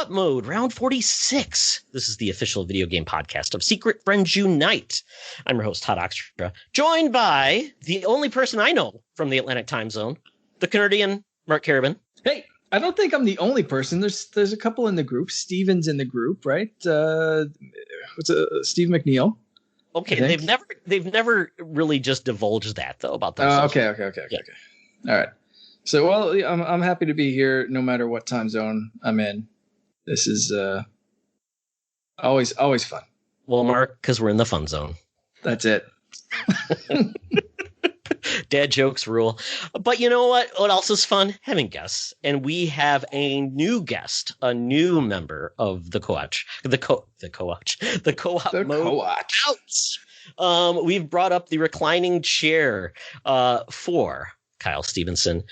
Co-op mode, round 46. This is the official video game podcast of Secret Friends Unite. I'm your host, Todd Oxtra, joined by the only person I know from the Atlantic time zone, the Canadian Mark Carabin. Hey, I don't think I'm the only person. There's a couple in the group. Steven's in the group, right? Steve McNeil. Okay, they've never really just divulged that though about themselves. Okay. All right. So, well, I'm happy to be here no matter what time zone I'm in. This is always fun. Well, Mark, because we're in the fun zone. That's it. Dad jokes rule. But you know what? What else is fun? Having guests. And we have a new guest, a new member of the co-op mode. We've brought up the reclining chair for Kyle Stevenson,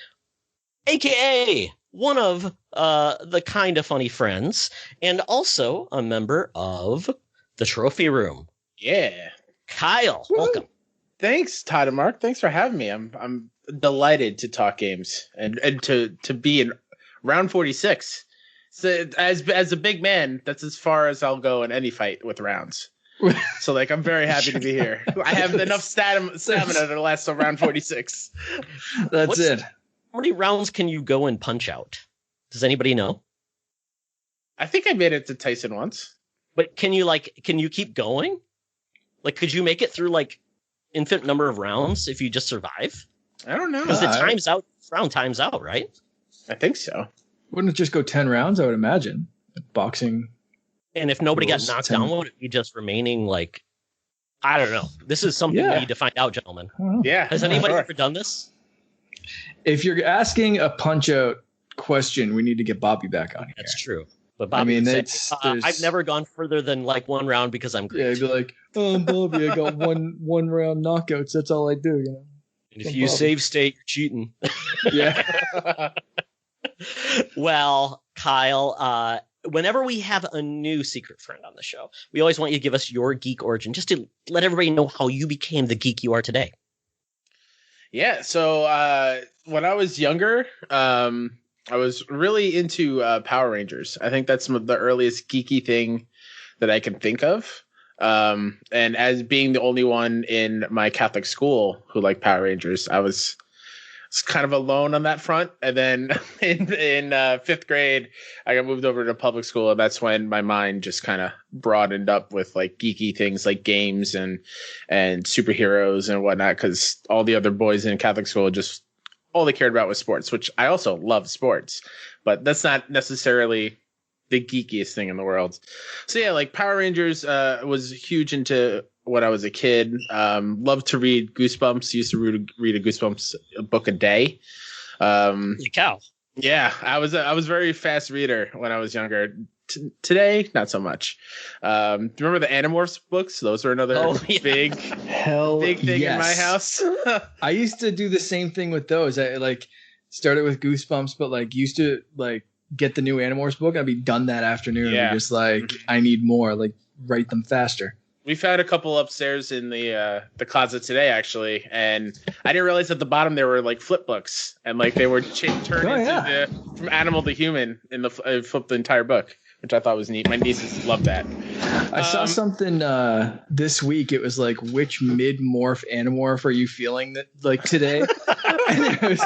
a.k.a. one of the kind of funny friends, and also a member of the trophy room. Yeah. Kyle, welcome. Thanks, Todd and Mark. Thanks for having me. I'm delighted to talk games and to be in round 46. So as a big man, that's as far as I'll go in any fight with rounds. So like I'm very happy to be here. I have enough stamina to last till round 46. That's it. How many rounds can you go and punch out? Does anybody know? I think I made it to Tyson once. But can you keep going? Like, could you make it through like infinite number of rounds if you just survive? I don't know. Because round times out, right? I think so. Wouldn't it just go 10 rounds? I would imagine. Boxing. And if nobody got knocked down, would it be just remaining like, I don't know. This is something we need to find out, gentlemen. Yeah. Has anybody ever done this? If you're asking a punch out question, we need to get Bobby back on here. That's true. But Bobby, I've never gone further than like one round because I'm great. Yeah, I'd be like, oh, Bobby, I got one round knockouts. That's all I do, you know. And if you save state, you're cheating. Yeah. Well, Kyle, whenever we have a new secret friend on the show, we always want you to give us your geek origin, just to let everybody know how you became the geek you are today. Yeah. So when I was younger, I was really into Power Rangers. I think that's the earliest geeky thing that I can think of. And as being the only one in my Catholic school who liked Power Rangers, I was kind of alone on that front. And then in fifth grade, I got moved over to public school. And that's when my mind just kind of broadened up with like geeky things like games and superheroes and whatnot. Because all the other boys in Catholic school just all they cared about was sports, which I also love sports, but that's not necessarily the geekiest thing in the world. So yeah, like Power Rangers was huge into when I was a kid. Loved to read Goosebumps. Used to read a Goosebumps book a day. Cow. Yeah, I was a very fast reader when I was younger. Today, not so much. Do you remember the Animorphs books? Those were another big thing in my house. I used to do the same thing with those. I like started with Goosebumps, but like used to like get the new Animorphs book. I'd be done that afternoon. Yeah. Just like I need more. Like write them faster. We found a couple upstairs in the closet today, actually, and I didn't realize at the bottom there were like flip books, and like they were turned from animal to human in the flip the entire book, which I thought was neat. My nieces love that. I saw something this week. It was like, which mid-morph animorph are you feeling that like today? And it was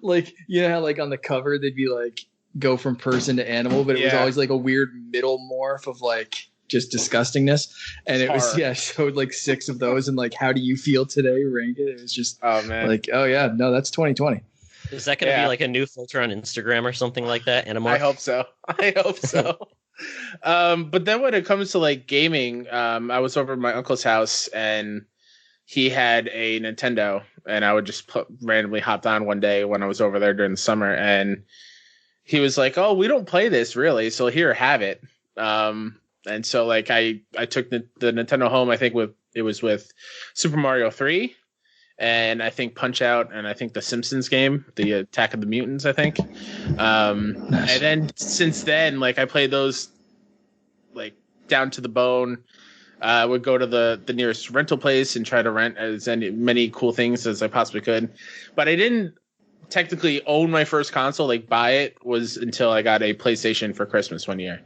like, you know how like on the cover they'd be like go from person to animal, but it was always like a weird middle morph of like just disgustingness. And it was showed like 6 of those and like how do you feel today? Rank it. It was just like, oh yeah, no, that's 2020. Is that going to be like a new filter on Instagram or something like that? Animorph? I hope so. But then when it comes to like gaming, I was over at my uncle's house and he had a Nintendo, and I would just randomly hopped on one day when I was over there during the summer, and he was like, "Oh, we don't play this really, so here, have it." And so like I took the Nintendo home. I think it was with Super Mario 3. And I think Punch Out, and I think the Simpsons game, the Attack of the Mutants, I think. Nice. And then since then, like I played those like down to the bone. I would go to the nearest rental place and try to rent as many cool things as I possibly could. But I didn't technically own my first console, like buy it, was until I got a PlayStation for Christmas one year.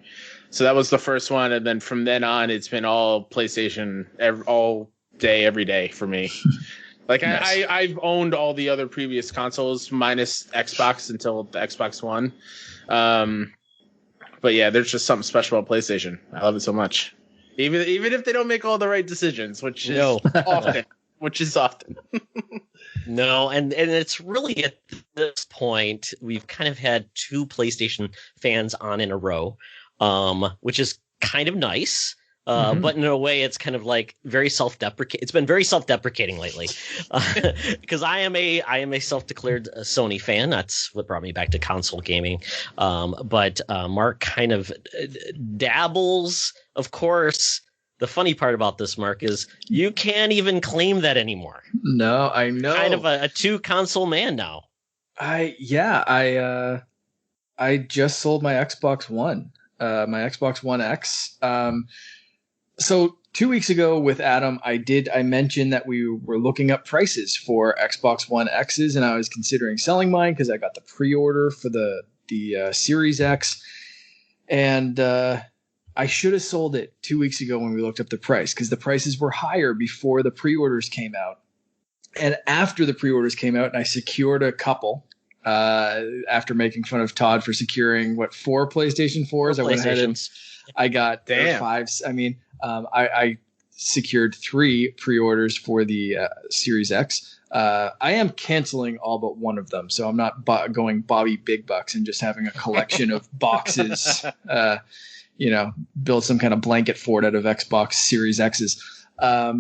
So that was the first one, and then from then on, it's been all PlayStation all day, every day for me. Like nice. I've owned all the other previous consoles minus Xbox until the Xbox One. But yeah, there's just something special about PlayStation. I love it so much. Even if they don't make all the right decisions, which is often. No, and it's really at this point we've kind of had two PlayStation fans on in a row, which is kind of nice. But in a way, it's kind of like very self-deprecating. It's been very self-deprecating lately, because I am a self-declared Sony fan. That's what brought me back to console gaming. But Mark kind of dabbles. Of course, the funny part about this, Mark, is you can't even claim that anymore. No, I know. Kind of a two-console man now. I just sold my Xbox One, my Xbox One X. So 2 weeks ago with Adam, I mentioned that we were looking up prices for Xbox One X's, and I was considering selling mine because I got the pre-order for the Series X, and I should have sold it 2 weeks ago when we looked up the price, because the prices were higher before the pre-orders came out. And after the pre-orders came out, and I secured a couple, after making fun of Todd for securing 4 PlayStation 4s, I went ahead and I got 5s. I mean, I secured 3 pre-orders for the Series X. I am canceling all but one of them, so I'm not going Bobby Big Bucks and just having a collection of boxes. Build some kind of blanket fort out of Xbox Series X's. I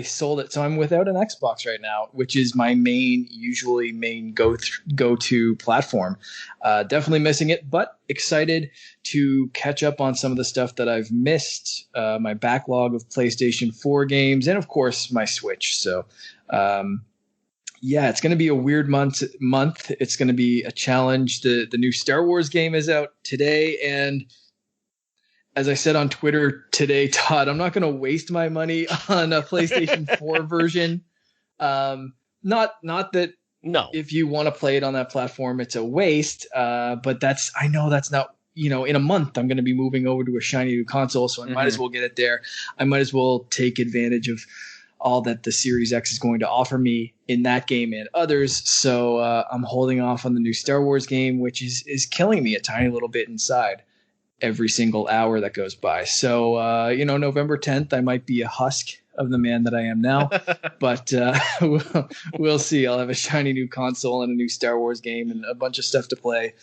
sold it. So I'm without an Xbox right now, which is my main go-to platform. Definitely missing it, but excited to catch up on some of the stuff that I've missed. My backlog of PlayStation 4 games, and of course my Switch. So, it's going to be a weird month. It's going to be a challenge. The new Star Wars game is out today, and as I said on Twitter today, Todd, I'm not going to waste my money on a PlayStation 4 version. Not that if you want to play it on that platform, it's a waste. But I know that's not, in a month I'm going to be moving over to a shiny new console, so I might as well get it there. I might as well take advantage of all that the Series X is going to offer me in that game and others. So I'm holding off on the new Star Wars game, which is killing me a tiny little bit inside every single hour that goes by. So, November 10th, I might be a husk of the man that I am now, but we'll see. I'll have a shiny new console and a new Star Wars game and a bunch of stuff to play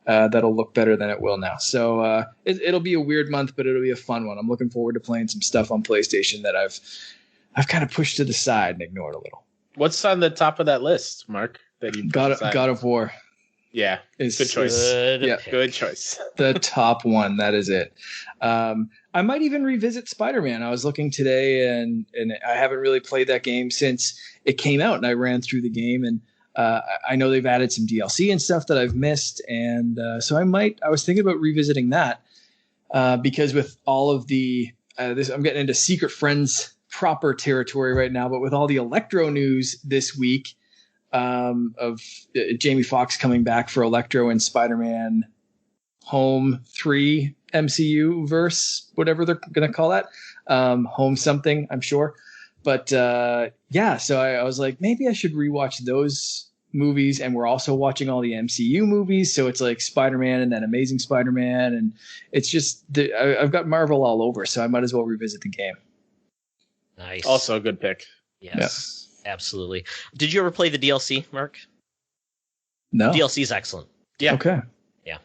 that'll look better than it will now. So it'll be a weird month, but it'll be a fun one. I'm looking forward to playing some stuff on PlayStation that I've kind of pushed to the side and ignored a little. What's on the top of that list, Mark? That you God of War. Yeah, good choice. Good choice. The top one, that is it. I might even revisit Spider-Man. I was looking today, and I haven't really played that game since it came out, and I ran through the game, and I know they've added some DLC and stuff that I've missed, and so I was thinking about revisiting that because with all of I'm getting into Secret Friends proper territory right now, but with all the Electro news this week, of Jamie Foxx coming back for Electro and Spider-Man Home 3 MCU verse, whatever they're going to call that. Home something, I'm sure. But so I was like, maybe I should rewatch those movies. And we're also watching all the MCU movies. So it's like Spider-Man and then Amazing Spider-Man. And it's just, I've got Marvel all over. So I might as well revisit the game. Nice. Also a good pick. Yes. Yeah. Absolutely. Did you ever play the DLC, Mark? No. DLC is excellent. Yeah. Okay. Yeah.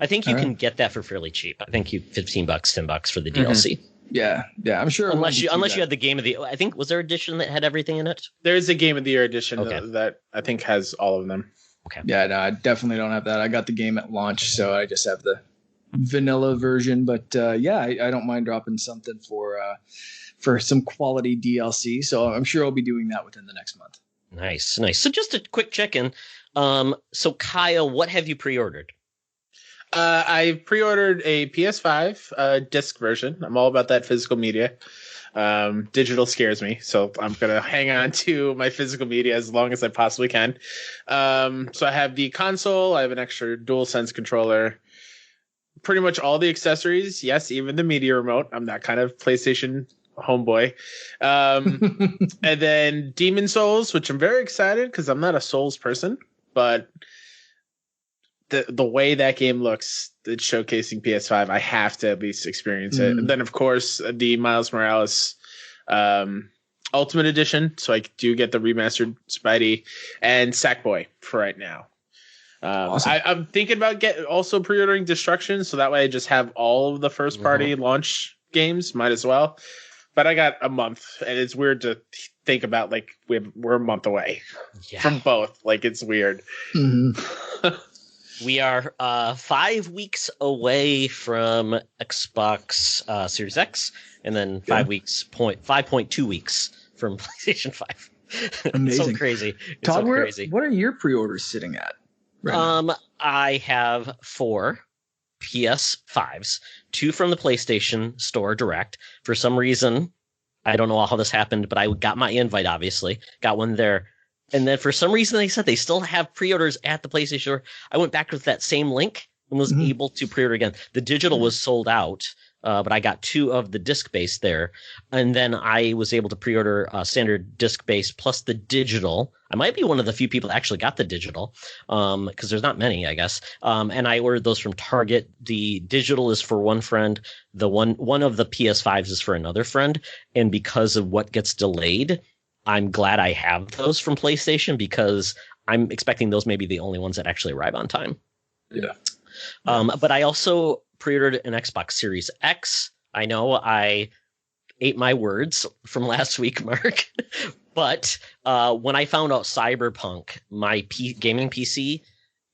I think you can get that for fairly cheap. I think $15, $10 for the DLC. Yeah. I'm sure. Unless you had the game of the, I think, was there an edition that had everything in it? There's a Game of the Year edition that I think has all of them. Okay. Yeah, no, I definitely don't have that. I got the game at launch, so I just have the vanilla version. But I don't mind dropping something for some quality DLC. So I'm sure I'll be doing that within the next month. Nice. So just a quick check-in. So Kyle, what have you pre-ordered? I pre-ordered a PS5 disc version. I'm all about that physical media. Digital scares me, so I'm gonna hang on to my physical media as long as I possibly can. So I have the console. I have an extra DualSense controller. Pretty much all the accessories. Yes, even the media remote. I'm that kind of PlayStation homeboy. And then Demon Souls, which I'm very excited because I'm not a Souls person, but the way that game looks, it's showcasing PS5. I have to at least experience it. And then, of course, the Miles Morales Ultimate Edition. So I do get the remastered Spidey and Sackboy for right now. Awesome. I'm thinking about also pre-ordering Destruction, so that way I just have all of the first-party launch games. Might as well. But I got a month, and it's weird to think about, like, we're a month away from both. Like, it's weird. We are 5 weeks away from Xbox Series X, and then 5.2 weeks from PlayStation 5. Amazing. So crazy. Todd, so crazy. What are your pre-orders sitting at right now? I have 4 PS5s, 2 from the PlayStation Store Direct. For some reason, I don't know how this happened, but I got my invite, obviously. Got one there. And then for some reason, they said they still have pre-orders at the PlayStation Store. I went back with that same link and was able to pre-order again. The digital was sold out, but I got 2 of the disc-based there. And then I was able to pre-order standard disc-based plus the digital. I might be one of the few people that actually got the digital because there's not many, I guess. And I ordered those from Target. The digital is for one friend. The one of the PS5s is for another friend. And because of what gets delayed, I'm glad I have those from PlayStation because I'm expecting those may be the only ones that actually arrive on time. Yeah. But I also pre-ordered an Xbox Series X. I know I ate my words from last week, Mark. But when I found out Cyberpunk, my gaming PC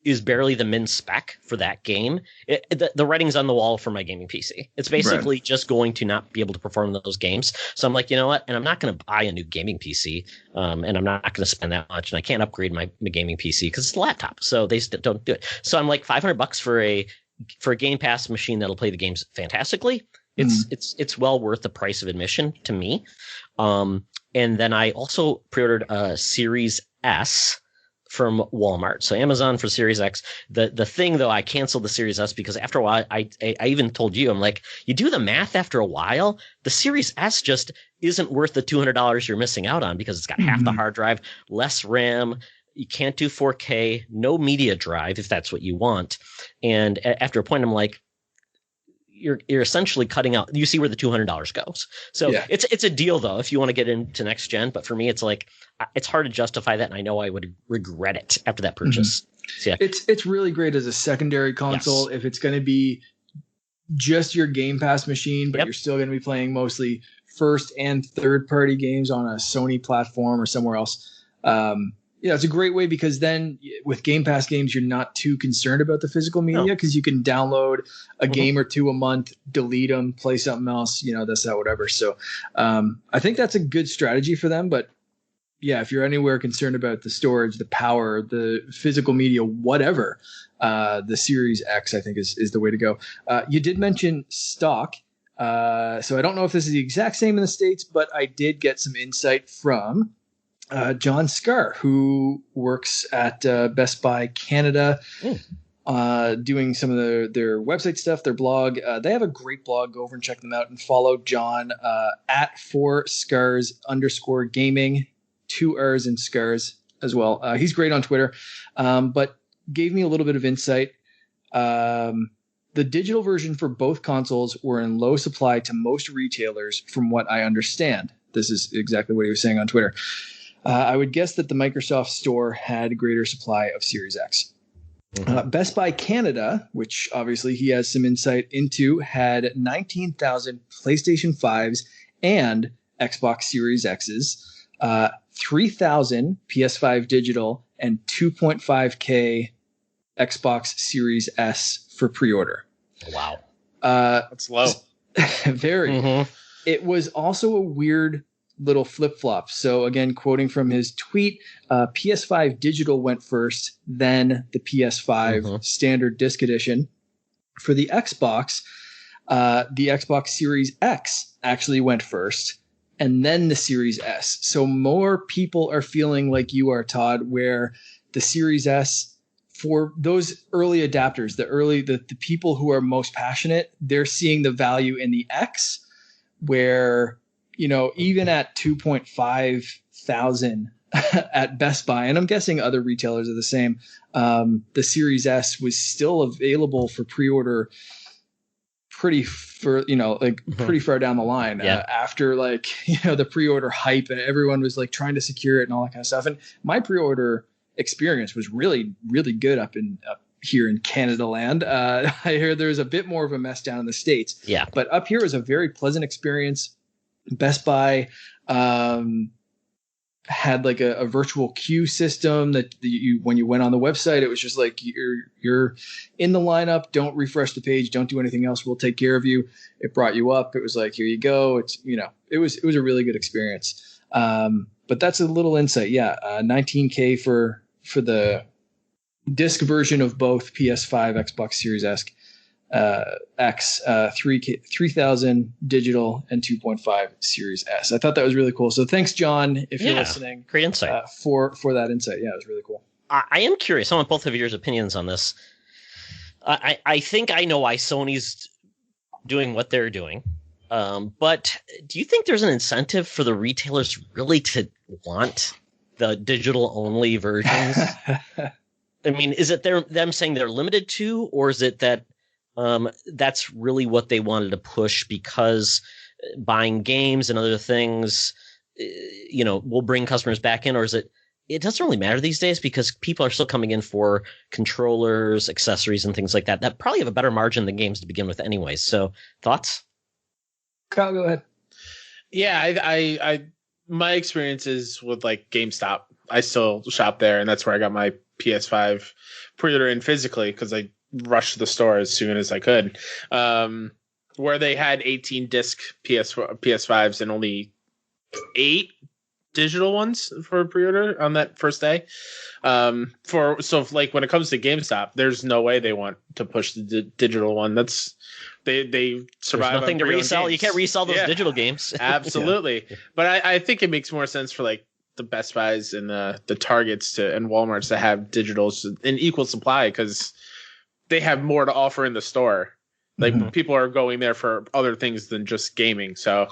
is barely the min spec for that game. The writing's on the wall for my gaming PC. It's basically just going to not be able to perform those games. So I'm like, you know what? And I'm not going to buy a new gaming PC. And I'm not going to spend that much. And I can't upgrade my gaming PC because it's a laptop. So they don't do it. So I'm like $500 for a Game Pass machine that'll play the games fantastically. It's well worth the price of admission to me. And then I also pre-ordered a Series S from Walmart. So Amazon for Series X. The thing though, I canceled the Series S because after a while, I even told you, I'm like, you do the math after a while, the Series S just isn't worth the $200 you're missing out on because it's got half the hard drive, less RAM. You can't do 4K, no media drive if that's what you want. And after a point, I'm like, you're essentially cutting out. You see where the $200 goes. So it's a deal though if you want to get into next gen. But for me, it's like it's hard to justify that, and I know I would regret it after that purchase. So, it's really great as a secondary console if it's going to be just your Game Pass machine, but you're still going to be playing mostly first and third party games on a Sony platform or somewhere else. It's a great way because then with Game Pass games, you're not too concerned about the physical media because you can download a game or 2 a month, delete them, play something else, this, that, whatever. So I think that's a good strategy for them. But yeah, if you're anywhere concerned about the storage, the power, the physical media, whatever, the Series X, I think is the way to go. You did mention stock. So I don't know if this is the exact same in the States, but I did get some insight from John Scar, who works at Best Buy Canada, doing some of their website stuff, their blog. They have a great blog. Go over and check them out and follow John at 4scars_gaming, 2 R's and scars as well. He's great on Twitter, but gave me a little bit of insight. The digital version for both consoles were in low supply to most retailers, from what I understand. This is exactly what he was saying on Twitter. I would guess that the Microsoft Store had a greater supply of Series X. Best Buy Canada, which obviously he has some insight into, had 19,000 PlayStation 5s and Xbox Series X's, 3,000 PS5 digital, and 2.5K Xbox Series S for pre-order. Wow. That's low. Very. It was also a weird little flip-flop. So again, quoting from his tweet, PS5 digital went first, then the PS5 standard disc edition. For the Xbox Series X actually went first, and then the Series S. So more people are feeling like you are, Todd, where the Series S, for those early adapters, the people who are most passionate, they're seeing the value in the X, where, even at 2.5 thousand at Best Buy, and I'm guessing other retailers are the same, the Series S was still available for pre-order pretty far down the line. After the pre-order hype and everyone was like trying to secure it and all that kind of stuff. And my pre-order experience was really, really good up here in Canada land. I heard there was a bit more of a mess down in the States. Yeah. But up here was a very pleasant experience. Best Buy had like a virtual queue system that when you went on the website, it was just like you're in the lineup. Don't refresh the page. Don't do anything else. We'll take care of you. It brought you up. It was like, here you go. It's it was a really good experience. But that's a little insight. Yeah, $19K for the disc version of both PS5, Xbox Series X, 3,000 digital, and 2.5 Series S. I thought that was really cool. So thanks, John, if you're listening. Great insight. For that insight. Yeah, it was really cool. I am curious. I want both of your opinions on this. I think I know why Sony's doing what they're doing. But do you think there's an incentive for the retailers really to want the digital-only versions? I mean, is it them saying they're limited to, or is it that that's really what they wanted to push because buying games and other things, will bring customers back in? Or is it doesn't really matter these days because people are still coming in for controllers, accessories, and things like that probably have a better margin than games to begin with anyways. So thoughts? Kyle, go ahead. Yeah, I my experiences with like GameStop, I still shop there, and that's where I got my PS5 pre-order in physically because I rushed to the store as soon as I could. Where they had 18 disc PS5s and only 8 digital ones for pre-order on that first day. When it comes to GameStop, there's no way they want to push the digital one. That's they survive. There's nothing to resell. Games. You can't resell those digital games. Absolutely. Yeah. But I think it makes more sense for like the Best Buys and the Targets and Walmarts to have digitals in equal supply because they have more to offer in the store. Like people are going there for other things than just gaming. So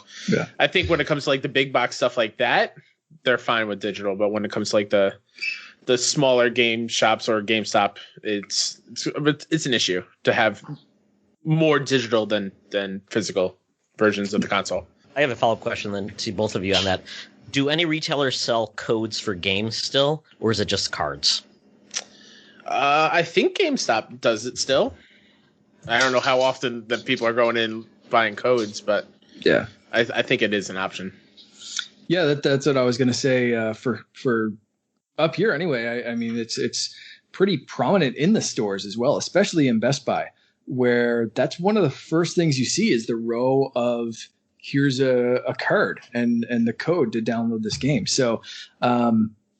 I think when it comes to like the big box stuff like that, they're fine with digital. But when it comes to like the smaller game shops or GameStop, it's an issue to have more digital than physical versions of the console. I have a follow-up question then to both of you on that. Do any retailers sell codes for games still, or is it just cards? I think GameStop does it still. I don't know how often that people are going in buying codes, but yeah, I think it is an option. Yeah, that's what I was going to say. For up here anyway. I mean, it's pretty prominent in the stores as well, especially in Best Buy, where that's one of the first things you see is the row of here's a card and the code to download this game. So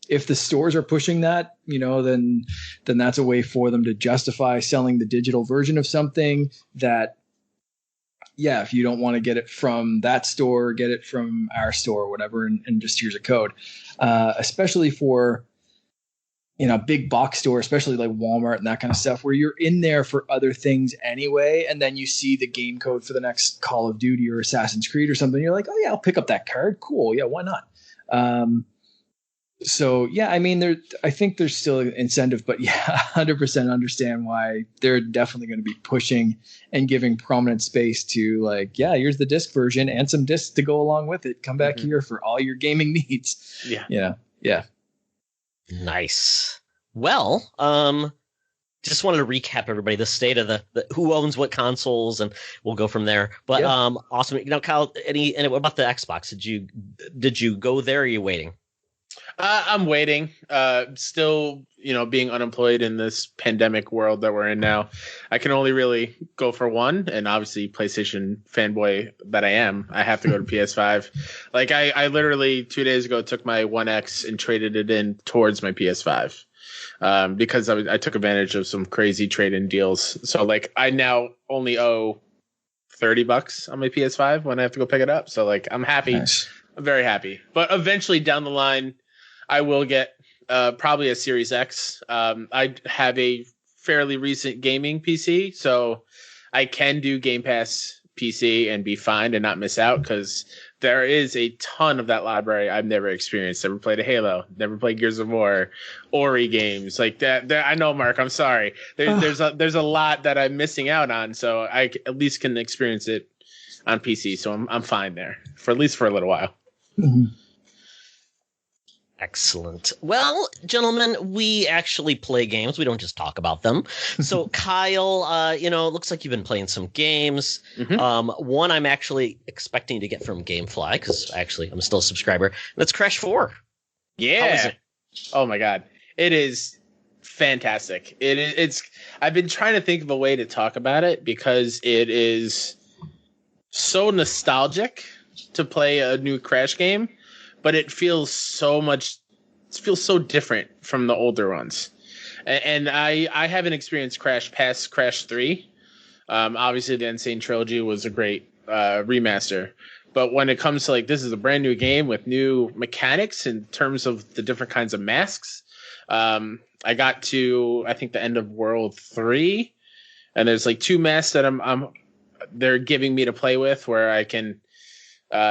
if the stores are pushing that, then that's a way for them to justify selling the digital version of something that, yeah, if you don't want to get it from that store, get it from our store or whatever, and just here's a code. Especially for, big box store, especially like Walmart and that kind of stuff, where you're in there for other things anyway, and then you see the game code for the next Call of Duty or Assassin's Creed or something. You're like, oh yeah, I'll pick up that card. Cool. Yeah, why not? So yeah, I mean, I think there's still an incentive, but yeah, 100% understand why they're definitely going to be pushing and giving prominent space to like, yeah, here's the disc version and some discs to go along with it. Come back here for all your gaming needs. Yeah. Nice. Well, just wanted to recap everybody the state of the who owns what consoles, and we'll go from there. But awesome. Kyle, and what about the Xbox? Did you go there? Or are you waiting? I'm waiting. Still, being unemployed in this pandemic world that we're in now, I can only really go for one. And obviously, PlayStation fanboy that I am, I have to go to PS5. Like I literally 2 days ago took my 1X and traded it in towards my PS5. because I took advantage of some crazy trade-in deals. So like I now only owe $30 on my PS5 when I have to go pick it up. So like I'm happy. Nice. I'm very happy. But eventually down the line, I will get probably a Series X. I have a fairly recent gaming PC, so I can do Game Pass PC and be fine and not miss out, because there is a ton of that library I've never experienced. Never played a Halo, never played Gears of War, Ori games like that. I know, Mark. I'm sorry. There's a lot that I'm missing out on, so I at least can experience it on PC. So I'm fine there for at least for a little while. Mm-hmm. Excellent. Well, gentlemen, we actually play games. We don't just talk about them. So, Kyle, it looks like you've been playing some games. Mm-hmm. One I'm actually expecting to get from GameFly, because actually I'm still a subscriber. That's Crash 4. Yeah. How is it? Oh my God. It is fantastic. It's I've been trying to think of a way to talk about it, because it is so nostalgic to play a new Crash game, but it feels so different from the older ones. And I haven't experienced Crash past Crash 3. Obviously, the Insane Trilogy was a great remaster. But when it comes to like, this is a brand new game with new mechanics in terms of the different kinds of masks. I got to, I think, the end of World 3. And there's like 2 masks that they're giving me to play with, where I can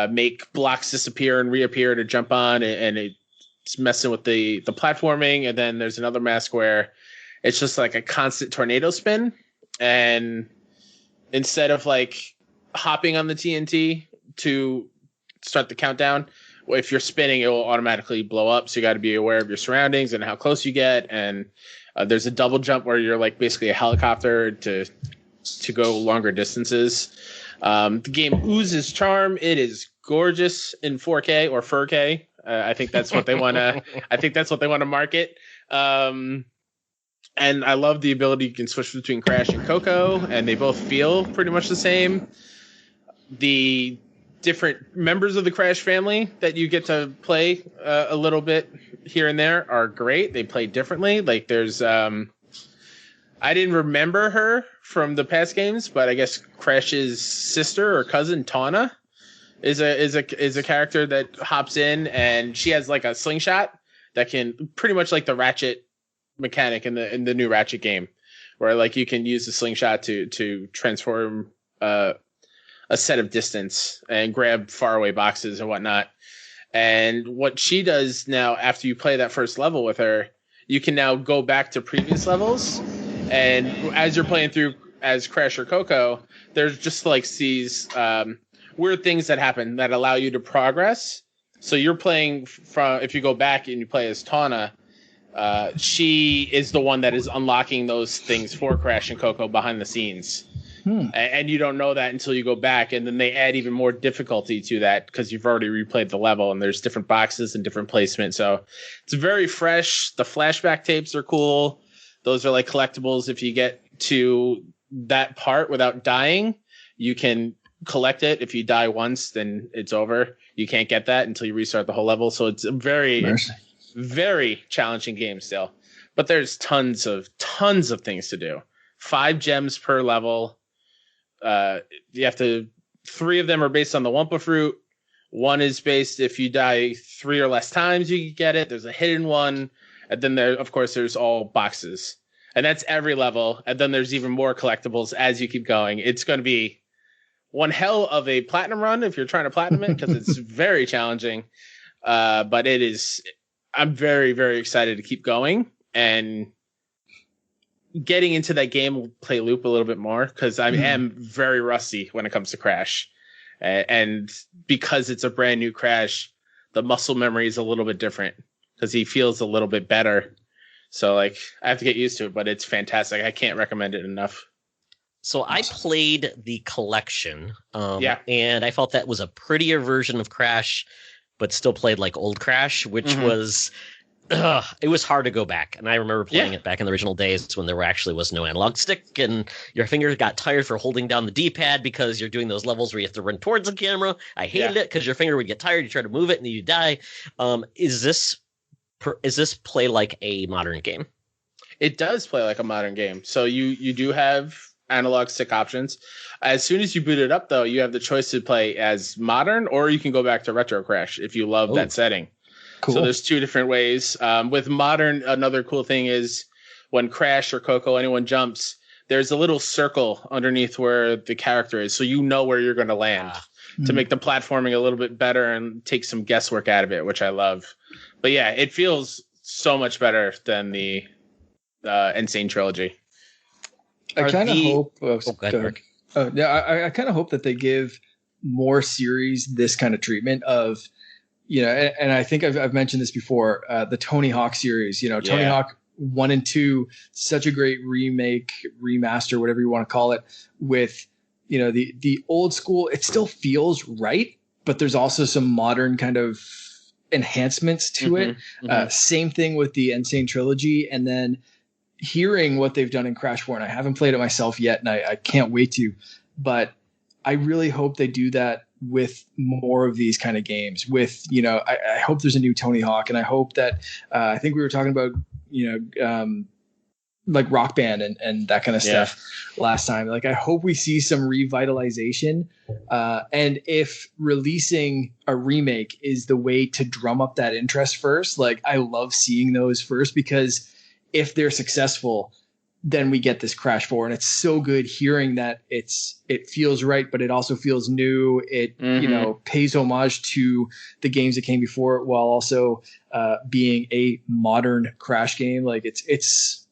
make blocks disappear and reappear to jump on, and it's messing with the platforming. And then there's another mask where it's just like a constant tornado spin, and instead of like hopping on the TNT to start the countdown, if you're spinning, it will automatically blow up. So you got to be aware of your surroundings and how close you get. And there's a double jump where you're like basically a helicopter to go longer distances. The game oozes charm. It is gorgeous in 4K or 4K. I think that's what they want to. I think that's what they want to market. And I love the ability you can switch between Crash and Coco, and they both feel pretty much the same. The different members of the Crash family that you get to play a little bit here and there are great. They play differently. Like there's I didn't remember her from the past games, but I guess Crash's sister or cousin Tawna is a character that hops in, and she has like a slingshot that can pretty much like the Ratchet mechanic in the new Ratchet game, where like you can use the slingshot to transform a set of distance and grab faraway boxes and whatnot. And what she does now, after you play that first level with her, you can now go back to previous levels. And as you're playing through as Crash or Coco, there's just like these weird things that happen that allow you to progress. So you're playing from, if you go back and you play as Tawna, she is the one that is unlocking those things for Crash and Coco behind the scenes. And you don't know that until you go back, and then they add even more difficulty to that because you've already replayed the level, and there's different boxes and different placement. So it's very fresh. The flashback tapes are cool. Those are like collectibles. If you get to that part without dying, you can collect it. If you die once, then it's over. You can't get that until you restart the whole level. So it's a very challenging game still. But there's tons of things to do. 5 gems per level. You have to, 3 of them are based on the Wumpa fruit. 1 is based if you die 3 or less times, you can get it. There's a hidden one. And then there, of course, there's all boxes. And that's every level. And then there's even more collectibles as you keep going. It's going to be one hell of a platinum run if you're trying to platinum it, because it's very challenging. But it is, I'm very, very excited to keep going. And getting into that game play loop a little bit more, because I am very rusty when it comes to Crash. And because it's a brand new Crash, the muscle memory is a little bit different because he feels a little bit better. So like I have to get used to it, but it's fantastic. I can't recommend it enough. So I played the collection, Yeah. and I felt that was a prettier version of Crash, but still played like old Crash, which was, it was hard to go back. And I remember playing it back in the original days when there was no analog stick, and your fingers got tired for holding down the D-pad because you're doing those levels where you have to run towards the camera. I hated it because your finger would get tired. You try to move it and you die. Is this play like a modern game? it does play like a modern game. So you do have analog stick options. As soon as you boot it up, though, you have the choice to play as modern, or you can go back to Retro Crash if you love that setting. Cool. So there's two different ways. With modern, another cool thing is when Crash or Coco, anyone jumps, there's a little circle underneath where the character is, so you know where you're going to land to make the platforming a little bit better and take some guesswork out of it, which I love. But yeah, it feels so much better than the Insane Trilogy. I kind of hope. I kind of hope that they give more series this kind of treatment of, and I think I've mentioned this before. The Tony Hawk series, Tony Hawk 1 and 2, such a great remake, remaster, whatever you want to call it. With the old school, it still feels right, but there's also some modern kind of enhancements to it. Same thing with the Insane Trilogy, and then hearing what they've done in Crash 4, and I haven't played it myself yet, and I can't wait to, but I really hope they do that with more of these kind of games. With, I hope there's a new Tony Hawk, and I hope that I think we were talking about, like Rock Band and that kind of stuff last time. Like, I hope we see some revitalization. And if releasing a remake is the way to drum up that interest first, like, I love seeing those first, because if they're successful, then we get this Crash 4, and it's so good hearing that it feels right, but it also feels new. It pays homage to the games that came before it, while also being a modern Crash game. Like, it's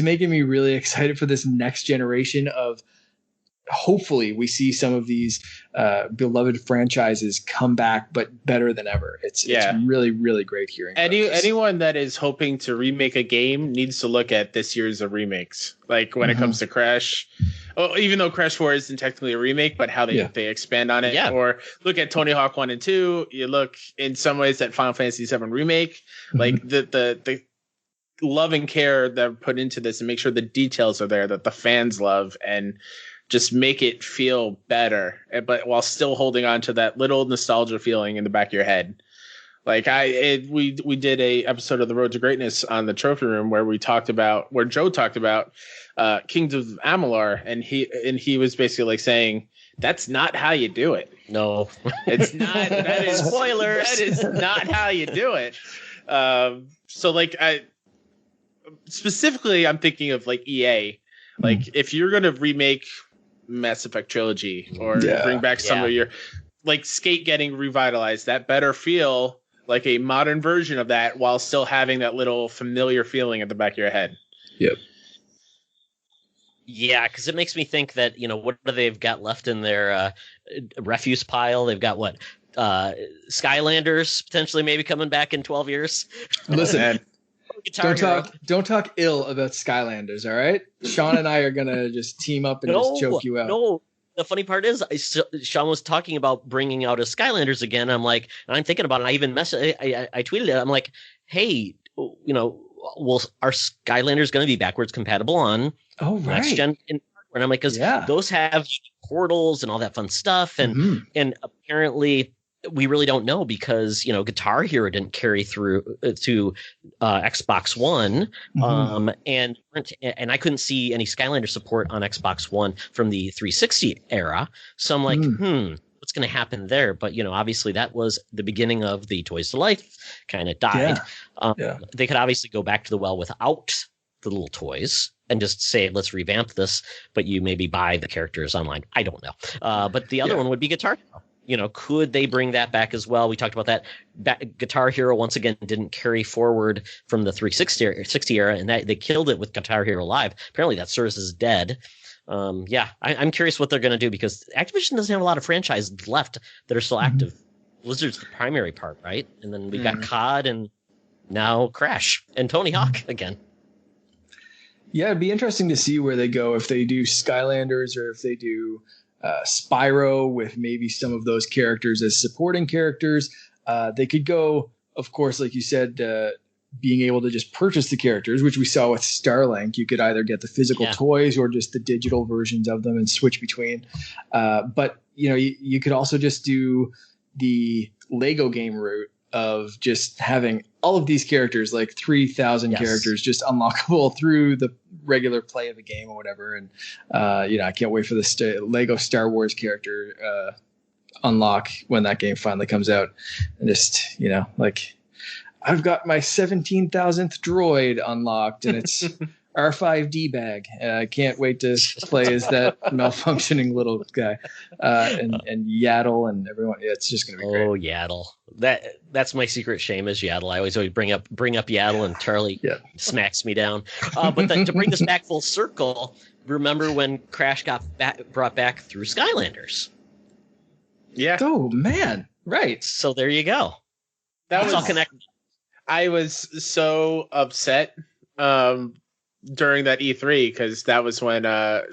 making me really excited for this next generation of. Hopefully we see some of these beloved franchises come back, but better than ever. It's really, really great hearing. Anyone that is hoping to remake a game needs to look at this year's of remakes. Like, when it comes to Crash, even though Crash 4 isn't technically a remake, but how they expand on it. Yeah. Or look at Tony Hawk 1 and 2. You look in some ways at Final Fantasy 7 remake, like the love and care that are put into this, and make sure the details are there that the fans love, and just make it feel better, but while still holding on to that little nostalgia feeling in the back of your head. Like, we did a episode of The Road to Greatness on the Trophy Room where Joe talked about Kings of Amalur, and he was basically like saying, that's not how you do it. No, it's not. That is spoilers. That is not how you do it. So like, specifically, I'm thinking of like EA. Like, if you're going to remake Mass Effect Trilogy or bring back some of your, like, Skate getting revitalized, that better feel like a modern version of that while still having that little familiar feeling at the back of your head. Yep. Yeah, because it makes me think that, what do they've got left in their refuse pile? They've got what? Skylanders potentially maybe coming back in 12 years. Listen. Don't talk ill about Skylanders, all right? Sean and I are gonna just team up and just choke you out. No, the funny part is, Sean was talking about bringing out a Skylanders again. I'm like, and I'm thinking about it. I even I tweeted it. I'm like, hey, well, are Skylanders going to be backwards compatible on next gen? And I'm like, because those have portals and all that fun stuff, and apparently. We really don't know, because Guitar Hero didn't carry through to Xbox One, and I couldn't see any Skylander support on Xbox One from the 360 era. So I'm like, what's going to happen there? But obviously that was the beginning of the Toys to Life kind of died. They could obviously go back to the well without the little toys and just say, let's revamp this, but you maybe buy the characters online. I don't know. But the other one would be Guitar Hero. Could they bring that back as well? We talked about that. Guitar Hero, once again, didn't carry forward from the 360 era, and they killed it with Guitar Hero Live. Apparently that service is dead. I'm curious what they're going to do, because Activision doesn't have a lot of franchises left that are still active. Blizzard's the primary part, right? And then we've got COD and now Crash and Tony Hawk again. Yeah, it'd be interesting to see where they go, if they do Skylanders or if they do Spyro with maybe some of those characters as supporting characters. They could go, of course, like you said, being able to just purchase the characters, which we saw with Starlink. You could either get the physical toys or just the digital versions of them and switch between. But you could also just do the Lego game route of just having all of these characters, like 3,000 characters, just unlockable through the regular play of the game or whatever. And I can't wait for the Lego Star Wars character unlock when that game finally comes out. And just I've got my 17,000th droid unlocked, and it's R5D bag. I can't wait to play as that malfunctioning little guy, and Yaddle and everyone. Yeah, it's just gonna be great. Oh, Yaddle! That's my secret shame is Yaddle. I always bring up Yaddle, and Charlie smacks me down. But to bring this back full circle, remember when Crash got brought back through Skylanders? Yeah. Oh man, right. So there you go. That's all connected. I was so upset during that E3 because that was when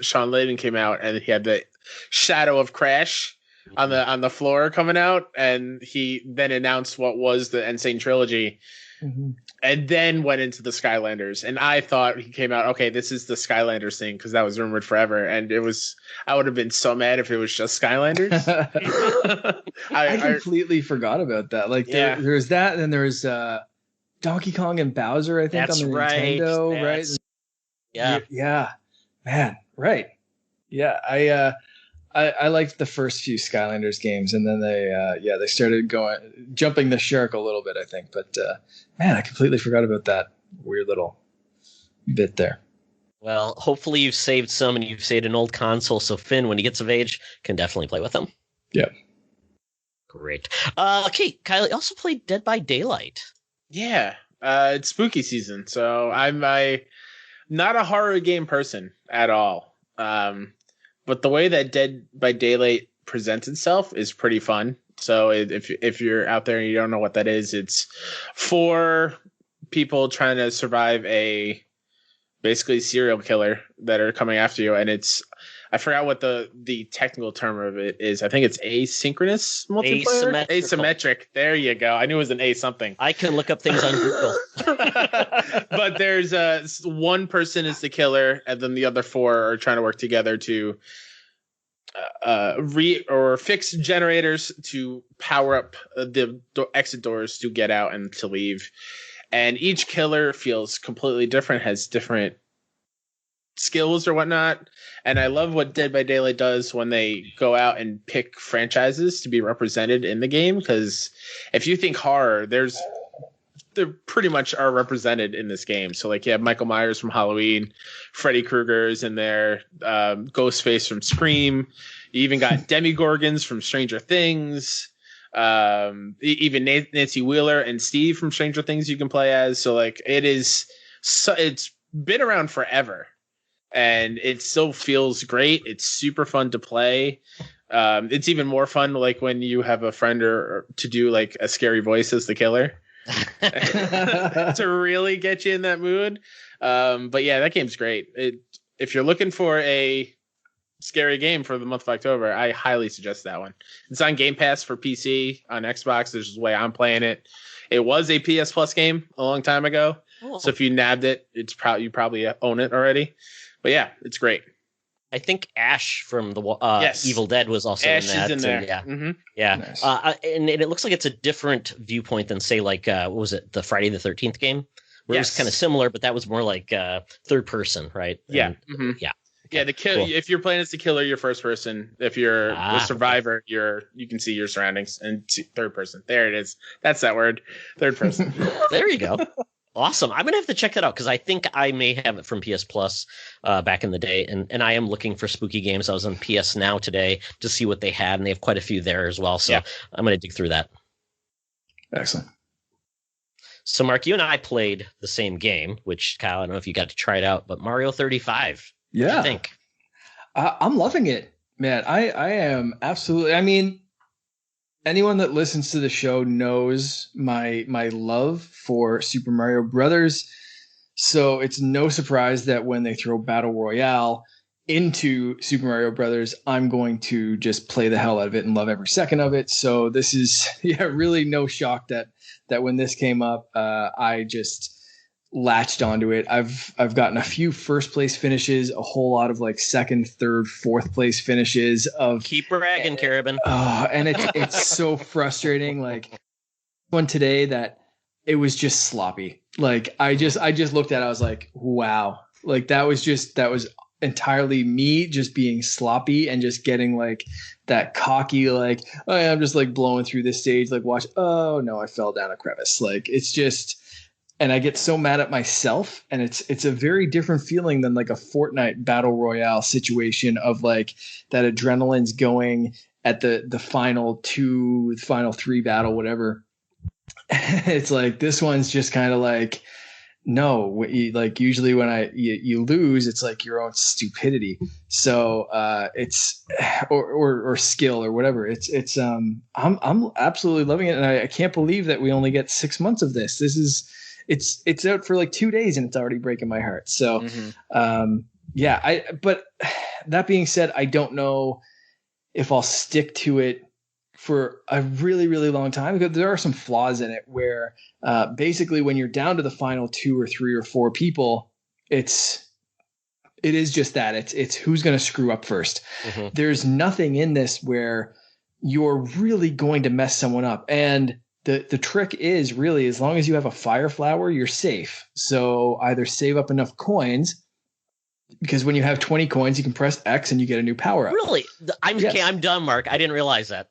Sean Layden came out and he had the shadow of Crash on the floor coming out, and he then announced what was the Insane Trilogy, and then went into the Skylanders. And I thought he came out, okay, this is the Skylanders thing, because that was rumored forever, and I would have been so mad if it was just Skylanders. I completely forgot about that. Like there was that, and then there was Donkey Kong and Bowser, I think, on the Nintendo, right? Yeah, man, right. Yeah, I liked the first few Skylanders games, and then they started jumping the shark a little bit, I think. But man, I completely forgot about that weird little bit there. Well, hopefully you've saved some, and you've saved an old console, so Finn, when he gets of age, can definitely play with them. Yeah. Great. Okay, Kyle, you also played Dead by Daylight. Yeah, it's spooky season, so I'm not a horror game person at all. But the way that Dead by Daylight presents itself is pretty fun. So if you're out there and you don't know what that is, it's 4 people trying to survive a basically serial killer that are coming after you, and I forgot what the technical term of it is. I think it's asynchronous multiplayer. Asymmetric. There you go. I knew it was an A something. I can look up things on Google. But there's one person is the killer, and then the other 4 are trying to work together to fix generators to power up the exit doors to get out and to leave. And each killer feels completely different, has different skills or whatnot. And I love what Dead by Daylight does when they go out and pick franchises to be represented in the game, because if you think horror, they pretty much are represented in this game. So like you have Michael Myers from Halloween, Freddy Krueger's in there, Ghostface from Scream. You even got Demogorgons from Stranger Things. Even Nancy Wheeler and Steve from Stranger Things you can play as. So like it's been around forever, and it still feels great. It's super fun to play. It's even more fun like when you have a friend or to do like a scary voice as the killer to really get you in that mood. But yeah, that game's great. If you're looking for a scary game for the month of October, I highly suggest that one. It's on Game Pass for PC, on Xbox. This is the way I'm playing it. It was a PS Plus game a long time ago. Oh. So if you nabbed it, you probably own it already. But yeah, it's great. I think Ash from the Evil Dead was also Ash in that. Is in there. Yeah. Mm-hmm. Yeah. Nice. And it looks like it's a different viewpoint than, say, like, what was it, the Friday the 13th game? Where it was kind of similar, but that was more like third person, right? Yeah. And, yeah. Yeah, cool. If you're playing as the killer, you're first person. If you're the survivor, you can see your surroundings. And third person. There it is. That's that word. Third person. There you go. Awesome. I'm gonna have to check that out because I think I may have it from PS Plus back in the day, and I am looking for spooky games. I was on PS Now today to see what they had, and they have quite a few there as well. So I'm gonna dig through that. Excellent. So Mark, you and I played the same game, which Kyle, I don't know if you got to try it out, but Mario 35. Yeah, I think I'm loving it, man. I am absolutely. I mean, anyone that listens to the show knows my love for Super Mario Brothers. So it's no surprise that when they throw Battle Royale into Super Mario Brothers, I'm going to just play the hell out of it and love every second of it. So this is really no shock that when this came up, I just latched onto it. I've gotten a few first place finishes, a whole lot of like second, third, fourth place finishes of keep bragging, Carabin. And it's so frustrating. Like one today that it was just sloppy. Like I just looked at it, I was like, wow. Like that was entirely me just being sloppy and just getting like that cocky, like, oh yeah, I'm just like blowing through this stage, like watch, oh no, I fell down a crevice. Like it's just, and I get so mad at myself, and it's a very different feeling than like a Fortnite battle royale situation of like that adrenaline's going at the final two, final three battle, whatever. It's like this one's just kind of like, no, like usually when you lose, it's like your own stupidity. So it's or skill or whatever. I'm absolutely loving it, and I can't believe that we only get 6 months of this. It's out for like 2 days and it's already breaking my heart. So yeah, but that being said, I don't know if I'll stick to it for a really, really long time, because there are some flaws in it where basically when you're down to the final 2 or 3 or 4 people, it is just that it's who's going to screw up first. There's nothing in this where you're really going to mess someone up. And the trick is really, as long as you have a fire flower, you're safe. So either save up enough coins, because when you have 20 coins, you can press X and you get a new power up. Really? I'm done, Mark. I didn't realize that.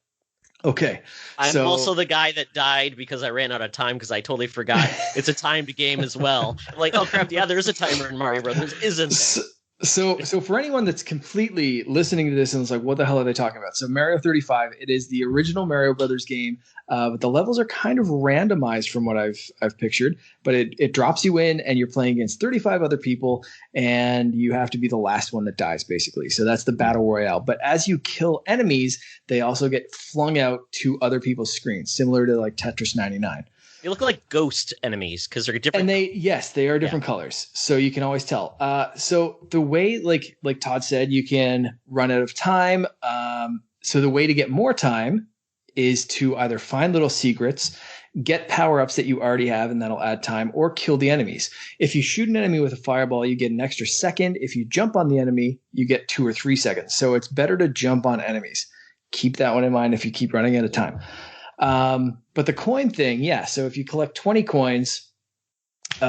Okay. I'm also the guy that died because I ran out of time because I totally forgot it's a timed game as well. I'm like, oh crap, yeah, there's a timer in Mario Brothers, isn't there? So for anyone that's completely listening to this and is like, what the hell are they talking about? So Mario 35, it is the original Mario Brothers game, but the levels are kind of randomized from what I've pictured. But it drops you in, and you're playing against 35 other people, and you have to be the last one that dies, basically. So that's the battle royale. But as you kill enemies, they also get flung out to other people's screens, similar to like Tetris 99. They look like ghost enemies because they're different. And they are different colors, so you can always tell. So the way, like Todd said, you can run out of time. So the way to get more time is to either find little secrets, get power-ups that you already have, and that'll add time, or kill the enemies. If you shoot an enemy with a fireball, you get an extra second. If you jump on the enemy, you get 2 or 3 seconds. So it's better to jump on enemies. Keep that one in mind if you keep running out of time. But the coin thing, yeah. So if you collect 20 coins, you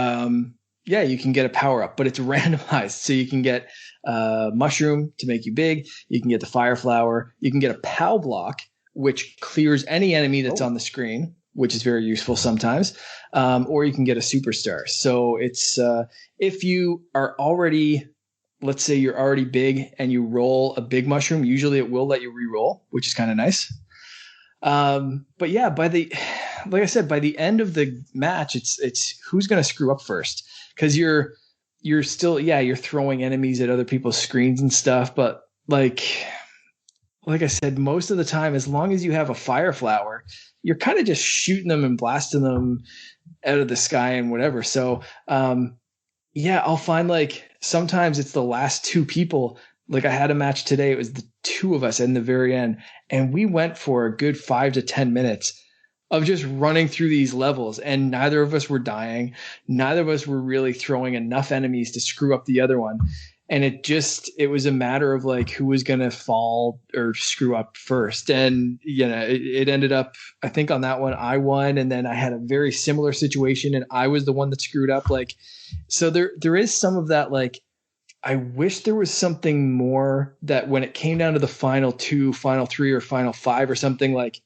can get a power up, but it's randomized. So you can get mushroom to make you big. You can get the fire flower. You can get a POW block, which clears any enemy that's on the screen, which is very useful sometimes. Or you can get a superstar. So it's if you are already, let's say you're already big and you roll a big mushroom, usually it will let you re-roll, which is kind of nice. But yeah, like I said, by the end of the match, it's who's going to screw up first, because you're still, you're throwing enemies at other people's screens and stuff. But like I said, most of the time, as long as you have a fire flower, you're kind of just shooting them and blasting them out of the sky and whatever. So, I'll find like sometimes it's the last 2 people. Like I had a match today. It was the 2 of us in the very end, and we went for a good 5 to 10 minutes of just running through these levels, and neither of us were dying. Neither of us were really throwing enough enemies to screw up the other one. And it was a matter of like who was going to fall or screw up first. And, it ended up, I think on that one, I won. And then I had a very similar situation and I was the one that screwed up. Like, so there is some of that, like, I wish there was something more that when it came down to the final 2, final 3, or final 5 or something, like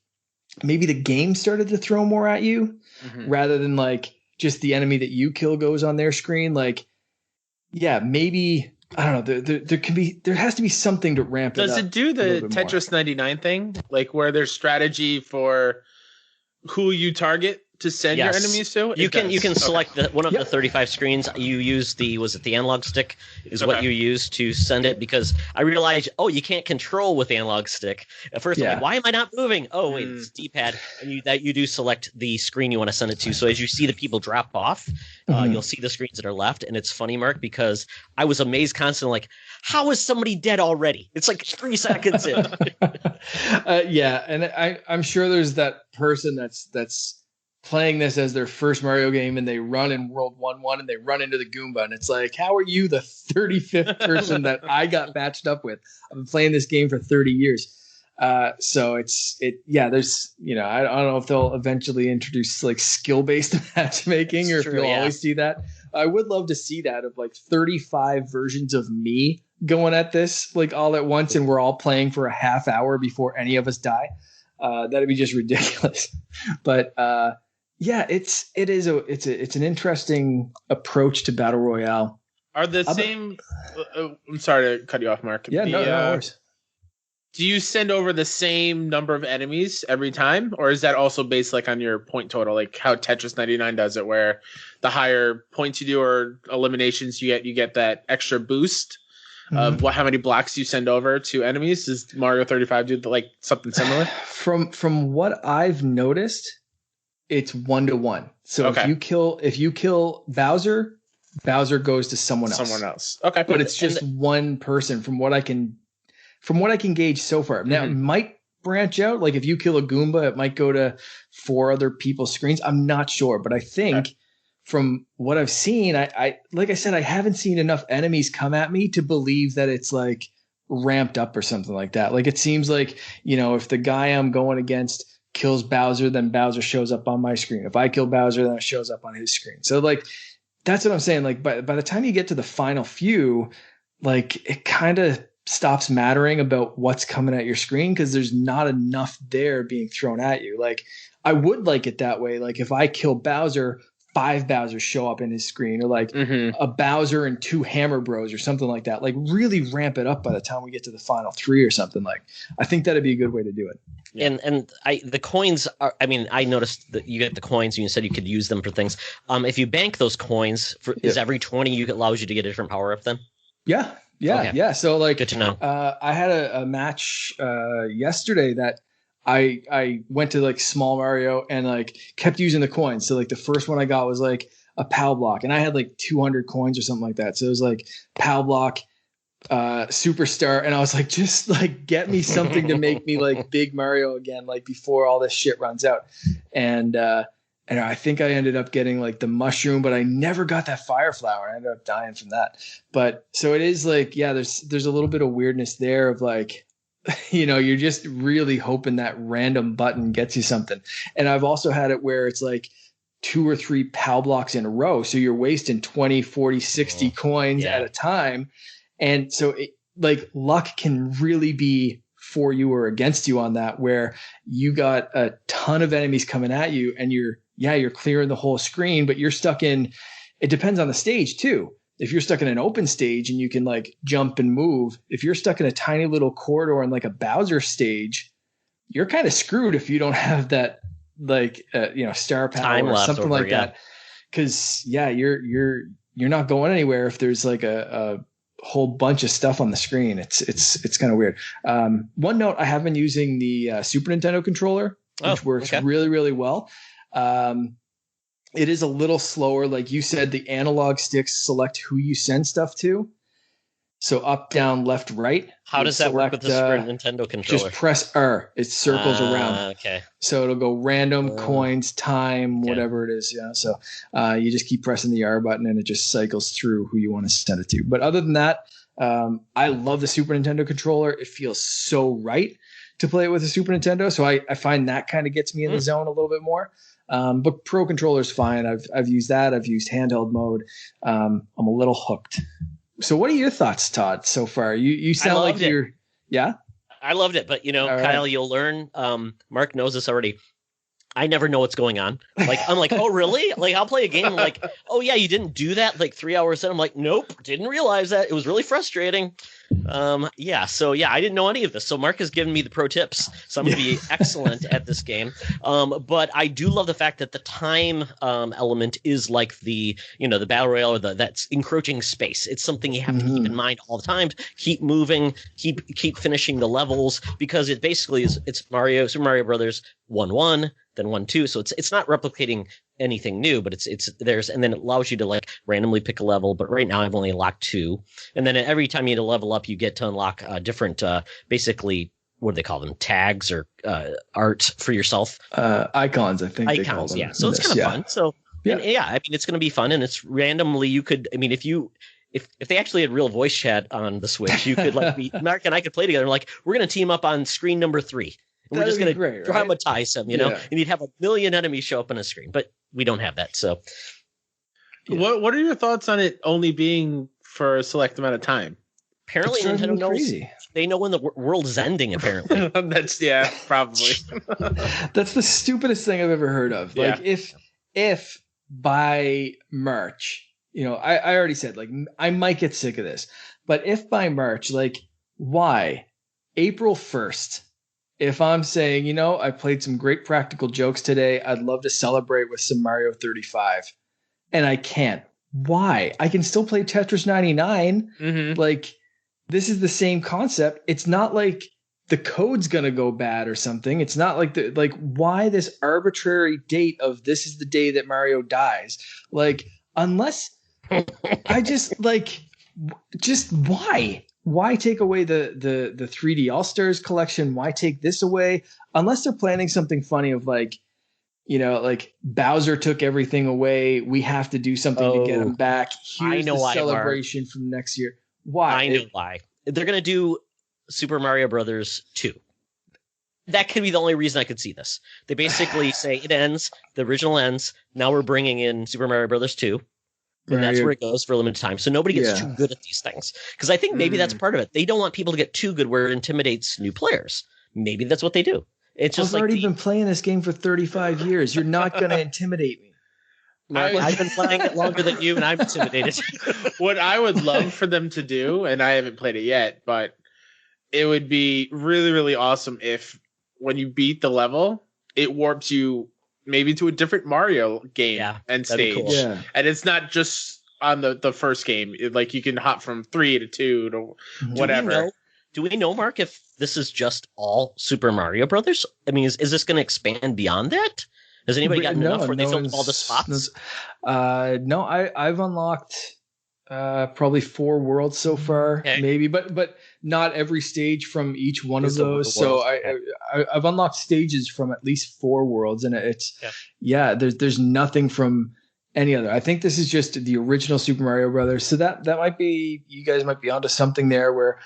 maybe the game started to throw more at you rather than like just the enemy that you kill goes on their screen. Like, yeah, maybe, I don't know. There has to be something to ramp it up. Does it do the Tetris 99 thing? Like where there's strategy for who you target to send your enemies to? You can select one of the 35 screens. You use the analog stick is what you use to send it, because I realized, you can't control with the analog stick. At first, I'm like, why am I not moving? Oh, wait, it's D-pad. And you do select the screen you want to send it to. So as you see the people drop off, you'll see the screens that are left. And it's funny, Mark, because I was amazed constantly, like, how is somebody dead already? It's like 3 seconds in. And I'm sure there's that person that's playing this as their first Mario game, and they run in World 1-1 and they run into the Goomba, and it's like, how are you the 35th person that I got matched up with? I've been playing this game for 30 years. So there's, I don't know if they'll eventually introduce like skill-based matchmaking or if you'll always see that. I would love to see that of like 35 versions of me going at this like all at once, and we're all playing for a half hour before any of us die. That'd be just ridiculous. But it's an interesting approach to battle royale. Are the same? I'm sorry to cut you off, Mark. Yeah, no worries. Do you send over the same number of enemies every time, or is that also based like on your point total, like how Tetris 99 does it, where the higher points you do or eliminations you get that extra boost of how many blocks you send over to enemies? Does Mario 35 do like something similar? From what I've noticed, it's 1-to-1. So if you kill Bowser goes to someone else. Okay, but it's just one person from what I can gauge so far. Now it might branch out. Like if you kill a Goomba, it might go to 4 other people's screens. I'm not sure, but I think from what I've seen, I like I said, I haven't seen enough enemies come at me to believe that it's like ramped up or something like that. Like it seems like, if the guy I'm going against kills Bowser, then Bowser shows up on my screen. If I kill Bowser, then it shows up on his screen. So like, that's what I'm saying. Like by the time you get to the final few, like it kind of stops mattering about what's coming at your screen because there's not enough there being thrown at you. Like I would like it that way. Like if I kill Bowser, 5 Bowsers show up in his screen, or like a Bowser and 2 Hammer Bros or something like that. Like really ramp it up by the time we get to the final 3 or something. Like I think that'd be a good way to do it. Yeah. And the coins are, I noticed that you get the coins and you said you could use them for things. If you bank those coins is every 20 allows you to get a different power up then? Yeah. Yeah. So like, good to know. I had a match yesterday that I went to like Small Mario and like kept using the coins. So like the first one I got was like a PAL block, and I had like 200 coins or something like that. So it was like PAL block, Superstar, and I was like, just like get me something to make me like Big Mario again, like before all this shit runs out. And I think I ended up getting like the mushroom, but I never got that fire flower. I ended up dying from that. But so it is like, yeah, there's a little bit of weirdness there of like, you're just really hoping that random button gets you something. And I've also had it where it's like 2 or 3 PAL blocks in a row. So you're wasting 20, 40, 60 coins at a time. And so it, like luck can really be for you or against you on that, where you got a ton of enemies coming at you and you're clearing the whole screen, but you're stuck in, it depends on the stage too. If you're stuck in an open stage and you can like jump and move, if you're stuck in a tiny little corridor in like a Bowser stage, you're kind of screwed if you don't have that like star power time or something like that. Cause you're not going anywhere if there's like a whole bunch of stuff on the screen. It's kind of weird. One note, I have been using the Super Nintendo controller, which works really, really well. It is a little slower. Like you said, the analog sticks select who you send stuff to. So up, down, left, right. How does that work with the Super Nintendo controller? Just press R. It circles around. Okay. So it'll go random, coins, time, whatever it is. Yeah. So you just keep pressing the R button and it just cycles through who you want to send it to. But other than that, I love the Super Nintendo controller. It feels so right to play it with a Super Nintendo. So I find that kind of gets me in the zone a little bit more. But Pro Controller is fine. I've used that. I've used handheld mode. I'm a little hooked. So what are your thoughts, Todd, so far? You sound like you're – yeah? I loved it. But, Kyle, you'll learn. Mark knows this already. I never know what's going on. Like, I'm like, oh, really? Like, I'll play a game like, oh, yeah, you didn't do that like 3 hours in. I'm like, nope, didn't realize that. It was really frustrating. I didn't know any of this. So Mark has given me the pro tips. So I'm going to be excellent at this game. But I do love the fact that the time element is like the battle royale or that's encroaching space. It's something you have to keep in mind all the time. Keep moving, keep finishing the levels, because it basically is, it's Super Mario Brothers 1-1, then 1-2. So it's not replicating anything new, but it's theirs, and then it allows you to like randomly pick a level. But right now I've only unlocked 2, and then every time you level up, you get to unlock different basically, what do they call them, tags or art for yourself, icons, I think they call them. So it's kind of fun. So it's going to be fun, and it's randomly, you could, if you if they actually had real voice chat on the Switch, you could like Mark and I could play together. Like we're gonna team up on screen number 3. And we're just gonna dramatize them, you know. And you'd have a million enemies show up on a screen, but we don't have that. So, what are your thoughts on it only being for a select amount of time? Apparently, Nintendo knows. Crazy. They know when the world is ending. Apparently, that's probably. That's the stupidest thing I've ever heard of. Like if by March. You know, I already said, like, I might get sick of this. But if by March, like, why? April 1st, if I'm saying, you know, I played some great practical jokes today, I'd love to celebrate with some Mario 35. And I can't. Why? I can still play Tetris 99. Mm-hmm. Like, this is the same concept. It's not like the code's going to go bad or something. It's not like why this arbitrary date of this is the day that Mario dies? Like, unless... I just why take away the 3D All-Stars collection? Why take this away? Unless they're planning something funny of like, you know, like Bowser took everything away. We have to do something to get him back. Here's the celebration from next year. Why? I know why. They're going to do Super Mario Brothers 2. That could be the only reason I could see this. They basically say it ends, the original ends. Now we're bringing in Super Mario Brothers 2. And that's where it goes for a limited time. So nobody gets too good at these things. Because I think maybe that's part of it. They don't want people to get too good where it intimidates new players. Maybe that's what they do. It's just I've already been playing this game for 35 years. You're not going to intimidate me. I've been playing it longer than you, and I'm intimidated. What I would love for them to do, and I haven't played it yet, but it would be really, really awesome if when you beat the level, it warps you maybe to a different Mario game and stage. Cool. Yeah. And it's not just on the first game. Like you can hop from 3 to 2 to whatever. Do we know, Mark, if this is just all Super Mario Brothers? I mean, is this going to expand beyond that? Has anybody gotten enough where they filled up all the spots? No, I've unlocked probably 4 worlds so far, maybe, but not every stage from each one of those. So I've unlocked stages from at least 4 worlds, and it's there's nothing from any other. I think this is just the original Super Mario Brothers. So that might be, you guys might be onto something there where,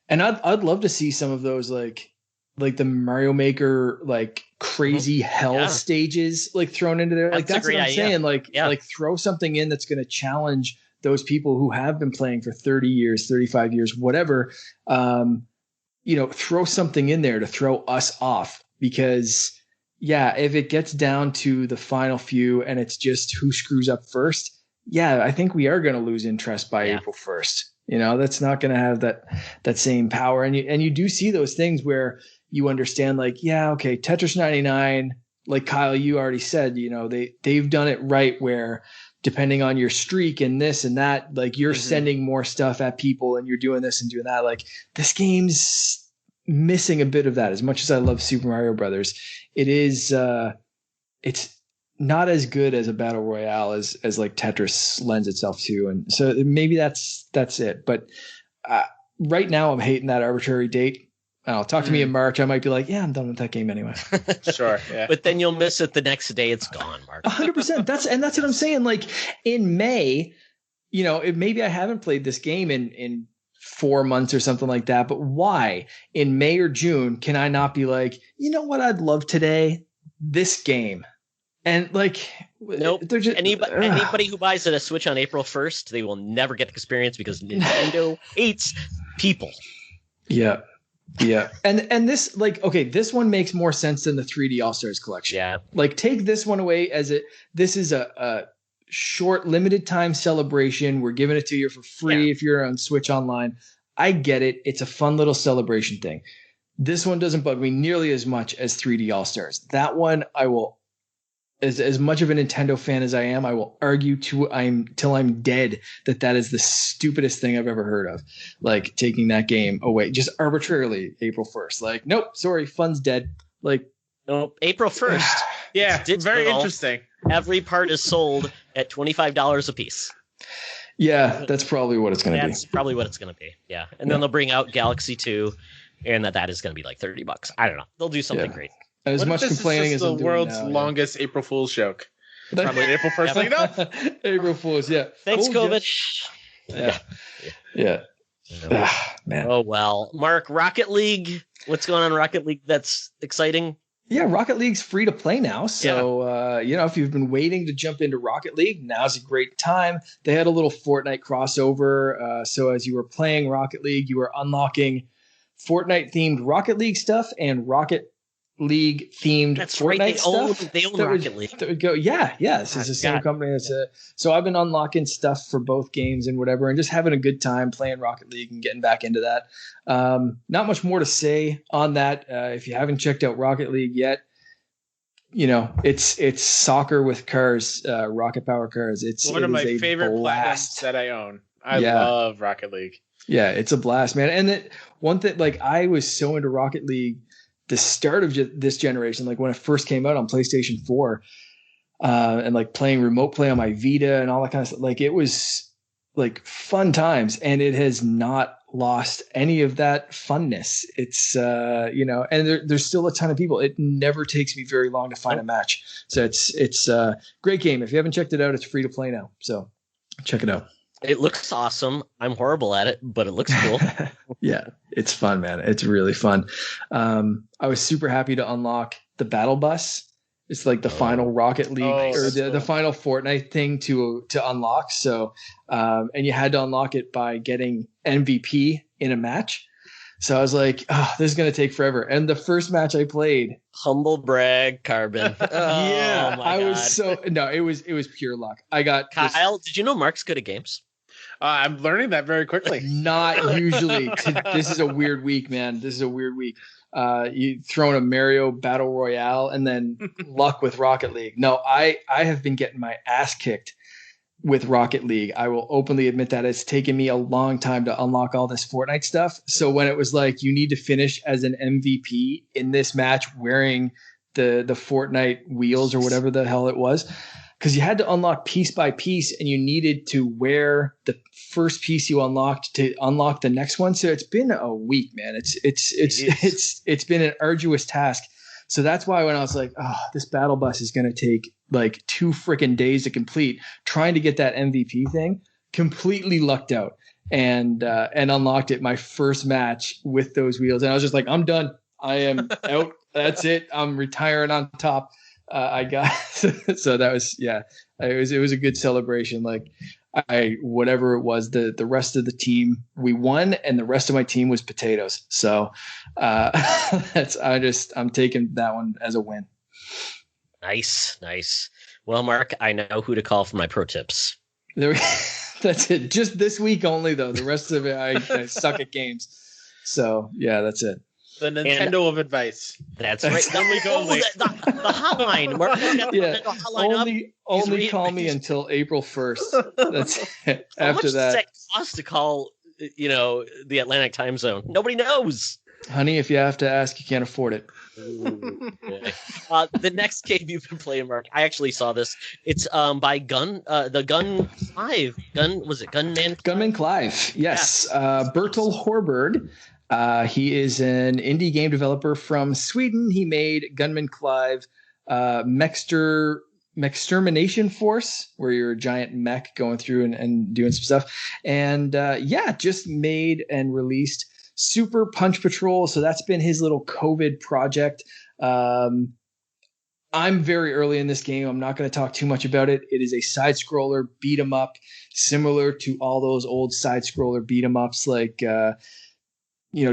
and I'd love to see some of those like the Mario Maker like crazy hell stages like thrown into there. Like that's what I'm saying. Like throw something in that's going to challenge those people who have been playing for 30 years, 35 years, whatever. Throw something in there to throw us off, because if it gets down to the final few and it's just who screws up first, I think we are going to lose interest by April 1st. That's not going to have that same power. And you do see those things where you understand, like, Tetris 99, like Kyle, you already said, they've done it right where depending on your streak and this and that, like you're sending more stuff at people and you're doing this and doing that. Like this game's missing a bit of that. As much as I love Super Mario Brothers, it is, it's not as good as a battle royale as like Tetris lends itself to. And so maybe that's it. But right now I'm hating that arbitrary date. Talk to me in March. I might be like, I'm done with that game anyway. Sure. Yeah. But then you'll miss it the next day. It's gone, Mark. 100%. That's what I'm saying. Like in May, maybe I haven't played this game in 4 months or something like that. But why in May or June can I not be like, you know what I'd love today? This game. And like, nope. They're just, anybody who buys a Switch on April 1st, they will never get the experience because Nintendo hates people. Yeah. Yeah. And this, like, okay, this one makes more sense than the 3D All-Stars collection. Yeah. Like, take this one away this is a short, limited time celebration. We're giving it to you for free if you're on Switch Online. I get it. It's a fun little celebration thing. This one doesn't bug me nearly as much as 3D All-Stars. That one, I will, as much of a Nintendo fan as I am, I will argue till I'm dead that is the stupidest thing I've ever heard of. Like taking that game away just arbitrarily April 1st. Like, nope, sorry, fun's dead. Like, nope, April 1st. Yeah, very interesting. Every part is sold at $25 a piece. Yeah, that's probably what it's going to be. That's probably what it's going to be. Yeah, and then they'll bring out Galaxy 2, and that is going to be like $30. I don't know. They'll do something great. As much complaining as the world's longest April Fool's joke. Probably April 1st. Like, no. April Fool's, yeah. Thanks, COVID. Yeah. Man. Oh well, Mark, Rocket League. What's going on in Rocket League? That's exciting. Yeah, Rocket League's free to play now. So, if you've been waiting to jump into Rocket League, now's a great time. They had a little Fortnite crossover. So as you were playing Rocket League, you were unlocking Fortnite-themed Rocket League stuff and Rocket League-themed Fortnite stuff. They own Rocket League. That would go, this is the same company. So I've been unlocking stuff for both games and whatever, and just having a good time playing Rocket League and getting back into that. Not much more to say on that. If you haven't checked out Rocket League yet, it's soccer with cars, rocket power cars. It's one of my favorite platforms that I own. I love Rocket League. Yeah, it's a blast, man. And one thing, like, I was so into Rocket League the start of this generation, like when it first came out on PlayStation 4, and like playing remote play on my Vita and all that kind of stuff. Like, it was like fun times, and it has not lost any of that funness. It's and there's still a ton of people. It never takes me very long to find a match. So it's a great game. If you haven't checked it out, it's free to play now. So check it out. It looks awesome. I'm horrible at it, but it looks cool. Yeah, it's fun, man. It's really fun. I was super happy to unlock the Battle Bus. It's like the final Rocket League or the final Fortnite thing to unlock. So, and you had to unlock it by getting MVP in a match. So I was like, this is going to take forever. And the first match I played, humble brag, Carbon. It was pure luck. I got Kyle. Did you know Mark's good at games? I'm learning that very quickly. Not usually. This is a weird week, man. This is a weird week. You throw in a Mario Battle Royale and then luck with Rocket League. No, I have been getting my ass kicked with Rocket League. I will openly admit that it's taken me a long time to unlock all this Fortnite stuff. So when it was like, you need to finish as an MVP in this match wearing the Fortnite wheels or whatever the hell it was, because you had to unlock piece by piece, and you needed to wear the first piece you unlocked to unlock the next one. So it's been a week, man. It's been an arduous task. So that's why when I was like, this battle bus is going to take like 2 freaking days to complete, trying to get that MVP thing, completely lucked out and unlocked it my first match with those wheels. And I was just like, I'm done. I am out. That's it. I'm retiring on top. I got so that was it was a good celebration. Like, whatever it was, the rest of the team, we won, and the rest of my team was potatoes. So I'm taking that one as a win. Nice. Well, Mark, I know who to call for my pro tips. That's it. Just this week only, though. The rest of it, I suck at games. So yeah, that's it. The Nintendo of advice. That's right. The hotline. The hotline only call me until April 1st. That's it. How much does that cost to call? The Atlantic time zone. Nobody knows. Honey, if you have to ask, you can't afford it. The next game you've been playing, Mark, I actually saw this. It's by Gunman Clive. Gunman Clive. Yes. Bertil Horberg. He is an indie game developer from Sweden. He made Gunman Clive, Mechtermination Force, where you're a giant mech going through and doing some stuff. And just made and released Super Punch Patrol. So that's been his little COVID project. I'm very early in this game. I'm not going to talk too much about it. It is a side-scroller beat-em-up, similar to all those old side-scroller beat-em-ups like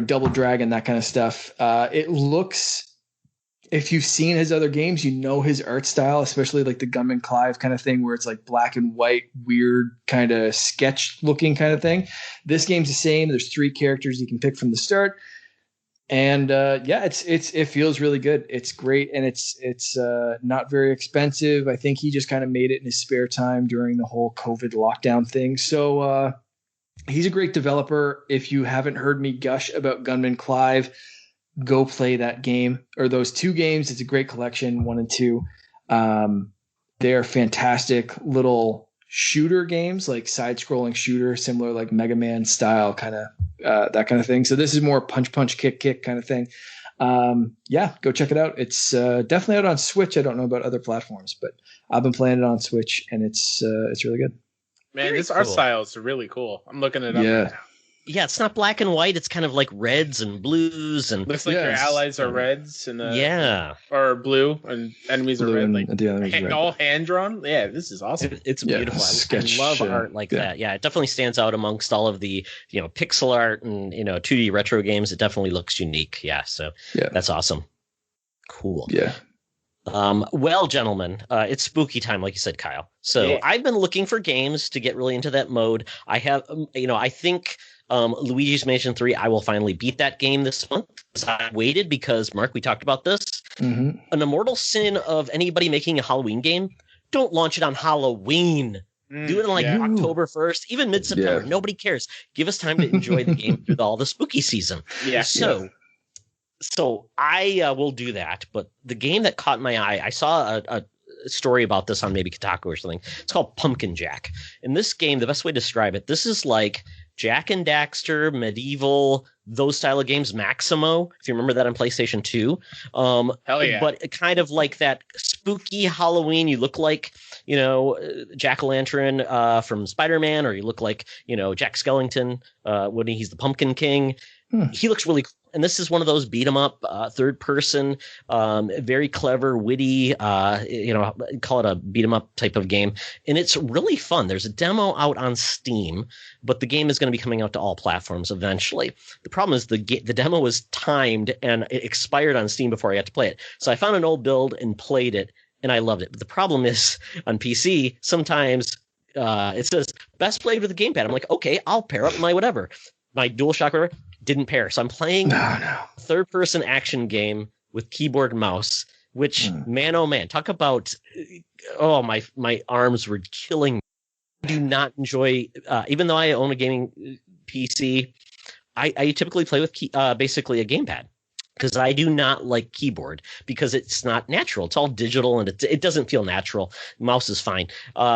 Double Dragon, that kind of stuff. It looks, if you've seen his other games, his art style, especially like the Gunman Clive kind of thing, where it's like black and white, weird kind of sketch looking kind of thing. This game's the same. There's 3 characters you can pick from the start. And it feels really good. It's great. And it's not very expensive. I think he just kind of made it in his spare time during the whole COVID lockdown thing. So, he's a great developer. If you haven't heard me gush about Gunman Clive, go play that game or those 2 games. It's a great collection, 1 and 2. They are fantastic little shooter games, like side-scrolling shooter, similar like Mega Man style kind of that kind of thing. So this is more punch, kick kind of thing. Go check it out. It's definitely out on Switch. I don't know about other platforms, but I've been playing it on Switch, and it's really good. Man, Very this art cool. style is really cool. I'm looking it up. Yeah. Right now. Yeah, it's not black and white. It's kind of like reds and blues and Looks like your Yes. allies are reds and or blue, and enemies Blue are red. and Like the enemies are red. all hand drawn. Yeah, this is awesome. it's Yeah, beautiful. sketch, I love art like that. Yeah, it definitely stands out amongst all of the pixel art and 2D retro games. It definitely looks unique. Yeah, so that's awesome. Cool. Yeah. Well, gentlemen, it's spooky time, like you said, Kyle. So I've been looking for games to get really into that mode. I have, I think Luigi's Mansion 3, I will finally beat that game this month. I waited because, Mark, we talked about this. Mm-hmm. An immortal sin of anybody making a Halloween game, don't launch it on Halloween. Do it on October 1st, even mid-September. Yeah. Nobody cares. Give us time to enjoy the game through all the spooky season. Yeah. So I will do that. But the game that caught my eye, I saw a story about this on maybe Kotaku or something. It's called Pumpkin Jack. In this game, the best way to describe it, this is like Jack and Daxter, Medieval, those style of games, Maximo, if you remember that on PlayStation 2. Hell yeah. But kind of like that spooky Halloween. You look like, Jack-o'-lantern from Spider-Man, or you look like, Jack Skellington when he's the Pumpkin King. He looks really cool. And this is one of those beat 'em up, third person, very clever, witty, call it a beat 'em up type of game. And it's really fun. There's a demo out on Steam, but the game is going to be coming out to all platforms eventually. The problem is the demo was timed and it expired on Steam before I got to play it. So I found an old build and played it, and I loved it. But the problem is on PC, sometimes it says best played with a gamepad. I'm like, okay, I'll pair up my whatever. My DualShock whatever didn't pair. So I'm playing a third-person action game with keyboard and mouse, which, man, oh man, talk about, my arms were killing me. I do not enjoy, even though I own a gaming PC, I typically play with basically a gamepad. Because I do not like keyboard because it's not natural. It's all digital and it doesn't feel natural. Mouse is fine.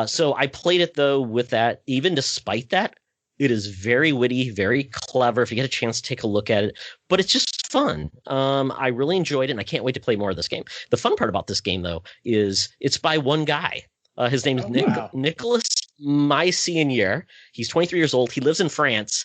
So I played it, though, with that. Even despite that, it is very witty, very clever. If you get a chance to take a look at it, but it's just fun. I really enjoyed it, and I can't wait to play more of this game. The fun part about this game, though, is it's by one guy. His name is Nicholas Mycenier. He's 23 years old. He lives in France,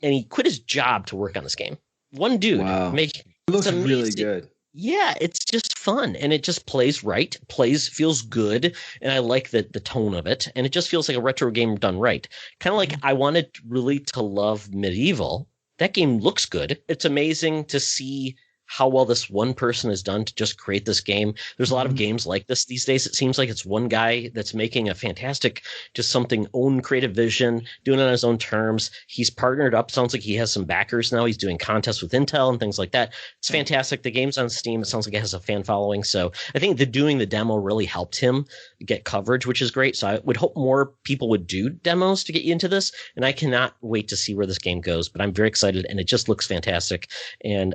and he quit his job to work on this game. One dude. Wow. It looks really good. Yeah, it's just fun, and it just plays right, feels good, and I like the tone of it, and it just feels like a retro game done right. Kind of like I wanted really to love Medieval. That game looks good. It's amazing to see how well this one person has done to just create this game. There's a lot of games like this these days. It seems like it's one guy that's making a fantastic, just something, own creative vision, doing it on his own terms. He's partnered up. Sounds like he has some backers now. He's doing contests with Intel and things like that. It's fantastic. The game's on Steam. It sounds like it has a fan following. So I think doing the demo really helped him get coverage, which is great. So I would hope more people would do demos to get you into this. And I cannot wait to see where this game goes, but I'm very excited, and it just looks fantastic. And,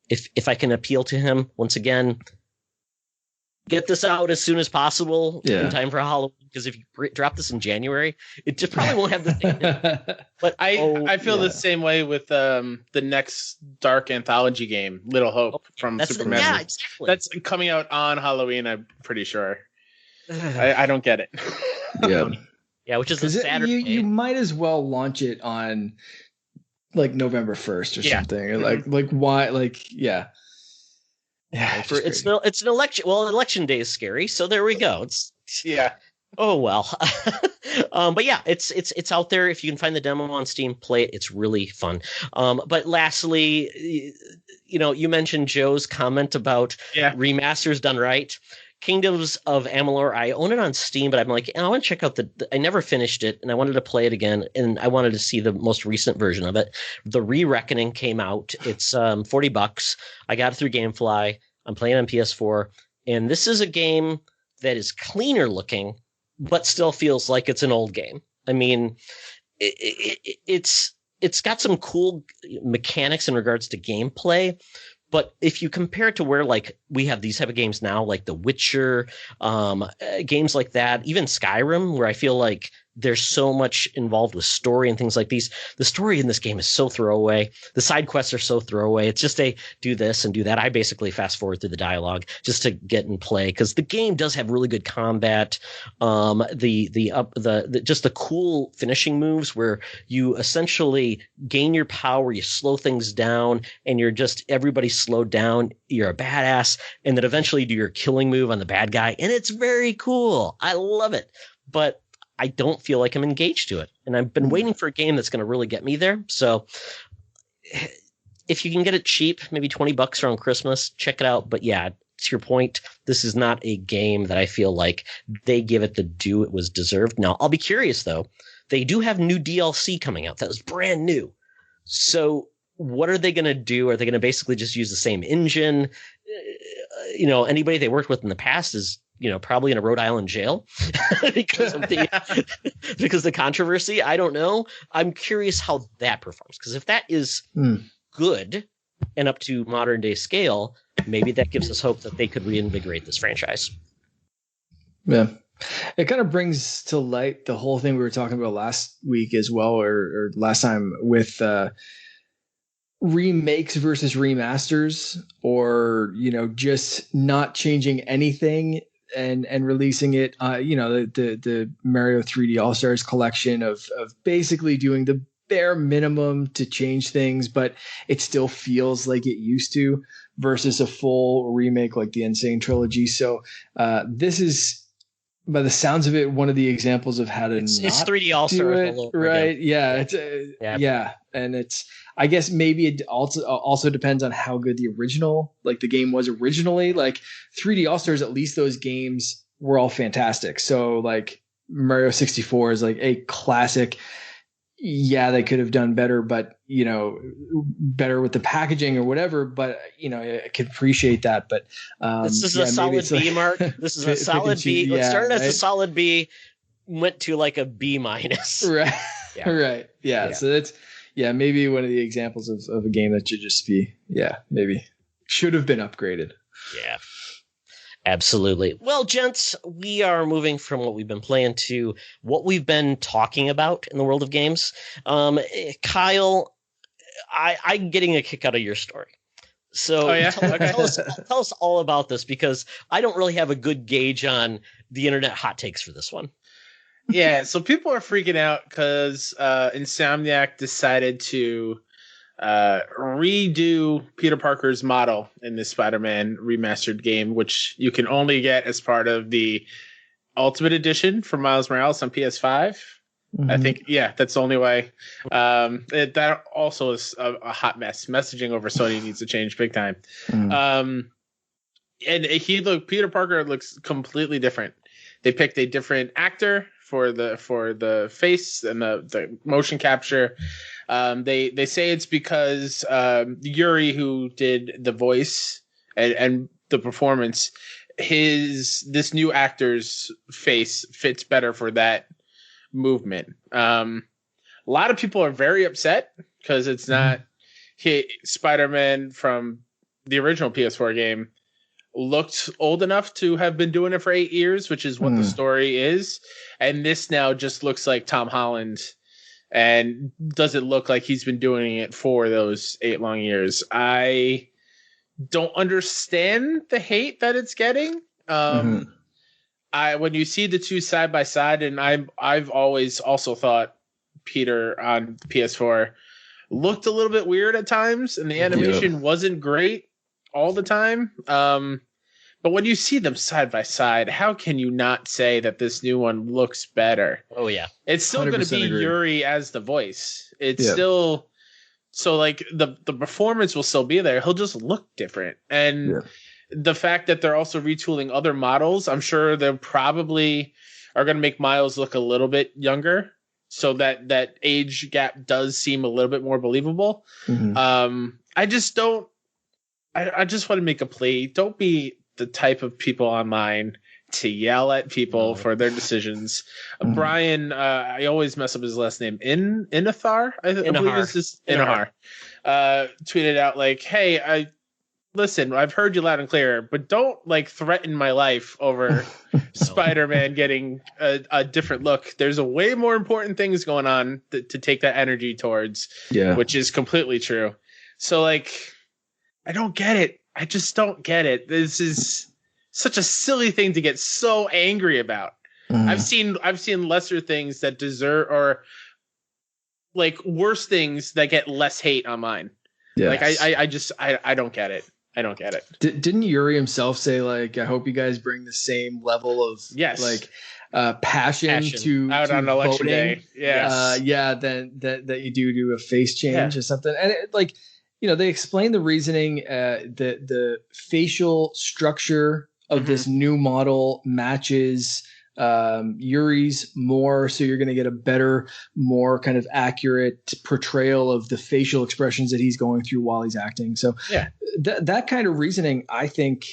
if I can appeal to him once again, get this out as soon as possible in time for Halloween. Because if you drop this in January, it just probably won't have the same. But I feel the same way with the next dark anthology game, Little Hope from Superman. Yeah, exactly. That's coming out on Halloween. I'm pretty sure. I don't get it. Yeah, which is a Saturday. You might as well launch it on like November 1st or something. Like why? It's an election. Well, election day is scary, so there we go. Oh well. But yeah, it's out there. If you can find the demo on Steam, play it. It's really fun. But lastly, you mentioned Joe's comment about remasters done right. Kingdoms of Amalur, I own it on Steam, but I'm like, I want to check out I never finished it, and I wanted to play it again, and I wanted to see the most recent version of it. The Re-Reckoning came out. It's $40. I got it through GameFly. I'm playing on PS4, and this is a game that is cleaner looking, but still feels like it's an old game. I mean, it's got some cool mechanics in regards to gameplay. But if you compare it to where like we have these type of games now, like The Witcher, games like that, even Skyrim, where I feel like there's so much involved with story and things like these. The story in this game is so throwaway. The side quests are so throwaway. It's just a do this and do that. I basically fast forward through the dialogue just to get and play, because the game does have really good combat. Just the cool finishing moves where you essentially gain your power, you slow things down, and you're just everybody's slowed down. You're a badass, and then eventually do your killing move on the bad guy, and it's very cool. I love it, but I don't feel like I'm engaged to it. And I've been waiting for a game that's going to really get me there. So if you can get it cheap, maybe $20 around Christmas, check it out. But yeah, to your point, this is not a game that I feel like they give it the due it was deserved. Now, I'll be curious, though. They do have new DLC coming out that was brand new. So what are they going to do? Are they going to basically just use the same engine? Anybody they worked with in the past is probably in a Rhode Island jail because of the controversy. I don't know. I'm curious how that performs, because if that is good and up to modern day scale, maybe that gives us hope that they could reinvigorate this franchise. Yeah. It kind of brings to light the whole thing we were talking about last week as well, or last time, with remakes versus remasters, or just not changing anything and releasing it. The Mario 3D All Stars collection of basically doing the bare minimum to change things, but it still feels like it used to, versus a full remake like the Insane Trilogy. So this is, by the sounds of it, one of the examples of how to it's 3D All Stars, right? Again. Yeah, it's and it's, I guess maybe it also depends on how good the original, like the game was originally. Like 3D All Stars, at least those games were all fantastic. So like Mario 64 is like a classic. Yeah, they could have done better, but better with the packaging or whatever. But I can appreciate that. But this is a solid B, Mark. This is a solid B. Let's start as a solid B. Went to like a B minus. Right. Yeah. Right. Yeah. So that's maybe one of the examples of a game that should just be maybe should have been upgraded. Yeah. Absolutely. Well, gents, we are moving from what we've been playing to what we've been talking about in the world of games. Kyle, I'm getting a kick out of your story. So tell us all about this, because I don't really have a good gauge on the internet hot takes for this one. Yeah, so people are freaking out because Insomniac decided to redo Peter Parker's model in this Spider-Man remastered game, which you can only get as part of the Ultimate Edition for Miles Morales on PS5. Mm-hmm. I think, that's the only way. That also is a hot mess. Messaging over Sony needs to change big time. Mm. And Peter Parker looks completely different. They picked a different actor for the face and the motion capture. They say it's because Yuri, who did the voice and the performance, this new actor's face fits better for that movement. A lot of people are very upset because it's not Spider-Man from the original PS4 game looked old enough to have been doing it for 8 years, which is what the story is. And this now just looks like Tom Holland and doesn't look like he's been doing it for those 8 long years. I don't understand the hate that it's getting. When you see the two side by side, and I've always also thought Peter on PS4 looked a little bit weird at times, and the animation wasn't great all the time. But when you see them side by side, how can you not say that this new one looks better? Oh yeah, it's still going to be agree. Yuri as the voice. It's still so like the performance will still be there. He'll just look different, and the fact that they're also retooling other models, I'm sure they probably are going to make Miles look a little bit younger, so that age gap does seem a little bit more believable. I just want to make a plea. Don't be the type of people online to yell at people for their decisions. Brian, I always mess up his last name. Inahar? I believe it's just Inahar. Tweeted out like, hey, listen, I've heard you loud and clear, but don't like threaten my life over Spider-Man getting a different look. There's a way more important things going on to take that energy towards, which is completely true. So like, I don't get it. I just don't get it. This is such a silly thing to get so angry about. I've seen lesser things that deserve, or like worse things that get less hate on mine. Like I don't get it. I don't get it. Didn't Yuri himself say like, I hope you guys bring the same level of passion to out on election day. That you do to a face change or something. And it, like, you know, they explain the reasoning, the facial structure of this new model matches Yuri's more, so you're going to get a better, more kind of accurate portrayal of the facial expressions that he's going through while he's acting. So that kind of reasoning, I think,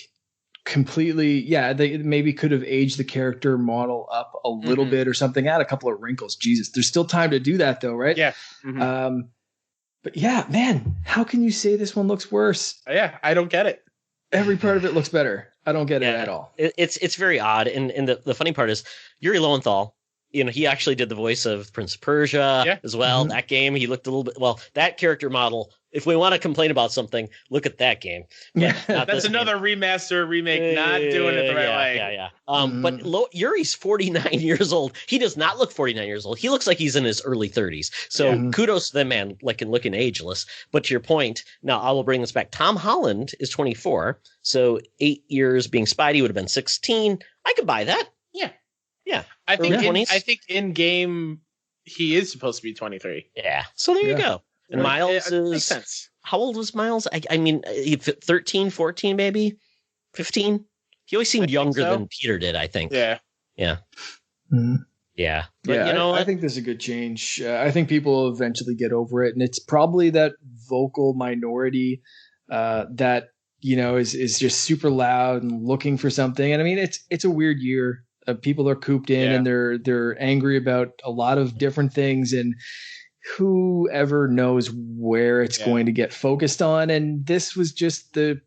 completely, they maybe could have aged the character model up a little bit or something, add a couple of wrinkles. Jesus, there's still time to do that though, right? But yeah, man, how can you say this one looks worse? I don't get it. Every part of it looks better. I don't get it at all. It's very odd. And the funny part is Yuri Lowenthal, you know, he actually did the voice of Prince of Persia as well. That game, he looked a little bit, that character model, if we want to complain about something, look at that game. That's another remaster, remake, not doing it the right way. But Yuri's 49 years old. He does not look 49 years old. He looks like he's in his early 30s. So kudos to the man, like, and looking ageless. But to your point, now I will bring this back. Tom Holland is 24. So 8 years being Spidey would have been 16. I could buy that. Yeah. I think in game he is supposed to be 23. Yeah. So there you go. And Miles is, makes sense. How old was Miles? I mean, 13, 14, maybe 15. He always seemed younger than Peter did, I think. Yeah. But you know, I think there's a good change. I think people will eventually get over it, and it's probably that vocal minority that, you know, is just super loud and looking for something. And I mean, it's a weird year. People are cooped in and they're angry about a lot of different things, and whoever knows where it's going to get focused on. And this was just the,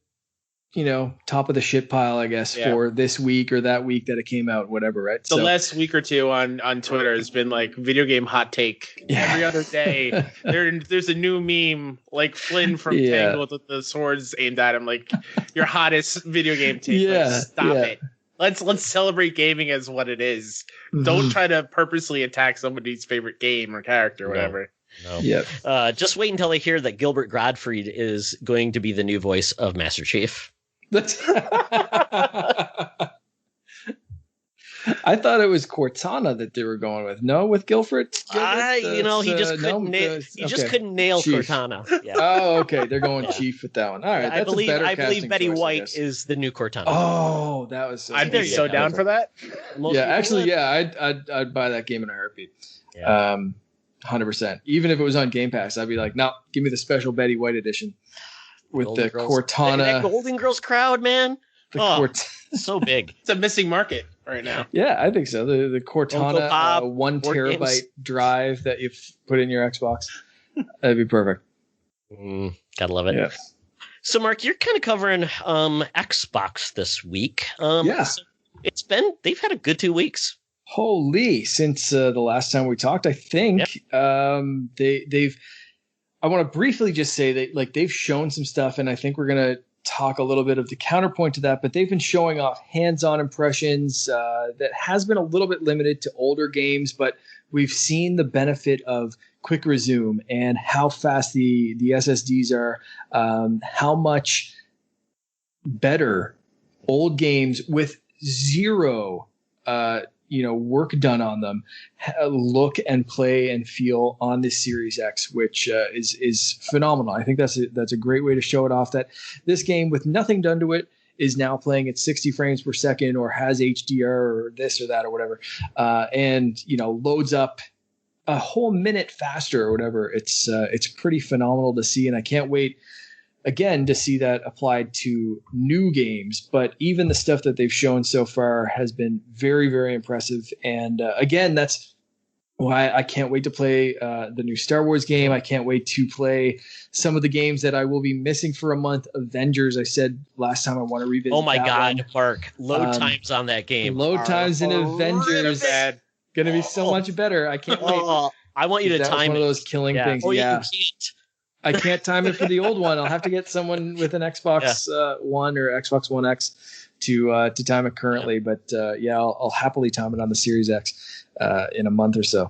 you know, top of the shit pile, I guess, for this week or that week that it came out, whatever, right? The last week or two on Twitter has been like video game hot take. Every other day there's a new meme, like Flynn from Tangled with the swords aimed at him, like your hottest video game take. Like, stop it. Let's celebrate gaming as what it is. Don't try to purposely attack somebody's favorite game or character or whatever. No. Just wait until I hear that Gilbert Gottfried is going to be the new voice of Master Chief. I thought it was Cortana that they were going with. No, with Gilbert. He just couldn't nail. He just couldn't nail Chief. Cortana. Yeah. Oh, okay. They're going Chief with that one. All right. I believe Betty White is the new Cortana. Oh, that was. I'd be so down for that. I'd buy that game in a heartbeat. 100%. Even if it was on Game Pass, I'd be like, no, give me the special Betty White edition with Golden the Girls. Cortana. That Golden Girls crowd, man. So big. It's a missing market right now. Yeah, I think so. The Cortana 1 terabyte drive that you put in your Xbox. That'd be perfect. Gotta love it. Yeah. So, Mark, you're kind of covering Xbox this week. So they've had a good 2 weeks. Holy, since the last time we talked, I think they've. I want to briefly just say that they've shown some stuff, and I think we're gonna talk a little bit of the counterpoint to that. But they've been showing off hands-on impressions that has been a little bit limited to older games, but we've seen the benefit of quick resume and how fast the SSDs are, how much better old games with zero work done on them look and play and feel on this Series X, which is phenomenal. I think that's a great way to show it off, that this game with nothing done to it is now playing at 60 frames per second or has HDR or this or that or whatever, and loads up a whole minute faster or whatever. It's pretty phenomenal to see, and I can't wait again to see that applied to new games. But even the stuff that they've shown so far has been very, very impressive. And again, that's Well, I can't wait to play the new Star Wars game. I can't wait to play some of the games that I will be missing for a month. Avengers, I said last time I want to revisit. Oh my God, one. Mark! Load times on that game. Load times in Avengers going to be so much better. I can't wait. I want you to that time was one of those killing things. Oh, yeah, you can't. I can't time it for the old one. I'll have to get someone with an Xbox One or Xbox One X to time it currently. But I'll happily time it on the Series X in a month or so.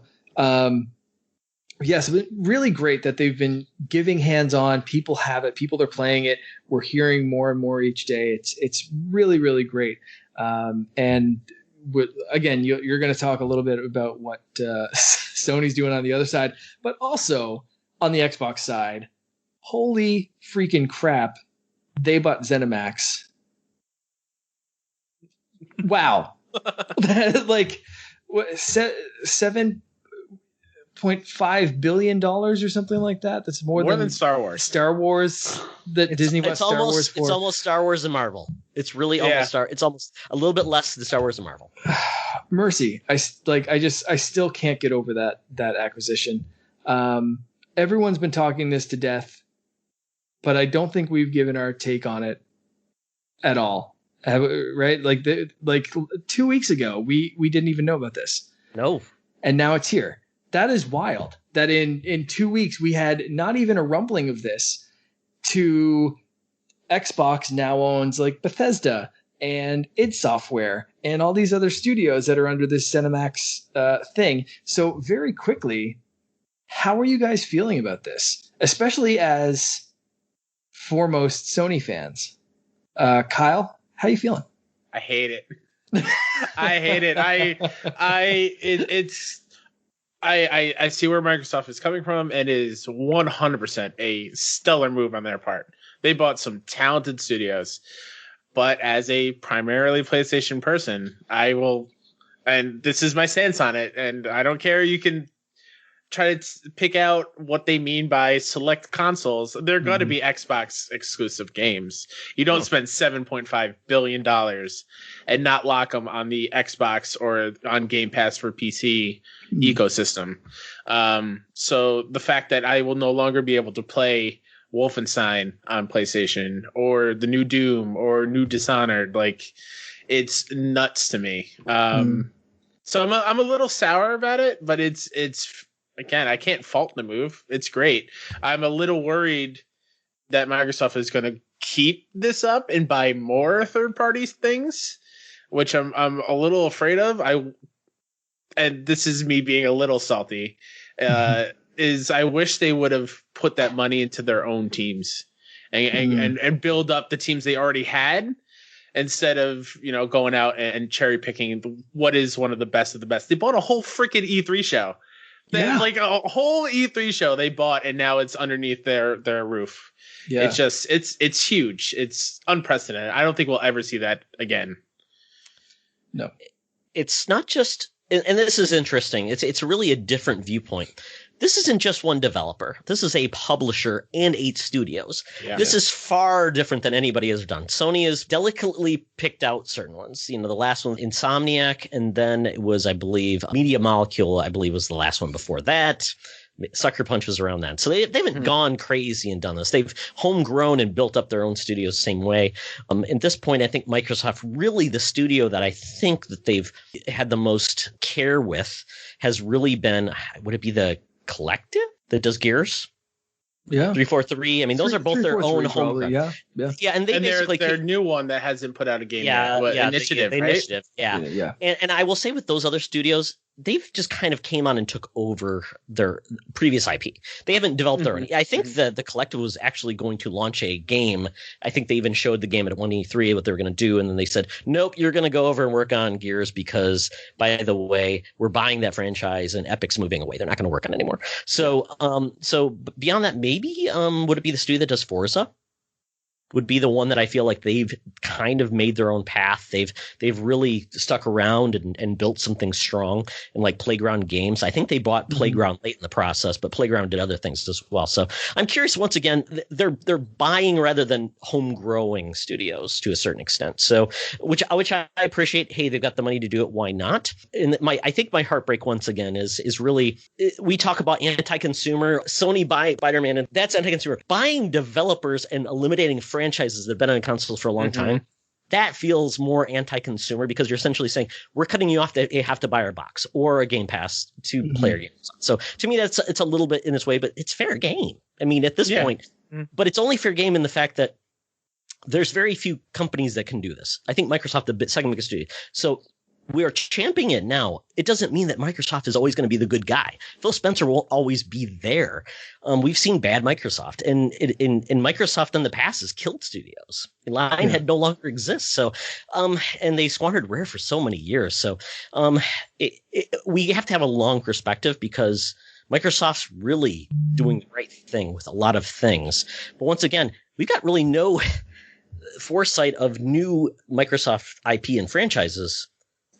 Yes, really great that they've been giving hands-on. People have it. People are playing it. We're hearing more and more each day. It's really, really great. And again, you're going to talk a little bit about what Sony's doing on the other side, but also on the Xbox side. Holy freaking crap! They bought ZeniMax. Wow, like what, $7.5 billion or something like that. That's more than Star Wars. Star Wars that Disney bought Star Wars for. It's almost Star Wars and Marvel. It's really almost It's almost a little bit less than Star Wars and Marvel. Mercy. I still can't get over that acquisition. Everyone's been talking this to death, but I don't think we've given our take on it at all. Right? Like 2 weeks ago, we didn't even know about this. No. And now it's here. That is wild. That in 2 weeks we had not even a rumbling of this. To Xbox now owns like Bethesda and id Software and all these other studios that are under this ZeniMax thing. So very quickly, how are you guys feeling about this? Especially as foremost Sony fans. Kyle, how are you feeling? I hate it. I hate it. I see where Microsoft is coming from, and it is 100% a stellar move on their part. They bought some talented studios, but as a primarily PlayStation person, I will, and this is my stance on it, and I don't care. You can try to pick out what they mean by select consoles. They're going to be Xbox exclusive games. You don't spend $7.5 billion and not lock them on the Xbox or on Game Pass for PC ecosystem. So the fact that I will no longer be able to play Wolfenstein on PlayStation or the new Doom or new Dishonored, like, it's nuts to me. So I'm a little sour about it, but it's again, I can't fault the move. It's great. I'm a little worried that Microsoft is going to keep this up and buy more third-party things, which I'm a little afraid of. And this is me being a little salty. Is I wish they would have put that money into their own teams and build up the teams they already had, instead of, going out and cherry picking what is one of the best of the best. They bought a whole freaking E3 show. Like a whole E3 show they bought, and now it's underneath their roof. Yeah. It's huge. It's unprecedented. I don't think we'll ever see that again. No. It's not just, and this is interesting. It's really a different viewpoint. This isn't just one developer. This is a publisher and 8 studios. Yeah. This is far different than anybody has done. Sony has delicately picked out certain ones. The last one, Insomniac, and then it was, I believe, Media Molecule, I believe, was the last one before that. Sucker Punch was around then. So they haven't gone crazy and done this. They've homegrown and built up their own studios the same way. At this point, I think Microsoft, really the studio that I think that they've had the most care with, has really been, would it be the Collective that does Gears? Yeah. 343. I mean, those are both their own home. Yeah. And they basically their new one that hasn't put out a game yet. Initiative, right? Initiative. Yeah. And I will say with those other studios, they've just kind of came on and took over their previous IP. They haven't developed their own. I think that the Collective was actually going to launch a game. I think they even showed the game at 1E3 what they were going to do, and then they said, "Nope, you're going to go over and work on Gears because, by the way, we're buying that franchise and Epic's moving away. They're not going to work on it anymore." So beyond that, maybe would it be the studio that does Forza? would be the one that I feel like they've kind of made their own path. They've really stuck around and built something strong. And like Playground Games, I think they bought Playground late in the process, but Playground did other things as well. So I'm curious. Once again, they're buying rather than home growing studios to a certain extent. So which I appreciate. Hey, they've got the money to do it. Why not? And I think my heartbreak once again is really, we talk about anti-consumer. Sony buy Spider-Man, and that's anti-consumer. Buying developers and eliminating franchises that have been on consoles for a long time, that feels more anti-consumer, because you're essentially saying we're cutting you off that you have to buy our box or a Game Pass to play our games. So to me, it's a little bit in its way, but it's fair game. I mean, at this point, but it's only fair game in the fact that there's very few companies that can do this. I think Microsoft, the second biggest studio. So we are championing it now. It doesn't mean that Microsoft is always going to be the good guy. Phil Spencer won't always be there. We've seen bad Microsoft, and Microsoft in the past has killed studios. Lionhead no longer exists. So, and they squandered Rare for so many years. So, we have to have a long perspective, because Microsoft's really doing the right thing with a lot of things. But once again, we've got really no foresight of new Microsoft IP and franchises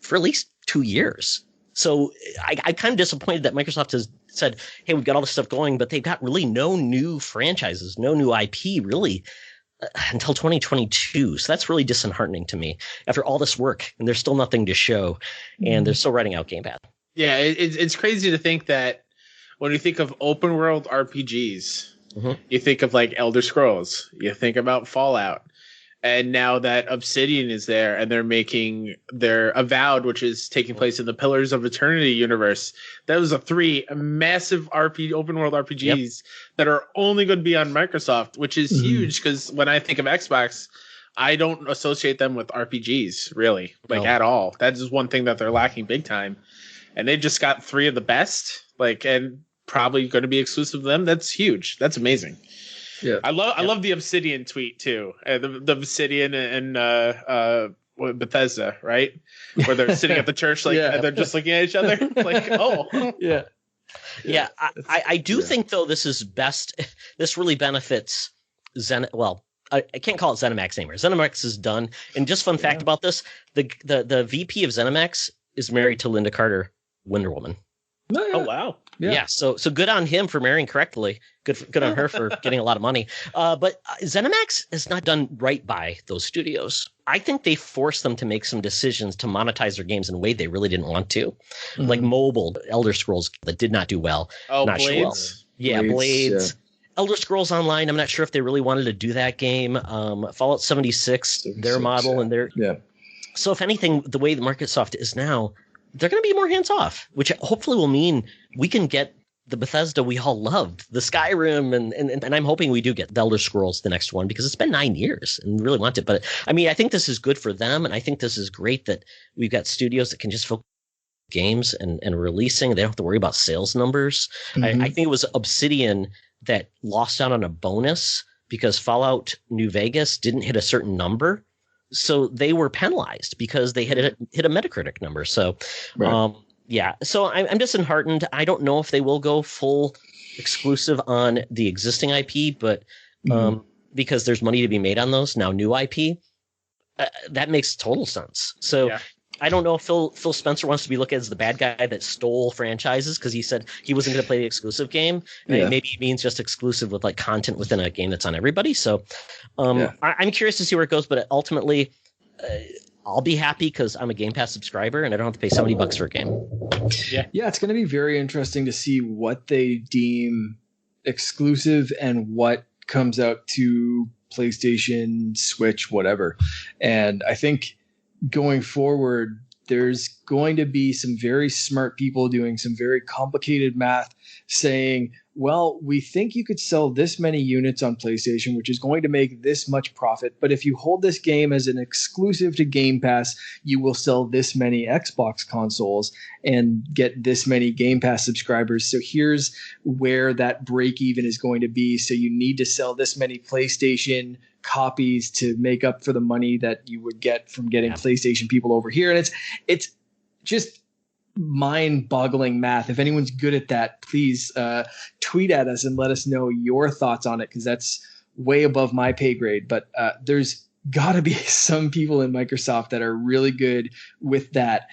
for at least 2 years. So I'm kind of disappointed that Microsoft has said, hey, we've got all this stuff going, but they've got really no new franchises, no new IP really until 2022. So that's really disheartening to me after all this work, and there's still nothing to show, and they're still writing out Game Pass. Yeah, it's crazy to think that when you think of open world RPGs, you think of like Elder Scrolls, you think about Fallout. And now that Obsidian is there, and they're making their Avowed, which is taking place in the Pillars of Eternity universe, those are 3 massive open world RPGs that are only going to be on Microsoft, which is huge, because when I think of Xbox, I don't associate them with RPGs really, at all. That is one thing that they're lacking big time. And they just got 3 of the best, and probably going to be exclusive to them. That's huge. That's amazing. Yeah, I love the Obsidian tweet too. The Obsidian and Bethesda, right? Where they're sitting at the church, and they're just looking at each other, yeah. I do think though this is best. This really benefits Well, I can't call it ZeniMax anymore. ZeniMax is done. And just fun fact about this: the VP of ZeniMax is married to Linda Carter, Wonder Woman. Oh wow. Yeah. So good on him for marrying correctly. Good on her for getting a lot of money. But ZeniMax has not done right by those studios. I think they forced them to make some decisions to monetize their games in a way they really didn't want to. Like mobile Elder Scrolls that did not do well. Oh, not Blades? Well. Yeah, Blades. Yeah. Elder Scrolls Online, I'm not sure if they really wanted to do that game. Fallout 76, their model and their So if anything, the way the Microsoft is now, they're going to be more hands-off, which hopefully will mean we can get the Bethesda we all loved, the Skyrim, and I'm hoping we do get the Elder Scrolls, the next one, because it's been 9 years and we really want it. But I mean, I think this is good for them, and I think this is great that we've got studios that can just focus on games and releasing. They don't have to worry about sales numbers. I think it was Obsidian that lost out on a bonus because Fallout New Vegas didn't hit a certain number. So they were penalized because they hit a Metacritic number. So, so I'm disheartened. I don't know if they will go full exclusive on the existing IP, but because there's money to be made on those now, new IP, that makes total sense. So I don't know if Phil Spencer wants to be looked at as the bad guy that stole franchises because he said he wasn't going to play the exclusive game. Maybe it means just exclusive with like content within a game that's on everybody. So I'm curious to see where it goes, but ultimately I'll be happy because I'm a Game Pass subscriber and I don't have to pay $70 for a game. Yeah, it's going to be very interesting to see what they deem exclusive and what comes out to PlayStation, Switch, whatever. And I think going forward, there's going to be some very smart people doing some very complicated math saying, well, we think you could sell this many units on PlayStation, which is going to make this much profit. But if you hold this game as an exclusive to Game Pass, you will sell this many Xbox consoles and get this many Game Pass subscribers. So here's where that break even is going to be. So you need to sell this many PlayStation copies to make up for the money that you would get from getting PlayStation people over here. And it's just mind-boggling math. If anyone's good at that, please tweet at us and let us know your thoughts on it, because that's way above my pay grade, but there's got to be some people in Microsoft that are really good with that,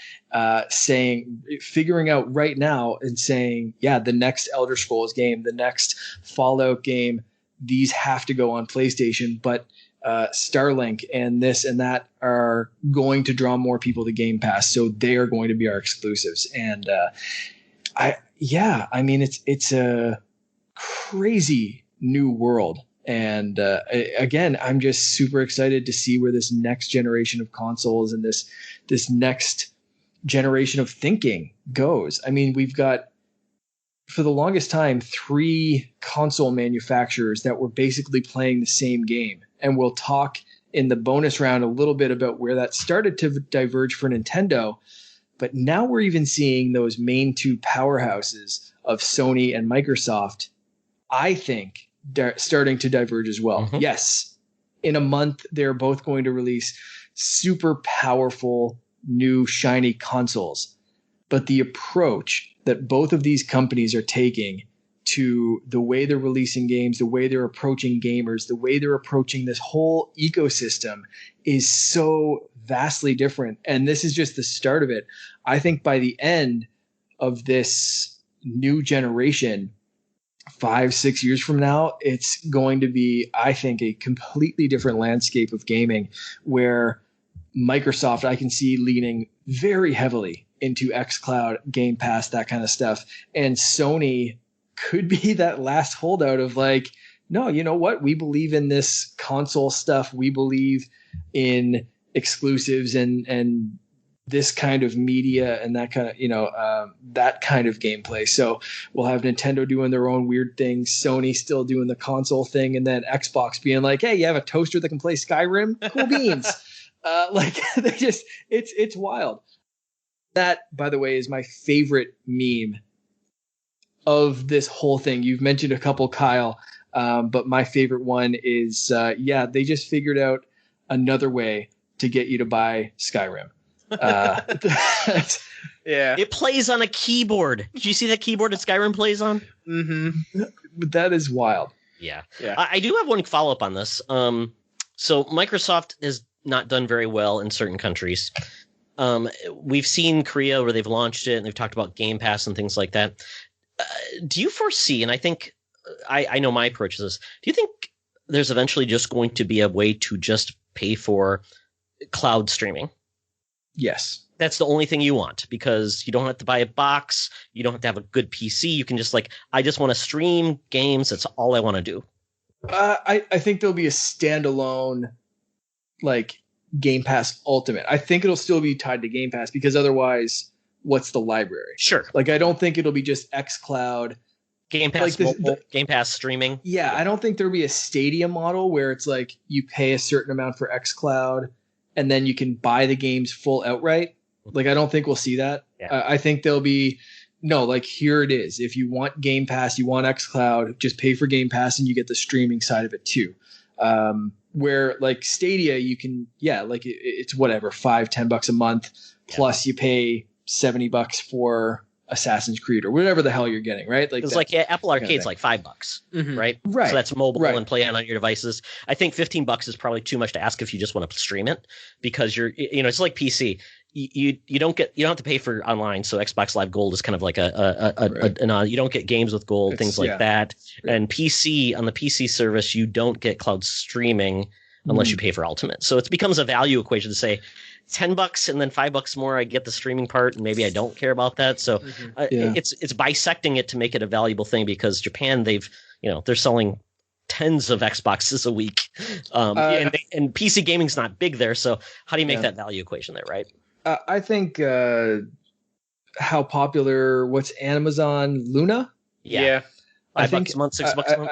figuring out right now and saying, yeah, the next Elder Scrolls game, the next Fallout game, these have to go on PlayStation, but Starlink and this and that are going to draw more people to Game Pass, so they are going to be our exclusives. And I mean, it's a crazy new world. And again, I'm just super excited to see where this next generation of consoles and this next generation of thinking goes. I mean, we've got, for the longest time, 3 console manufacturers that were basically playing the same game. And we'll talk in the bonus round a little bit about where that started to diverge for Nintendo. But now we're even seeing those main 2 powerhouses of Sony and Microsoft, I think, starting to diverge as well. Mm-hmm. Yes, in a month, they're both going to release super powerful, new, shiny consoles. But the approach that both of these companies are taking to the way they're releasing games, the way they're approaching gamers, the way they're approaching this whole ecosystem is so vastly different. And this is just the start of it. I think by the end of this new generation, 5-6 years from now, it's going to be, I think, a completely different landscape of gaming, where Microsoft, I can see leaning very heavily into xCloud, Game Pass, that kind of stuff. And Sony could be that last holdout of like, no, you know what? We believe in this console stuff. We believe in exclusives and this kind of media and that kind of, that kind of gameplay. So we'll have Nintendo doing their own weird things, Sony still doing the console thing, and then Xbox being like, hey, you have a toaster that can play Skyrim? Cool beans. Like they just, it's wild. That, by the way, is my favorite meme of this whole thing. You've mentioned a couple, Kyle, but my favorite one is, they just figured out another way to get you to buy Skyrim. Yeah, it plays on a keyboard. Did you see that keyboard that Skyrim plays on? Mm-hmm. That is wild. Yeah. I do have one follow-up on this. So Microsoft has not done very well in certain countries. We've seen Korea where they've launched it and they've talked about Game Pass and things like that. Do you foresee, and I think I know my approach is this, do you think there's eventually just going to be a way to just pay for cloud streaming? Yes. That's the only thing you want, because you don't have to buy a box. You don't have to have a good PC. You can just I just want to stream games. That's all I want to do. I think there'll be a standalone Game Pass Ultimate. I think it'll still be tied to Game Pass, because otherwise, what's the library? Sure. I don't think it'll be just xCloud. Game Pass mobile, Game Pass streaming. Yeah, I don't think there'll be a Stadia model where it's you pay a certain amount for xCloud and then you can buy the games full outright. I don't think we'll see that. Yeah. I think there'll be, here it is. If you want Game Pass, you want xCloud, just pay for Game Pass and you get the streaming side of it too. Where Stadia, you can, it's whatever, $5-10 a month, plus you pay $70 for Assassin's Creed or whatever the hell you're getting, right? It's Apple Arcade's $5, mm-hmm. right? Right. So that's mobile and play on your devices. I think $15 is probably too much to ask if you just want to stream it, because it's like PC. You don't have to pay for online. So Xbox Live Gold is kind of like you don't get games with gold, things like that. Right. And PC, on the PC service, you don't get cloud streaming unless you pay for Ultimate. So it becomes a value equation to say, $10 and then $5 more, I get the streaming part, and maybe I don't care about that. So it's bisecting it to make it a valuable thing, because Japan, they're selling tens of Xboxes a week, and PC gaming's not big there. So how do you make that value equation there, right? I think how popular, what's Amazon Luna? Yeah. $5 a month, $6 a month.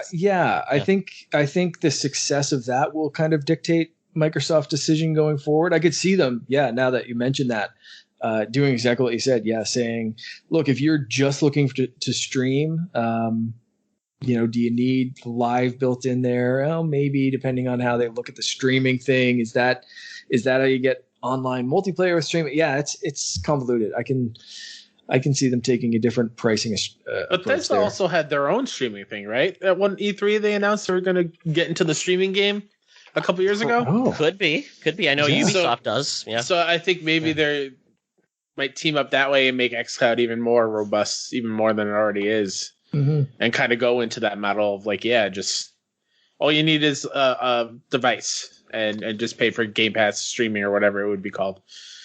I think the success of that will kind of dictate Microsoft's decision going forward. I could see them, now that you mentioned that, doing exactly what you said. Yeah, saying, look, if you're just looking to stream, do you need live built in there? Well, maybe, depending on how they look at the streaming thing. Is that how you get online multiplayer with streaming? Yeah, it's convoluted. I can see them taking a different pricing But approach Bethesda there. also had their own streaming thing, right? At one E3, they announced they were going to get into the streaming game a couple years ago. Oh, Could be. I know Yeah. Ubisoft does. Yeah. So I think maybe they might team up that way and make xCloud even more robust, even more than it already is, and kind of go into that model of like, yeah, just all you need is a device and just pay for Game Pass streaming or whatever it would be called.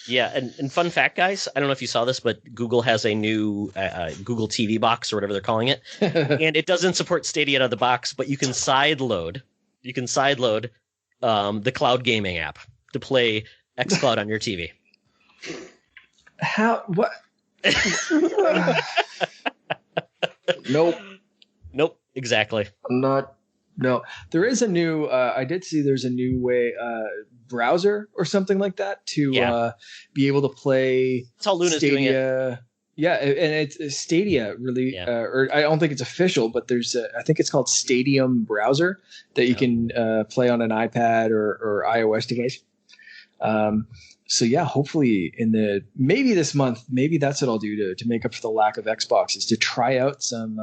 Yeah, and fun fact, guys, I don't know if you saw this, but Google has a new Google TV box or whatever they're calling it, and it doesn't support Stadia out of the box, but you can sideload. The cloud gaming app to play xCloud on your TV. How? What? Nope. Exactly. I'm not. No, there is a new. I did see there's a new way browser or something like that to be able to play. That's how Luna's doing it. Yeah, and it's Stadia really, or I don't think it's official, but there's I think it's called Stadium browser that you can play on an iPad or iOS device. So yeah, hopefully maybe this month, maybe that's what I'll do to make up for the lack of Xbox is to try out some.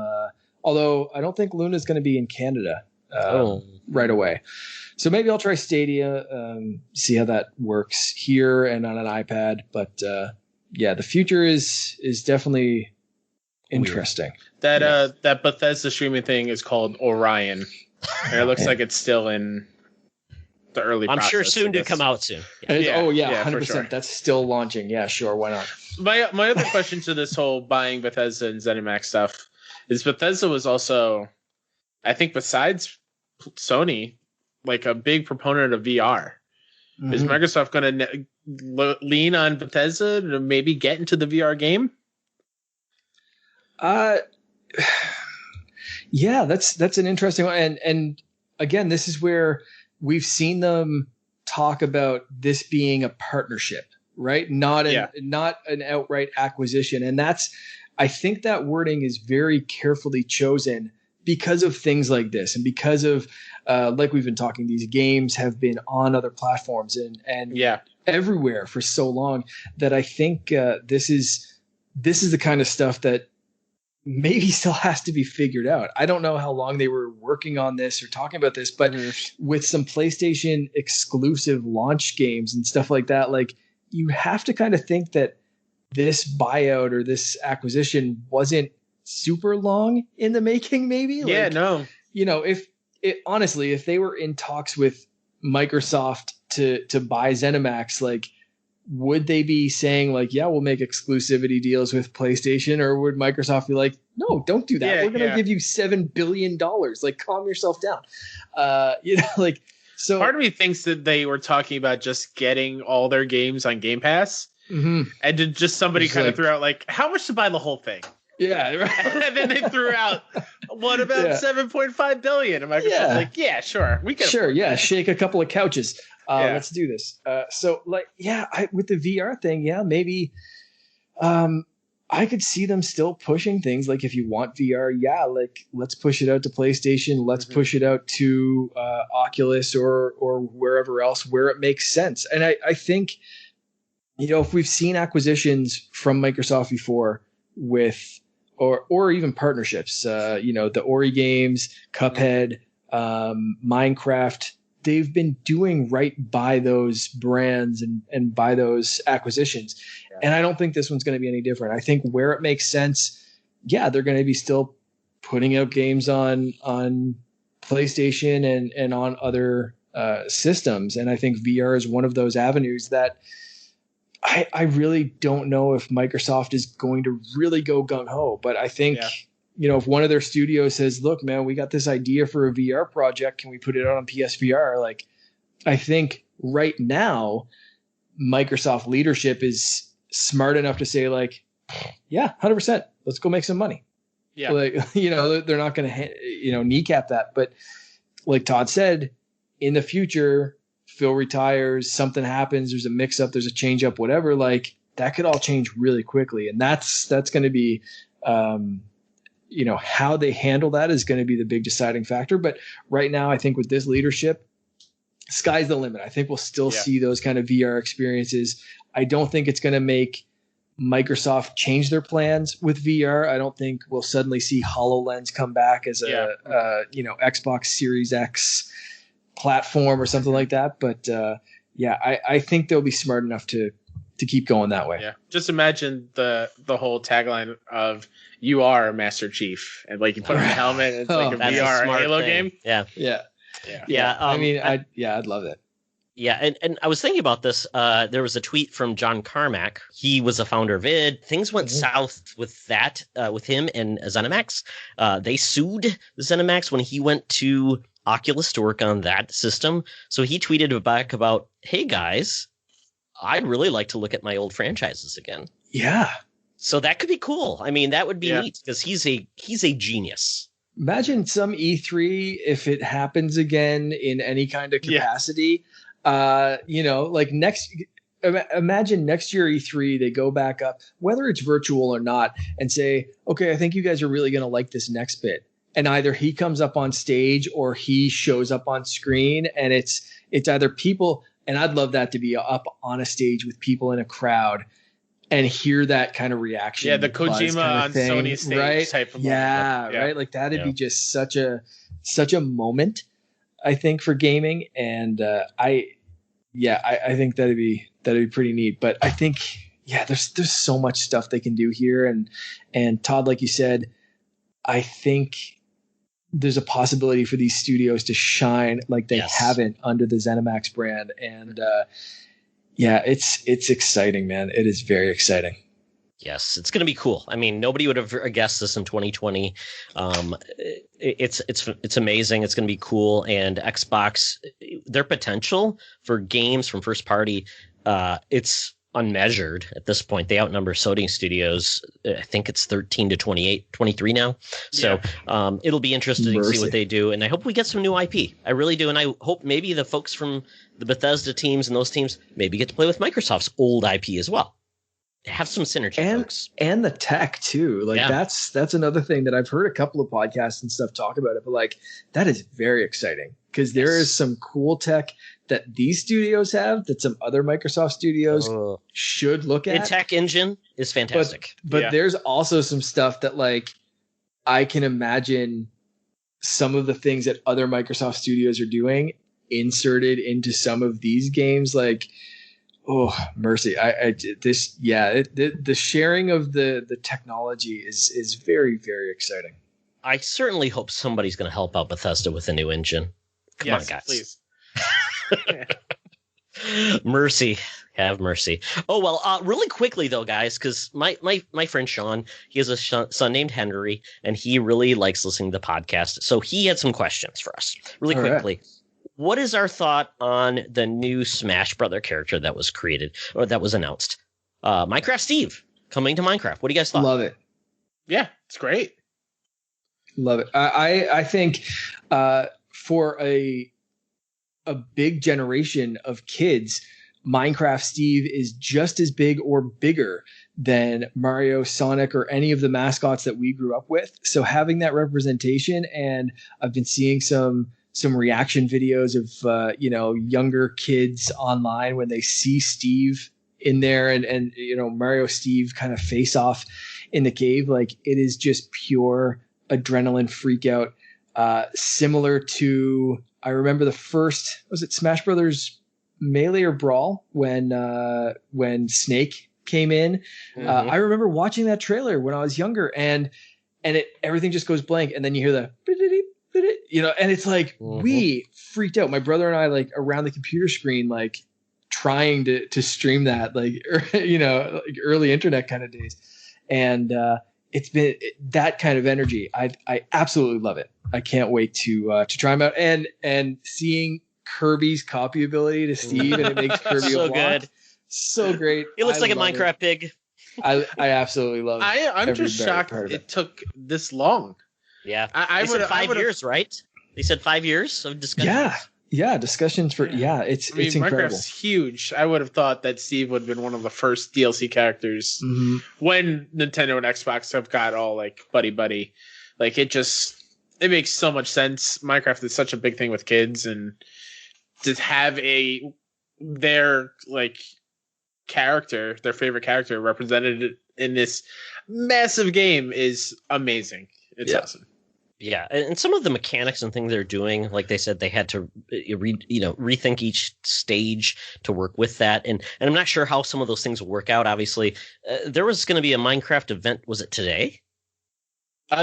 Although I don't think Luna's going to be in Canada right away, so maybe I'll try Stadia, see how that works here and on an iPad. But yeah, the future is definitely interesting. That Bethesda streaming thing is called Orion, and it looks like it's still in the early. I'm sure soon to come out soon. Yeah. 100%. Sure. That's still launching. Yeah, sure. Why not? My other question to this whole buying Bethesda and ZeniMax stuff is Bethesda was also, I think, besides Sony, like a big proponent of VR. Mm-hmm. Is Microsoft going to lean on Bethesda to maybe get into the VR game? Yeah, that's an interesting one. And again, this is where we've seen them talk about this being a partnership, right? Not an outright acquisition. And I think that wording is very carefully chosen because of things like this and because of like we've been talking, these games have been on other platforms and everywhere for so long that I think this is the kind of stuff that maybe still has to be figured out. I don't know how long they were working on this or talking about this, but with some PlayStation exclusive launch games and stuff like that, like you have to kind of think that this buyout or this acquisition wasn't super long in the making, maybe. Yeah, no. You know, if they were in talks with Microsoft to buy ZeniMax, like, would they be saying like, yeah, we'll make exclusivity deals with PlayStation, or would Microsoft be like, no, don't do that. Yeah, we're going to give you $7 billion. Like, calm yourself down. Like, so part of me thinks that they were talking about just getting all their games on Game Pass, and just somebody kind of threw out like, how much to buy the whole thing? Yeah, right. And then they threw out, what about $7.5 billion? And Microsoft's like, yeah, sure, we can. Sure, shake a couple of couches. Let's do this. So, like, with the VR thing, maybe I could see them still pushing things. Like, if you want VR, like, let's push it out to PlayStation. Let's push it out to Oculus or wherever else where it makes sense. And I think, you know, if we've seen acquisitions from Microsoft before with or even partnerships, you know, the Ori games, Cuphead, Minecraft, they've been doing right by those brands and by those acquisitions. Yeah. And I don't think this one's going to be any different. I think where it makes sense, they're going to be still putting out games on PlayStation and on other systems. And I think VR is one of those avenues that I really don't know if Microsoft is going to really go gung-ho. But I think, you know, if one of their studios says, look, man, we got this idea for a VR project, can we put it out on PSVR? Like, I think right now, Microsoft leadership is smart enough to say, like, 100%, let's go make some money. Yeah. Like, you know, they're not going to, kneecap that. But like Todd said, in the future, Phil retires, something happens, there's a mix up, there's a change up, whatever, like that could all change really quickly. And that's going to be, how they handle that is going to be the big deciding factor. But right now, I think with this leadership, sky's the limit. I think we'll still see those kind of VR experiences. I don't think it's going to make Microsoft change their plans with VR. I don't think we'll suddenly see HoloLens come back as a Xbox Series X platform or something like that. But I think they'll be smart enough to keep going that way. Yeah, just imagine the whole tagline of "You are Master Chief," and like you put on a helmet, and it's like a VR Halo game. Yeah. I'd love that. Yeah, and I was thinking about this. There was a tweet from John Carmack. He was a founder of id. Things went south with that, with him and ZeniMax. They sued ZeniMax when he went to Oculus to work on that system. So he tweeted back about, "Hey guys, I'd really like to look at my old franchises again." Yeah. So that could be cool. I mean, that would be neat because he's a genius. Imagine some E3 if it happens again in any kind of capacity. Imagine next year E3 they go back up, whether it's virtual or not, and say, "Okay, I think you guys are really going to like this next bit." And either he comes up on stage or he shows up on screen, and it's either people. And I'd love that to be up on a stage with people in a crowd and hear that kind of reaction. Yeah, the Kojima on Sony stage right? type of moment. Right? Like that'd be just such a moment, I think, for gaming. And I think that'd be pretty neat. But I think there's so much stuff they can do here. And Todd, like you said, I think there's a possibility for these studios to shine like they haven't under the ZeniMax brand. And it's exciting, man. It is very exciting. Yes, it's going to be cool. I mean, nobody would have guessed this in 2020. It's amazing. It's going to be cool. And Xbox, their potential for games from first party, it's unmeasured at this point. They outnumber Sony Studios. I think it's 13 to 28, 23 now. So it'll be interesting to see what they do. And I hope we get some new IP. I really do. And I hope maybe the folks from the Bethesda teams and those teams maybe get to play with Microsoft's old IP as well. Have some synergy, folks. And the tech too. Like that's another thing that I've heard a couple of podcasts and stuff talk about it, but like that is very exciting because there is some cool tech that these studios have that some other Microsoft studios should look at. The tech engine is fantastic. But there's also some stuff that like I can imagine some of the things that other Microsoft studios are doing inserted into some of these games. Like, oh mercy! The sharing of the technology is very, very exciting. I certainly hope somebody's going to help out Bethesda with a new engine. Come on, guys, please. Mercy, have mercy. Oh well, really quickly though, guys, because my friend Sean, he has a son named Henry, and he really likes listening to the podcast. So he had some questions for us, really quickly. Right. What is our thought on the new Smash Brother character that was created or that was announced? Minecraft Steve coming to Minecraft. What do you guys thought? Love it. Yeah, it's great. Love it. I think for a big generation of kids, Minecraft Steve is just as big or bigger than Mario, Sonic, or any of the mascots that we grew up with. So having that representation, and I've been seeing some reaction videos of younger kids online when they see Steve in there and Mario Steve kind of face off in the cave. Like it is just pure adrenaline freak out. Similar to, I remember the first, was it Smash Brothers Melee or Brawl when Snake came in? Mm-hmm. I remember watching that trailer when I was younger, and everything just goes blank, and then you hear the and it's like we freaked out. My brother and I, like around the computer screen, like trying to stream that, like like early internet kind of days, and it's been that kind of energy. I absolutely love it. I can't wait to try them out, and seeing Kirby's copy ability to Steve, and it makes Kirby so a good, so great. He looks like a Minecraft pig. I absolutely love it. I'm just shocked it took this long. Yeah, they said 5 years, right? They said 5 years of discussion. Yeah, discussions for it's incredible. Minecraft's huge. I would have thought that Steve would have been one of the first DLC characters when Nintendo and Xbox have got all like buddy. Like it makes so much sense. Minecraft is such a big thing with kids, and to have their like character, their favorite character, represented in this massive game is amazing. It's awesome. Yeah, and some of the mechanics and things they're doing, like they said, they had to rethink each stage to work with that, and I'm not sure how some of those things will work out. Obviously, there was going to be a Minecraft event. Was it today?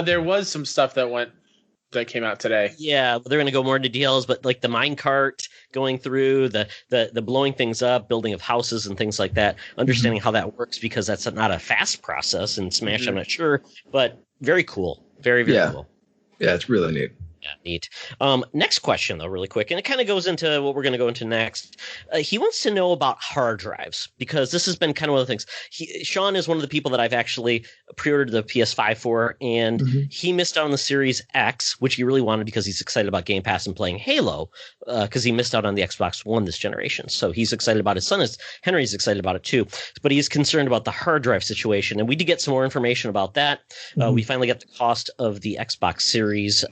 There was some stuff that came out today. Yeah, they're going to go more into details, but like the minecart going through the blowing things up, building of houses and things like that, understanding how that works, because that's not a fast process in Smash. I'm not sure, but very cool, very cool. Yeah, it's really neat. Yeah, neat. Next question, though, really quick, and it kind of goes into what we're going to go into next. He wants to know about hard drives, because this has been kind of one of the things. Sean is one of the people that I've actually pre-ordered the PS5 for, and he missed out on the Series X, which he really wanted because he's excited about Game Pass and playing Halo, because he missed out on the Xbox One this generation. So he's excited about it. His son Henry's excited about it too, but he's concerned about the hard drive situation, and we did get some more information about that. We finally got the cost of the Xbox Series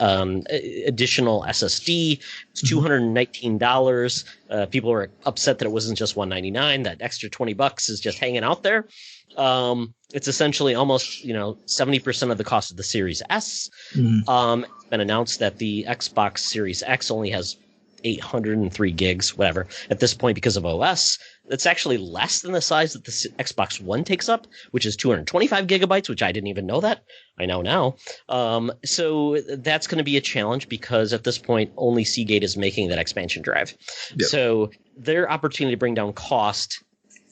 additional SSD. It's $219. People were upset that it wasn't just $199. That extra $20 is just hanging out there. It's essentially almost 70% of the cost of the Series S. It's been announced that the Xbox Series X only has 803 gigs, whatever, at this point because of OS. That's actually less than the size that the Xbox One takes up, which is 225 gigabytes, which I didn't even know that. I know now. So that's going to be a challenge, because at this point, only Seagate is making that expansion drive. Yep. So their opportunity to bring down cost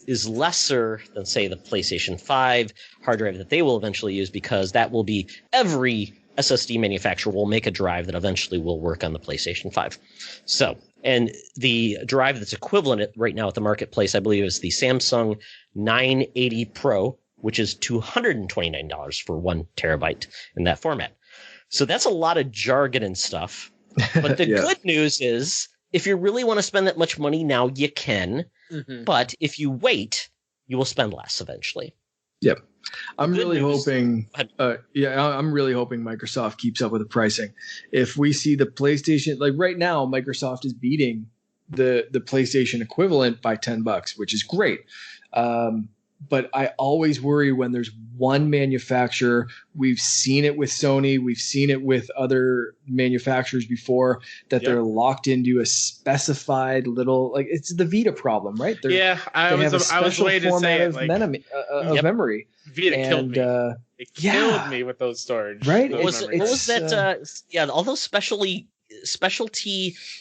is lesser than, say, the PlayStation 5 hard drive that they will eventually use, because that will be every SSD manufacturer will make a drive that eventually will work on the PlayStation 5. So, and the drive that's equivalent right now at the marketplace, I believe, is the Samsung 980 Pro, which is $229 for 1 terabyte in that format. So that's a lot of jargon and stuff. But the good news is, if you really want to spend that much money now, you can. But if you wait, you will spend less eventually. Yep. I'm really hoping Microsoft keeps up with the pricing. If we see the PlayStation, like right now, Microsoft is beating the PlayStation equivalent by $10, which is great. But I always worry when there's one manufacturer. We've seen it with Sony. We've seen it with other manufacturers before, that they're locked into a specified little, like, it's the Vita problem, right? I was waiting to say it, like, memory. Vita killed me. It killed me with those storage. Right? What was that? All those specialty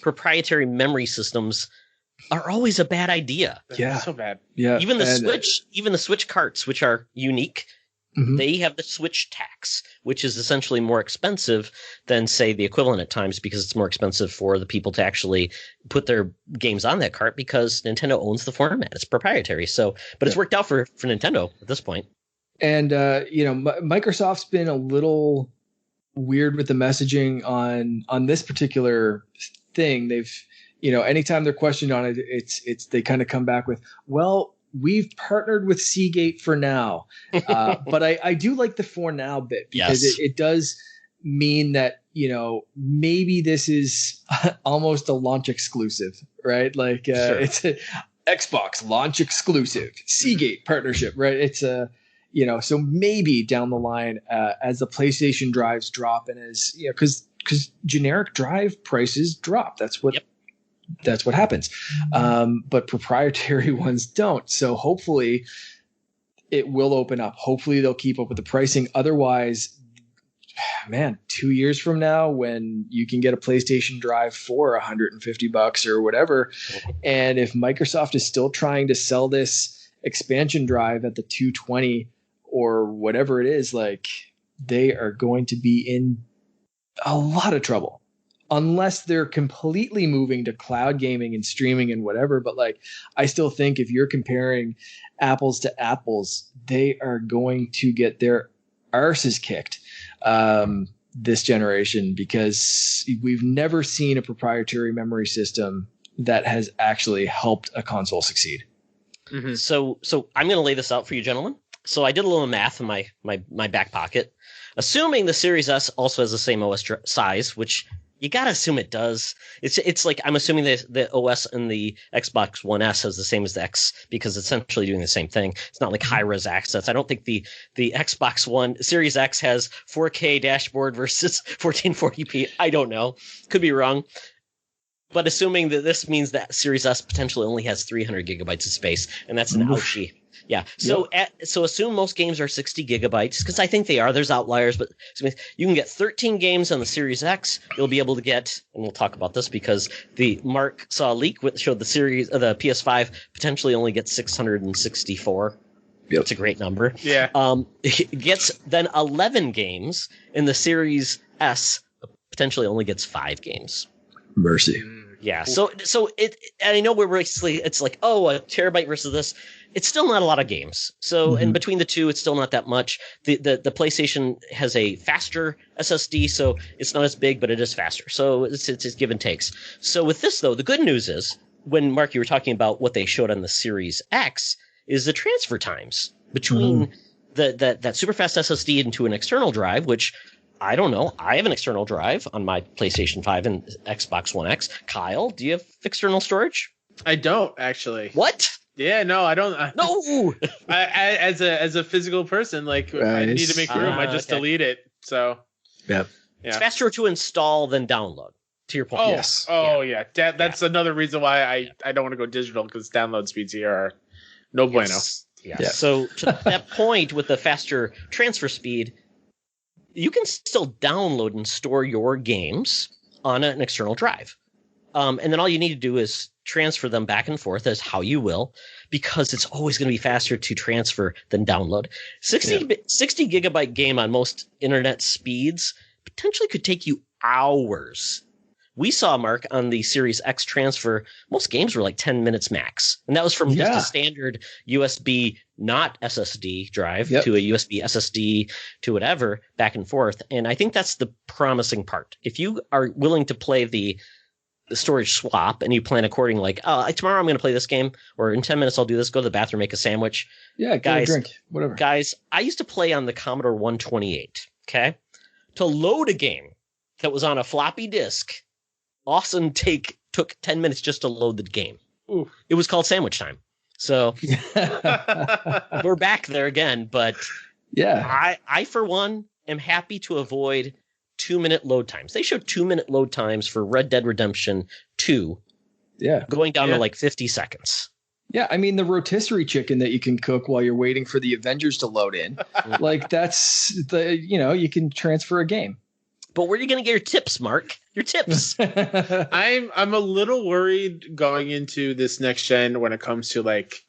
proprietary memory systems are always a bad idea. Yeah, so bad. Yeah, even the Switch carts, which are unique, they have the Switch tax, which is essentially more expensive than, say, the equivalent at times, because it's more expensive for the people to actually put their games on that cart, because Nintendo owns the format. It's proprietary. So, but it's worked out for Nintendo at this point. And Microsoft's been a little weird with the messaging on this particular thing. They've, anytime they're questioned on it, it's they kind of come back with, well, we've partnered with Seagate for now. But I do like the for now bit, because it does mean that, maybe this is almost a launch exclusive, right? Like it's a Xbox launch exclusive, Seagate partnership, right? It's so maybe down the line, as the PlayStation drives drop, and as because generic drive prices drop, that's what happens. But proprietary ones don't. So hopefully it will open up. Hopefully they'll keep up with the pricing. Otherwise, man, 2 years from now, when you can get a PlayStation drive for $150 or whatever, and if Microsoft is still trying to sell this expansion drive at the 220 or whatever it is, like, they are going to be in a lot of trouble, unless they're completely moving to cloud gaming and streaming and whatever. But like, I still think if you're comparing apples to apples, they are going to get their arses kicked this generation, because we've never seen a proprietary memory system that has actually helped a console succeed. So I'm going to lay this out for you, gentlemen. So I did a little math in my back pocket. Assuming the Series S also has the same OS size, which You gotta assume it does. It's like I'm assuming the OS and the Xbox One S is the same as the X because it's essentially doing the same thing. It's not like high res access. I don't think the Xbox One Series X has 4K dashboard versus 1440p. I don't know. Could be wrong. But assuming that this means that Series S potentially only has 300 gigabytes of space, and that's an ouchie. Yeah. So so assume most games are 60 gigabytes because I think they are. There's outliers, but you can get 13 games on the Series X. You'll be able to get, and we'll talk about this because the Mark saw a leak which showed the PS5 potentially only gets 664. Yep. It's a great number. Yeah. It gets then 11 games, and the Series S potentially only gets 5 games. Mercy. Yeah. So it. And I know we're basically it's like, oh, a terabyte versus this. It's still not a lot of games. So in between the two, it's still not that much. The PlayStation has a faster SSD, so it's not as big, but it is faster. So it's give and takes. So with this though, the good news is when Mark, you were talking about what they showed on the Series X is the transfer times between that super fast SSD into an external drive, which I don't know. I have an external drive on my PlayStation 5 and Xbox One X. Kyle, do you have external storage? I don't actually. What? Yeah, no, I don't. No. As a physical person, like I need to make room. I just delete it. So. Yep. Yeah. It's faster to install than download. To your point. Oh, yes. Oh yeah. That's another reason why I don't want to go digital because download speeds here are no bueno. Yeah. So to that point, with the faster transfer speed, you can still download and store your games on an external drive. And then all you need to do is transfer them back and forth as how you will, because it's always going to be faster to transfer than download. 60 gigabyte game on most internet speeds potentially could take you hours. We saw, Mark, on the Series X transfer, most games were like 10 minutes max. And that was from just a standard USB, not SSD drive to a USB SSD to whatever, back and forth. And I think that's the promising part. If you are willing to play the storage swap and you plan accordingly, like, tomorrow I'm going to play this game, or in 10 minutes I'll do this, go to the bathroom, make a sandwich. Yeah, get a drink, whatever. Guys, I used to play on the Commodore 128, okay? To load a game that was on a floppy disk, Austin took 10 minutes just to load the game. Ooh. It was called sandwich time. So we're back there again, but yeah, I for one am happy to avoid 2-minute load times. They showed 2-minute load times for Red Dead Redemption 2. Yeah. Going down to like 50 seconds. Yeah, I mean the rotisserie chicken that you can cook while you're waiting for the Avengers to load in. Like that's you can transfer a game. But where are you going to get your tips, Mark? Your tips. I'm a little worried going into this next gen when it comes to like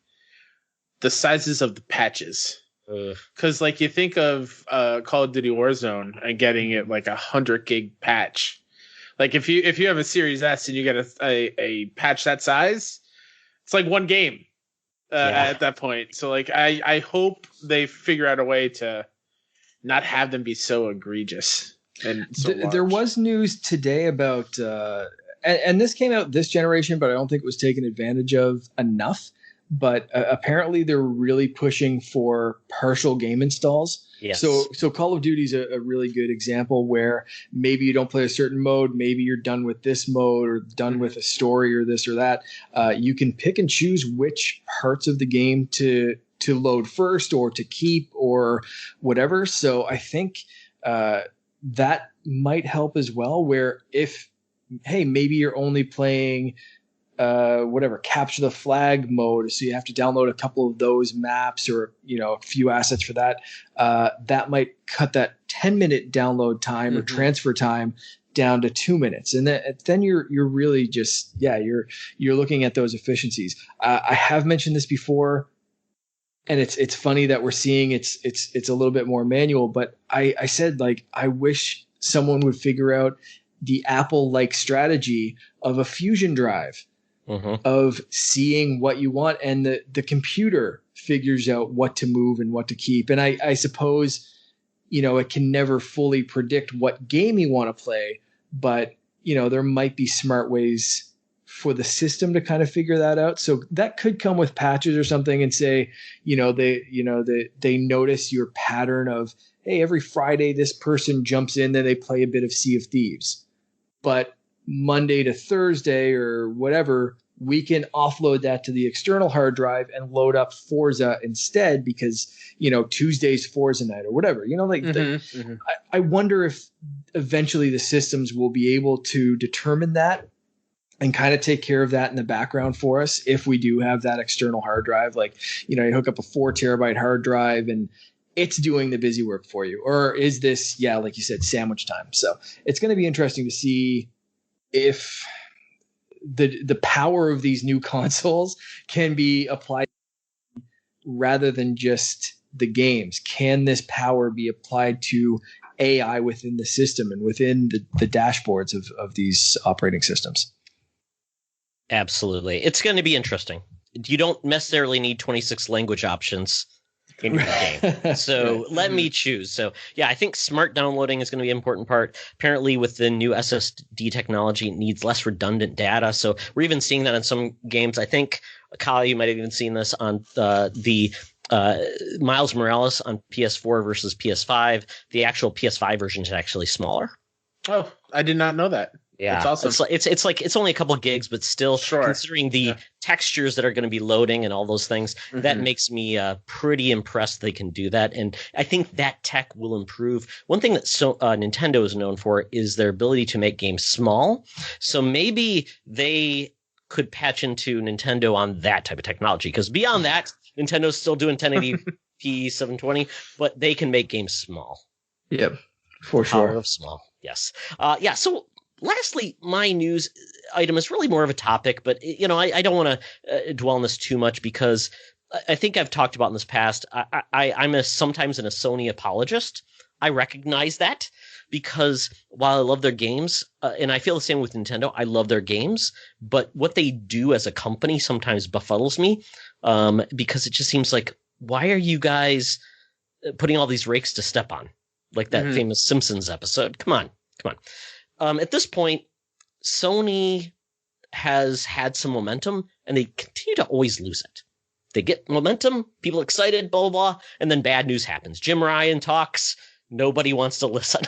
the sizes of the patches. Because like you think of Call of Duty Warzone and getting it like 100 gig patch. Like if you have a Series S and you get a patch that size, it's like one game at that point. So like I hope they figure out a way to not have them be so egregious. And so there was news today about, and this came out this generation, but I don't think it was taken advantage of enough. But apparently they're really pushing for partial game installs. Yes. So Call of Duty is a really good example where maybe you don't play a certain mode, maybe you're done with this mode or done with a story or this or that. You can pick and choose which parts of the game to load first or to keep or whatever. So I think that might help as well. Where maybe you're only playing capture the flag mode, so you have to download a couple of those maps or a few assets for that, that might cut that 10-minute download time or transfer time down to 2 minutes, and then you're really just you're looking at those efficiencies. I have mentioned this before, and it's funny that we're seeing it's a little bit more manual, but I said, like, I wish someone would figure out the Apple-like strategy of a Fusion drive. Of seeing what you want, and the computer figures out what to move and what to keep. And I suppose, it can never fully predict what game you want to play, but, there might be smart ways for the system to kind of figure that out. So that could come with patches or something and say, they notice your pattern of, hey, every Friday this person jumps in, then they play a bit of Sea of Thieves. but Monday to Thursday or whatever, we can offload that to the external hard drive and load up Forza instead because, Tuesday's Forza night or whatever, I wonder if eventually the systems will be able to determine that and kind of take care of that in the background for us if we do have that external hard drive. Like, you hook up a 4 terabyte hard drive and it's doing the busy work for you. Or is this, like you said, sandwich time? So it's going to be interesting to see if the power of these new consoles can be applied rather than just the games. Can this power be applied to AI within the system and within the dashboards of these operating systems? Absolutely. It's going to be interesting. You don't necessarily need 26 language options in your game. So let me choose. So I think smart downloading is going to be an important part. Apparently with the new SSD technology, it needs less redundant data. So we're even seeing that in some games. I think, Kyle, you might have even seen this on the Miles Morales on PS4 versus PS5. The actual PS5 version is actually smaller. Oh, I did not know that. Yeah, that's awesome. It's only a couple of gigs, but still, considering the textures that are going to be loading and all those things, that makes me pretty impressed they can do that. And I think that tech will improve. One thing that Nintendo is known for is their ability to make games small. So maybe they could patch into Nintendo on that type of technology, because beyond that, Nintendo's still doing 1080p 720, but they can make games small. Yep, for sure. Power of small. Yes. So lastly, my news item is really more of a topic, but I don't want to dwell on this too much because I think I've talked about in this past. I'm sometimes a Sony apologist. I recognize that because while I love their games, and I feel the same with Nintendo, I love their games, but what they do as a company sometimes befuddles me because it just seems like, why are you guys putting all these rakes to step on? Like that famous Simpsons episode. Come on. At this point, Sony has had some momentum, and they continue to always lose it. They get momentum, people excited, blah, blah, blah, and then bad news happens. Jim Ryan talks, nobody wants to listen.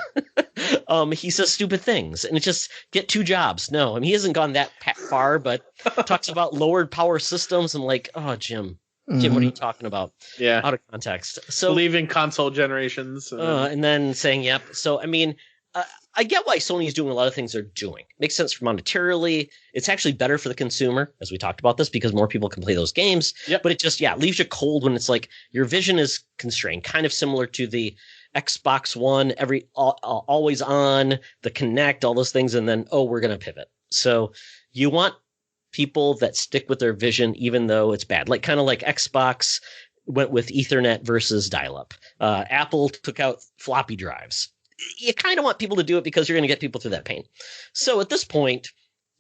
He says stupid things, and it's just, get 2 jobs. No, he hasn't gone that far, but talks about lowered power systems. I'm like, oh, Jim, what are you talking about? Yeah. Out of context. So leaving console generations. And then saying, yep. So, I mean, I get why Sony is doing a lot of things they're doing. Makes sense monetarily. It's actually better for the consumer, as we talked about this, because more people can play those games. Yep. But it just, leaves you cold when it's like your vision is constrained, kind of similar to the Xbox One, always on, the Kinect, all those things, and then, we're going to pivot. So you want people that stick with their vision, even though it's bad. Like kind of like Xbox went with Ethernet versus dial-up. Apple took out floppy drives. You kind of want people to do it because you're going to get people through that pain. So at this point,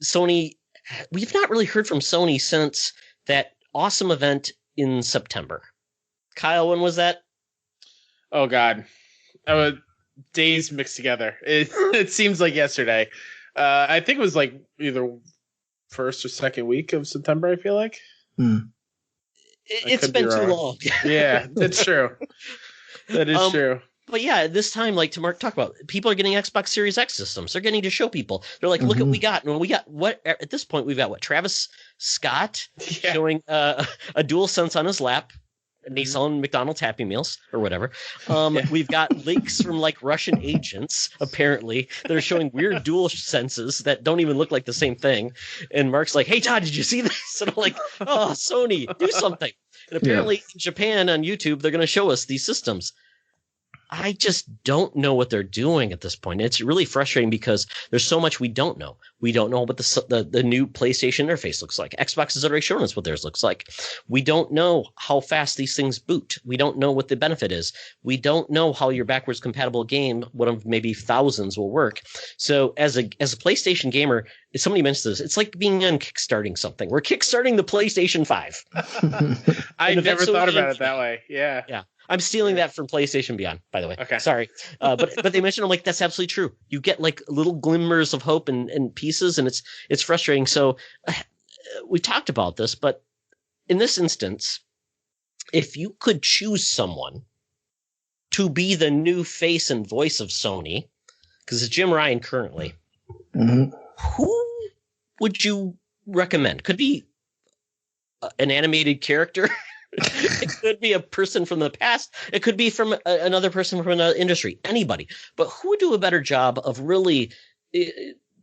Sony, we've not really heard from Sony since that awesome event in September. Kyle, when was that? Oh, God. Days mixed together. It seems like yesterday. I think it was like either first or second week of September, I feel like. It's been too long. Yeah, it's true. That is true. But yeah, this time, like to Mark talk about, people are getting Xbox Series X systems. They're getting to show people. They're like, look what we got. And we got what at this point we've got what Travis Scott showing a DualSense on his lap. And he's selling McDonald's Happy Meals or whatever. We've got leaks from like Russian agents, apparently, that are showing weird DualSenses that don't even look like the same thing. And Mark's like, hey, Todd, did you see this? And I'm like, oh, Sony, do something. And apparently in Japan on YouTube, they're going to show us these systems. I just don't know what they're doing at this point. It's really frustrating because there's so much we don't know. We don't know what the new PlayStation interface looks like. Xbox has already shown us what theirs looks like. We don't know how fast these things boot. We don't know what the benefit is. We don't know how your backwards compatible game, one of maybe thousands, will work. So as a PlayStation gamer, if somebody mentions this, it's like being on kickstarting something. We're kickstarting the PlayStation 5. I never thought about it that way. Yeah. Yeah. I'm stealing that from PlayStation Beyond, by the way. Okay. Sorry. But they mentioned, I'm like, that's absolutely true. You get like little glimmers of hope and pieces, and it's frustrating. So we talked about this, but in this instance, if you could choose someone to be the new face and voice of Sony, because it's Jim Ryan currently, Mm-hmm. Who would you recommend? Could be an animated character. It could be a person from the past. It could be from another person from another industry. Anybody. But who would do a better job of really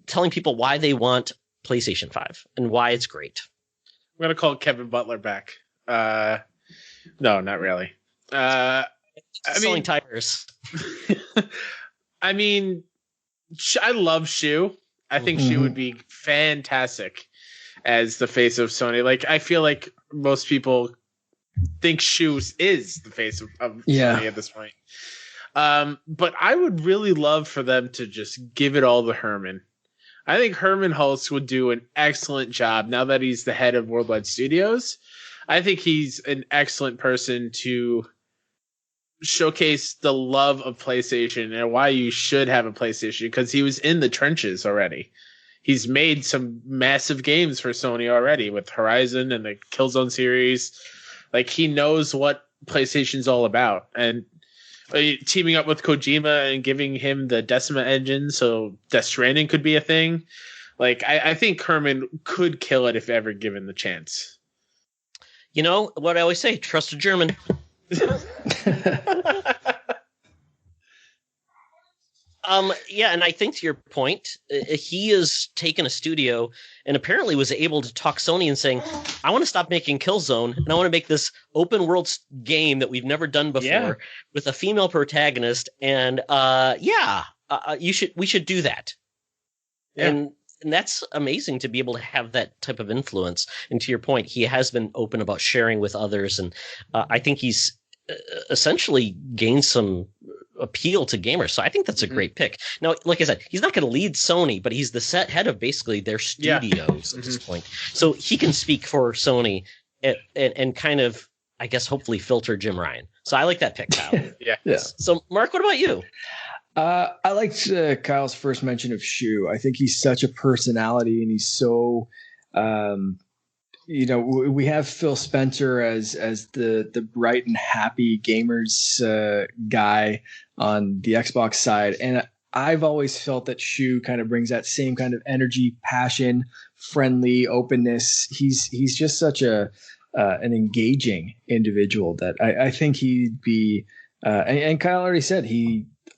telling people why they want PlayStation 5 and why it's great? I'm going to call Kevin Butler back. No, not really. Selling tires. I mean, I love Shu. I think Shu would be fantastic as the face of Sony. Like, I feel like most people think Shu is the face of Sony at this point. But I would really love for them to just give it all to Herman. I think Herman Hulse would do an excellent job now that he's the head of Worldwide Studios. I think he's an excellent person to showcase the love of PlayStation and why you should have a PlayStation, because he was in the trenches already. He's made some massive games for Sony already with Horizon and the Killzone series. Like, he knows what PlayStation's all about. And teaming up with Kojima and giving him the Decima engine so Death Stranding could be a thing. Like, I think Herman could kill it if ever given the chance. You know what I always say, trust a German. Yeah, and I think to your point, he has taken a studio and apparently was able to talk Sony and saying, I want to stop making Killzone and I want to make this open world game that we've never done before with a female protagonist. And we should do that. Yeah. And that's amazing to be able to have that type of influence. And to your point, he has been open about sharing with others. And I think he's essentially gained some appeal to gamers. So I think that's a great pick. Now, like I said, he's not going to lead Sony, but he's the head of basically their studios at this point. So he can speak for Sony and kind of, I guess, hopefully filter Jim Ryan. So I like that pick, Kyle. Yeah. So Mark, what about you? I liked Kyle's first mention of Shu. I think he's such a personality, and he's so, we have Phil Spencer as the bright and happy gamers guy on the Xbox side, and I've always felt that Shu kind of brings that same kind of energy, passion, friendly openness. He's just such an engaging individual that I think he'd be. And Kyle already said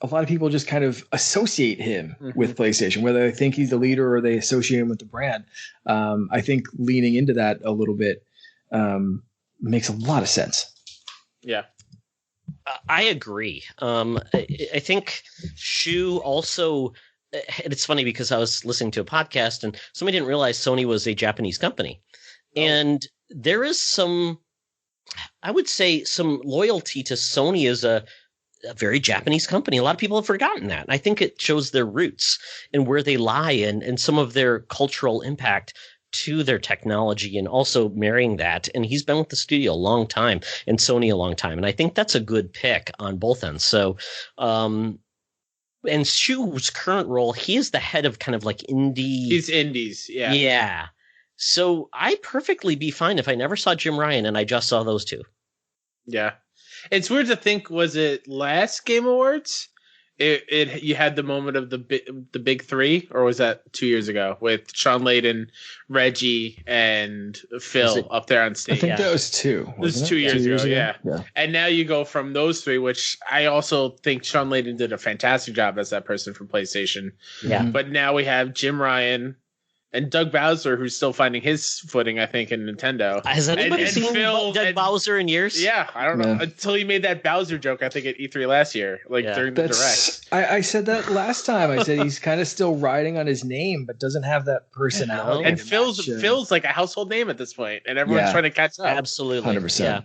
a lot of people just kind of associate him with PlayStation, whether they think he's the leader or they associate him with the brand. I think leaning into that a little bit makes a lot of sense. Yeah. I agree. I think Shu also, and it's funny because I was listening to a podcast and somebody didn't realize Sony was a Japanese company. And there is some loyalty to Sony as a very Japanese company. A lot of people have forgotten that. And I think it shows their roots and where they lie and some of their cultural impact to their technology, and also marrying that. And he's been with the studio a long time and Sony a long time. And I think that's a good pick on both ends. So, and Shu's current role, he is the head of kind of like indie. He's indies. Yeah. Yeah. So I'd perfectly be fine if I never saw Jim Ryan and I just saw those two. Yeah. It's weird to think, was it last Game Awards? You had the moment of the big three, or was that 2 years ago with Sean Layden, Reggie, and Phil up there on stage? I think that was two. It was 2 years ago, yeah. And now you go from those three, which I also think Sean Layden did a fantastic job as that person from PlayStation. Yeah. But now we have Jim Ryan and Doug Bowser, who's still finding his footing, I think, in Nintendo. Has anybody seen Doug Bowser in years? Yeah, I don't know. Until he made that Bowser joke, I think, at E3 last year, during the Direct. I said that last time. I said he's kind of still riding on his name, but doesn't have that personality. And Phil's like a household name at this point, and everyone's trying to catch up. Absolutely. 100%. Yeah.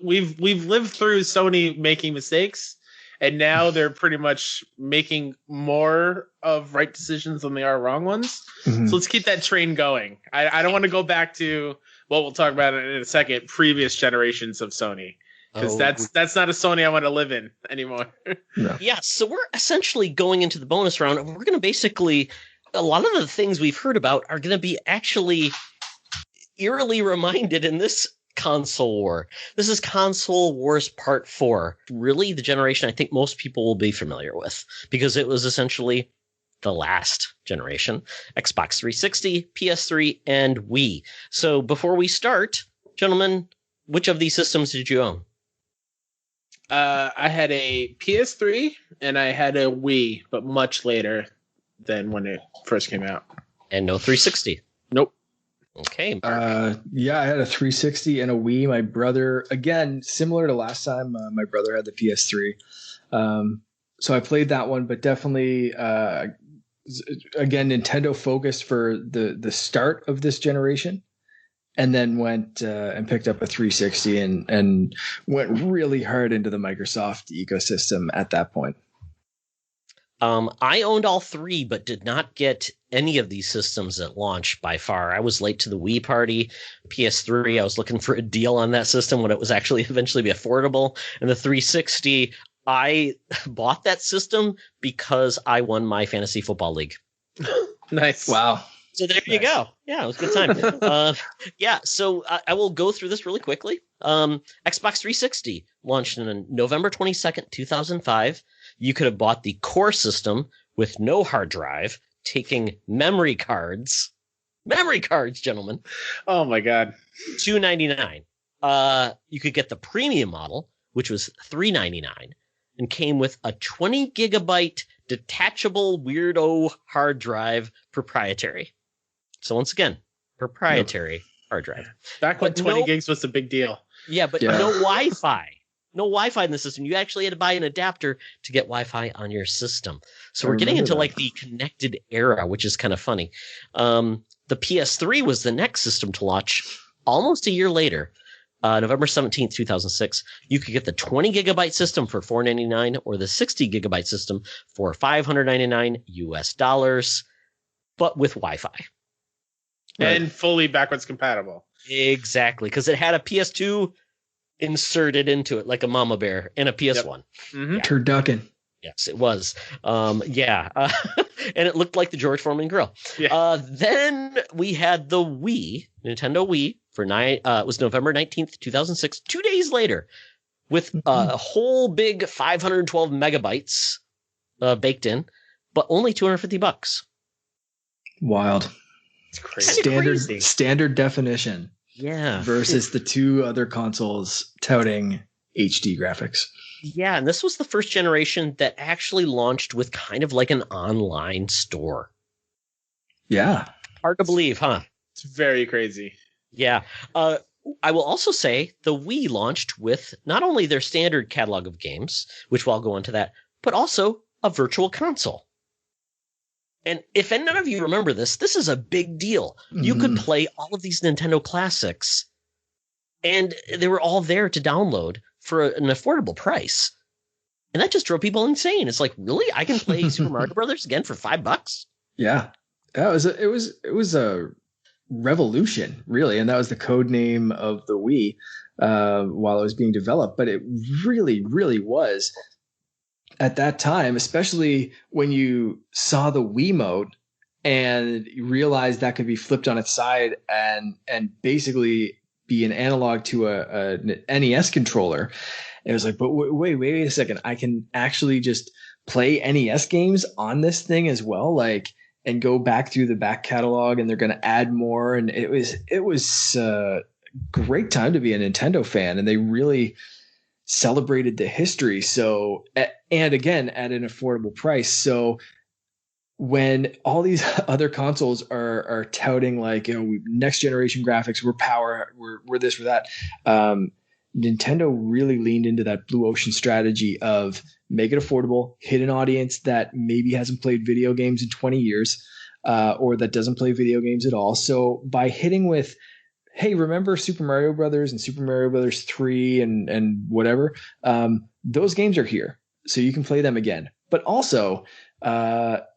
We've lived through Sony making mistakes, and now they're pretty much making more of right decisions than they are wrong ones. Mm-hmm. So let's keep that train going. I don't want to go back to what we'll talk about in a second, previous generations of Sony. Because that's not a Sony I want to live in anymore. No. Yeah, so we're essentially going into the bonus round, and we're going to basically, a lot of the things we've heard about are going to be actually eerily reminded in this console war. This is Console Wars Part 4. Really, the generation I think most people will be familiar with, because it was essentially the last generation, Xbox 360, PS3, and Wii. So before we start, gentlemen, which of these systems did you own? I had a PS3 and I had a Wii, but much later than when it first came out. And no 360. Nope. Okay. Yeah, I had a 360 and a Wii. My brother, again, similar to last time, my brother had the PS3. So I played that one, but definitely, again, Nintendo focused for the start of this generation, and then went and picked up a 360 and went really hard into the Microsoft ecosystem at that point. I owned all three, but did not get any of these systems at launch by far. I was late to the Wii party. PS3, I was looking for a deal on that system when it was actually eventually be affordable. And the 360, I bought that system because I won my fantasy football league. Nice. Wow. So there you go. Yeah, it was a good time. So I will go through this really quickly. Xbox 360 launched on November 22nd, 2005. You could have bought the core system with no hard drive, taking memory cards, gentlemen. Oh my God. $299. You could get the premium model, which was $399, and came with a 20 gigabyte detachable weirdo hard drive, proprietary. So once again, proprietary hard drive. Back when 20 gigs was a big deal. Yeah, but no Wi-Fi. No Wi-Fi in the system. You actually had to buy an adapter to get Wi-Fi on your system. So we're getting into like the connected era, which is kind of funny. The PS3 was the next system to launch almost a year later, November 17th, 2006. You could get the 20 gigabyte system for $499 or the 60 gigabyte system for $599 US, but with Wi-Fi. And fully backwards compatible. Exactly, because it had a PS2 inserted into it like a mama bear and a PS1. Yep. Mm-hmm. Yeah. Turducken. Yes, it was. And it looked like the George Foreman grill. Yeah. Then we had the Wii, Nintendo Wii, for it was November 19th, 2006, 2 days later, with a whole big 512 megabytes baked in, but only $250. Wild. It's crazy. Standard definition. Yeah. Versus the two other consoles touting HD graphics. Yeah, and this was the first generation that actually launched with kind of like an online store. Yeah. Hard to believe, huh? It's very crazy. Yeah. I will also say the Wii launched with not only their standard catalog of games, which I'll go into that, but also a virtual console. And if none of you remember this, this is a big deal. You could play all of these Nintendo classics, and they were all there to download for an affordable price. And that just drove people insane. It's like, really? I can play Super Mario Brothers again for $5? Yeah. It was a revolution, really. And that was the code name of the Wii while it was being developed. But it really, really was. At that time, especially when you saw the Wiimote and you realized that could be flipped on its side and basically be an analog to an NES controller, it was like, but wait a second, I can actually just play NES games on this thing as well, like, and go back through the back catalog, and they're going to add more, and it was a great time to be a Nintendo fan, and they really celebrated the history. So, and again, at an affordable price. So when all these other consoles are touting like, next generation graphics, we're this or that, Nintendo really leaned into that blue ocean strategy of make it affordable, hit an audience that maybe hasn't played video games in 20 years, or that doesn't play video games at all. So by hitting with, hey, remember Super Mario Brothers and Super Mario Brothers 3 and whatever? Those games are here, so you can play them again. But also,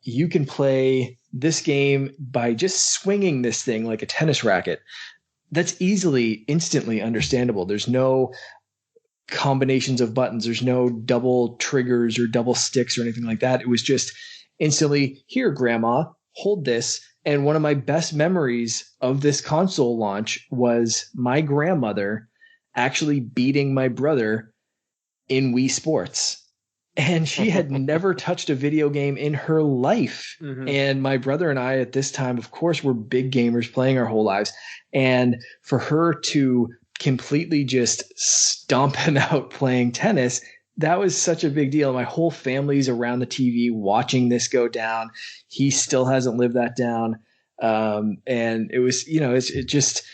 you can play this game by just swinging this thing like a tennis racket. That's instantly understandable. There's no combinations of buttons. There's no double triggers or double sticks or anything like that. It was just instantly, here, Grandma, hold this. And one of my best memories of this console launch was my grandmother actually beating my brother in Wii Sports. and she had never touched a video game in her life. Mhm. And my brother and I at this time, of course, were big gamers playing our whole lives. And for her to completely just stomp him out playing tennis, that was such a big deal. My whole family's around the TV watching this go down. He still hasn't lived that down. And it was, it's just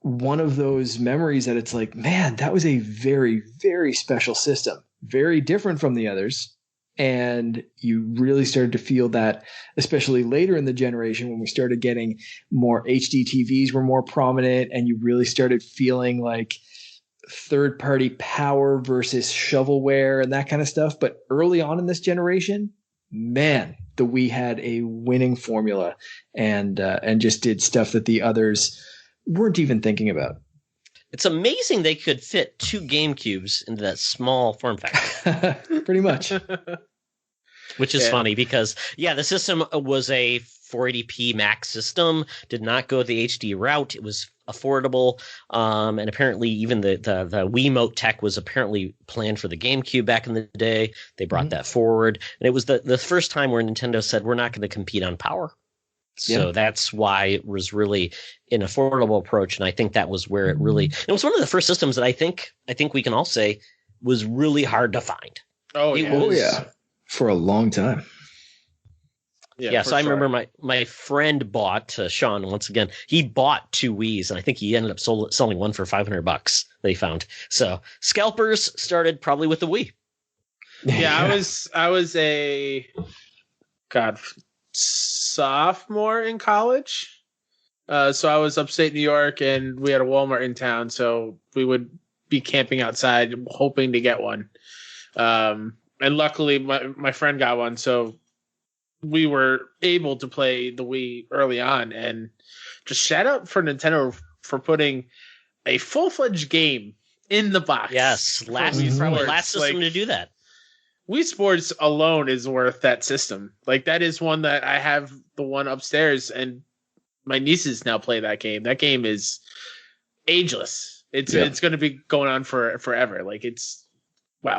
one of those memories that it's like, man, that was a very, very special system. Very different from the others. And you really started to feel that, especially later in the generation when we started getting more HD TVs were more prominent, and you really started feeling like third-party power versus shovelware and that kind of stuff. But early on in this generation, man, the Wii had a winning formula and just did stuff that the others weren't even thinking about. It's amazing they could fit 2 GameCubes into that small form factor. Pretty much. Which is funny because, the system was a 480p max system, did not go the HD route. It was affordable. And apparently even the Wiimote tech was apparently planned for the GameCube back in the day. They brought that forward. And it was the first time where Nintendo said, we're not going to compete on power. So that's why it was really an affordable approach. And I think that was where it was one of the first systems that I think we can all say was really hard to find. Oh, yeah. For a long time. Yeah, so I remember my friend bought, Sean, once again, he bought 2 Wiis, and I think he ended up selling one for $500 they found. So scalpers started probably with the Wii. Yeah, I was a sophomore in college. So I was upstate New York, and we had a Walmart in town, so we would be camping outside hoping to get one. And luckily my friend got one, so we were able to play the Wii early on. And just shout out for Nintendo for putting a full-fledged game in the box. Yes, last system to do that. Wii Sports alone is worth that system. Like, that is one that I have the one upstairs, and my nieces now play that game. That game is ageless. It's going to be going on forever. Like,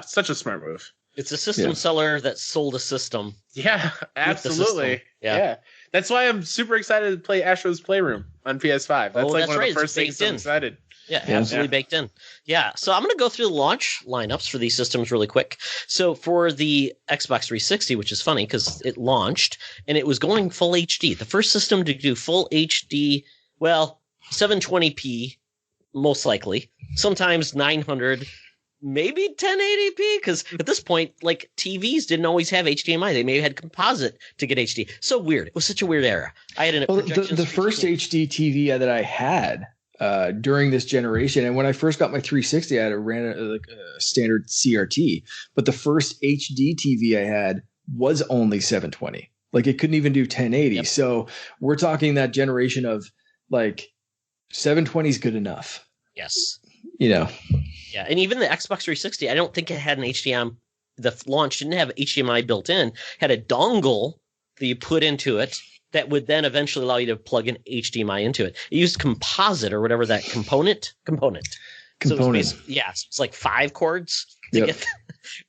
such a smart move. It's a system seller that sold a system. Yeah, absolutely. Yeah. That's why I'm super excited to play Astro's Playroom on PS5. That's one of the first things I'm excited. Yeah, absolutely baked in. Yeah, so I'm going to go through the launch lineups for these systems really quick. So for the Xbox 360, which is funny because it launched and it was going full HD. The first system to do full HD, 720p, most likely. Sometimes 900, maybe 1080p, because at this point, like, TVs didn't always have HDMI. They maybe had composite to get HD. So weird. It was such a weird era. I had the first HD TV that I had during this generation, and when I first got my 360, I ran a standard CRT. But the first HD TV I had was only 720. Like, it couldn't even do 1080. Yep. So we're talking that generation of, like, 720 is good enough. Yes. Yeah, and even the Xbox 360, I don't think it had an HDMI. The launch didn't have HDMI built in. Had a dongle that you put into it that would then eventually allow you to plug an HDMI into it. It used composite or whatever that component. So it's like 5 cords to get. It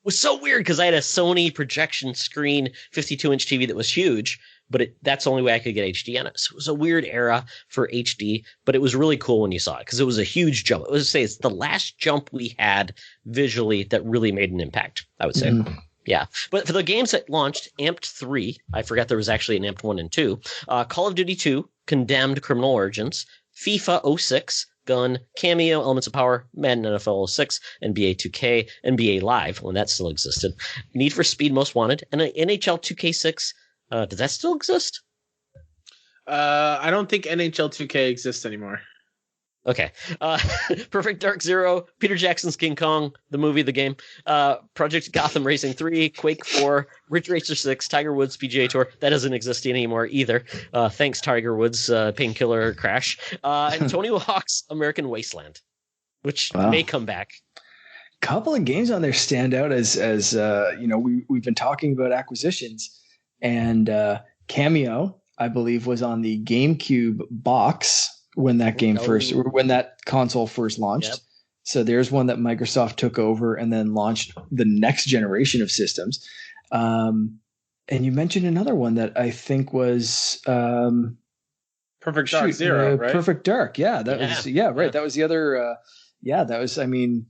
was so weird because I had a Sony projection screen 52-inch TV that was huge, but that's the only way I could get HD on it. So it was a weird era for HD, but it was really cool when you saw it because it was a huge jump. I would say it's the last jump we had visually that really made an impact, I would say. Mm-hmm. Yeah. But for the games that launched, Amped 3, I forgot there was actually an Amped 1 and 2, Call of Duty 2, Condemned Criminal Origins, FIFA 06, Gun, Cameo, Elements of Power, Madden NFL 06, NBA 2K, NBA Live, when that still existed, Need for Speed Most Wanted, and NHL 2K6. Does that still exist? I don't think NHL 2K exists anymore. Okay. Perfect Dark Zero, Peter Jackson's King Kong, the movie, the game, Project Gotham Racing 3, Quake 4, Ridge Racer 6, Tiger Woods PGA Tour. That doesn't exist anymore either. Thanks, Tiger Woods, Painkiller Crash. And Tony Hawk's American Wasteland, which may come back. Couple of games on there stand out as we've been talking about acquisitions, and Cameo, I believe, was on the GameCube box when that console first launched. Yep. So there's one that Microsoft took over and then launched the next generation of systems. And you mentioned another one that I think was Perfect Dark Zero, right? Perfect Dark. Yeah, that was right. Yeah. That was the other. That was. I mean,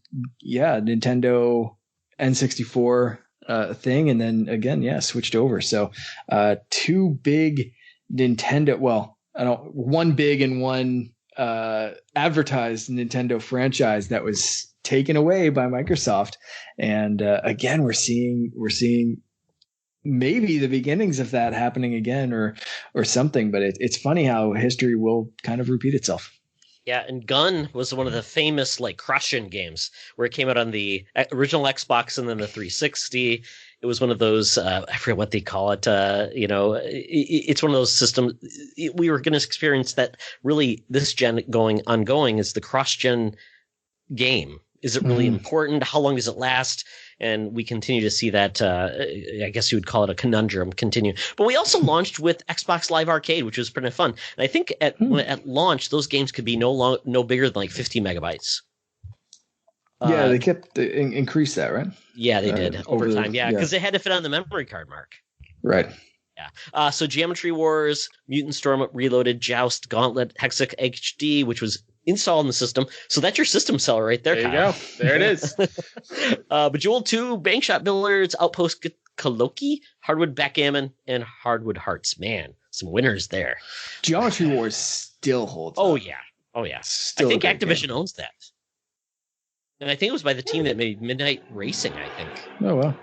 Nintendo N64 thing, and then again, switched over. So two big Nintendo. Well, one big and one advertised Nintendo franchise that was taken away by Microsoft, and again, we're seeing maybe the beginnings of that happening again or something, but it's funny how history will kind of repeat itself. Yeah, and Gun was one of the famous like cross-gen games where it came out on the original Xbox and then the 360. It was one of those I forget what they call it. It's one of those systems we were going to experience that really this gen ongoing is the cross-gen game. Is it really important? How long does it last? And we continue to see that, I guess you would call it a conundrum continue. But we also launched with Xbox Live Arcade, which was pretty fun. And I think at launch, those games could be no bigger than like 50 megabytes. Yeah, they kept increased that, right? Yeah, they did over time. Yeah, because they had to fit on the memory card, Mark. Right. Yeah. So Geometry Wars, Mutant Storm Reloaded, Joust, Gauntlet, Hexic HD, which was installed in the system. So that's your system seller right there. There you go. There it is. Bejeweled 2, Bankshot Billiards, Outpost Kaloki, Hardwood Backgammon, and Hardwood Hearts. Man, some winners there. Geometry Wars still holds up. Oh, yeah. Still I think Activision owns that. And I think it was by the team that made Midnight Racing, I think. Oh, wow.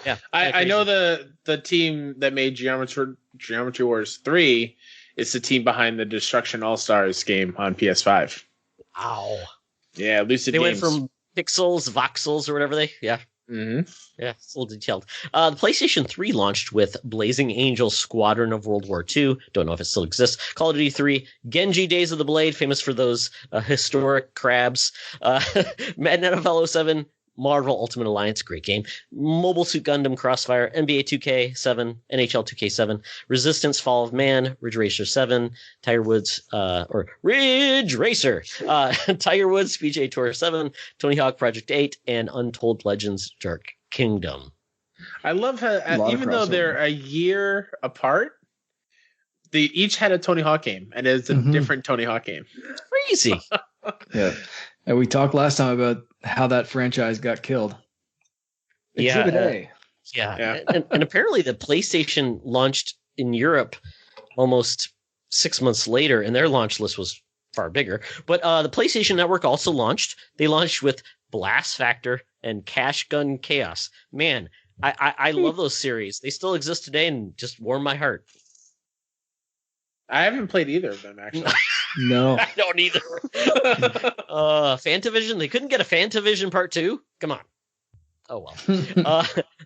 Yeah. I know the team that made Geometry Wars 3 is the team behind the Destruction All-Stars game on PS5. Wow. Yeah, Lucid They Games. went from pixels, voxels, or whatever Mm-hmm. Yeah, it's a little detailed. The PlayStation 3 launched with Blazing Angels Squadron of World War II. Don't know if it still exists. Call of Duty 3, Genji Days of the Blade, famous for those historic crabs. Madden NFL 07, Marvel Ultimate Alliance, great game. Mobile Suit Gundam Crossfire, NBA 2K7, NHL 2K7, Resistance Fall of Man, Ridge Racer 7, Tiger Woods, Ridge Racer, Tiger Woods PGA Tour 7, Tony Hawk Project 8, and Untold Legends Dark Kingdom. I love how, even though they're a year apart, they each had a Tony Hawk game, and it's a different Tony Hawk game. Crazy. Yeah. And we talked last time about how that franchise got killed. Exhibit A. Yeah. And apparently the PlayStation launched in Europe almost 6 months later, and their launch list was far bigger. But the PlayStation Network also launched. They launched with Blast Factor and Cash Gun Chaos. Man, I love those series. They still exist today and just warm my heart. I haven't played either of them, actually. No. I don't either. Fantavision? They couldn't get a Fantavision Part 2? Come on. Oh, well.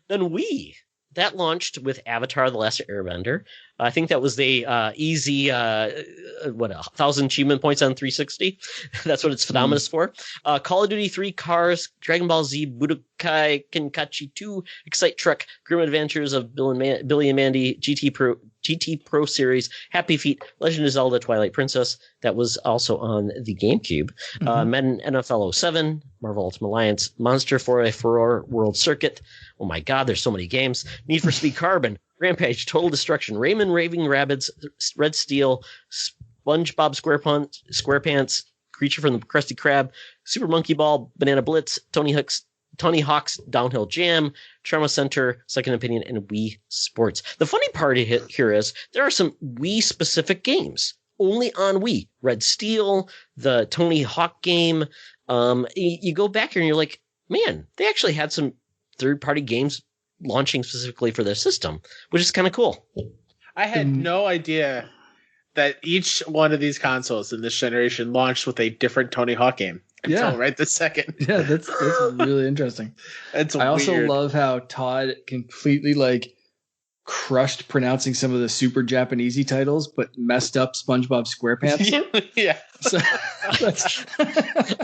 Then Wii. That launched with Avatar: The Last Airbender. I think that was the easy, 1,000 achievement points on 360. That's what it's phenomenous for. Call of Duty 3, Cars, Dragon Ball Z, Budokai Tenkaichi 2, Excite Truck, Grim Adventures of Billy and Mandy, GT Pro Series, Happy Feet, Legend of Zelda, Twilight Princess. That was also on the GameCube. Madden NFL 07, Marvel Ultimate Alliance, Monster 4x4 World Circuit. Oh my God, there's so many games. Need for Speed Carbon, Rampage, Total Destruction, Rayman Raving Rabbids, Red Steel, SpongeBob SquarePants, Creature from the Krusty Krab, Super Monkey Ball, Banana Blitz, Tony Hawk's Downhill Jam, Trauma Center, Second Opinion, and Wii Sports. The funny part here is there are some Wii-specific games only on Wii. Red Steel, the Tony Hawk game. You go back here and you're like, man, they actually had some third-party games launching specifically for their system, which is kind of cool. I had no idea that each one of these consoles in this generation launched with a different Tony Hawk game. Until right this second. Yeah, that's really interesting. I also love how Todd completely crushed pronouncing some of the super Japanesey titles, but messed up SpongeBob SquarePants. Yeah. So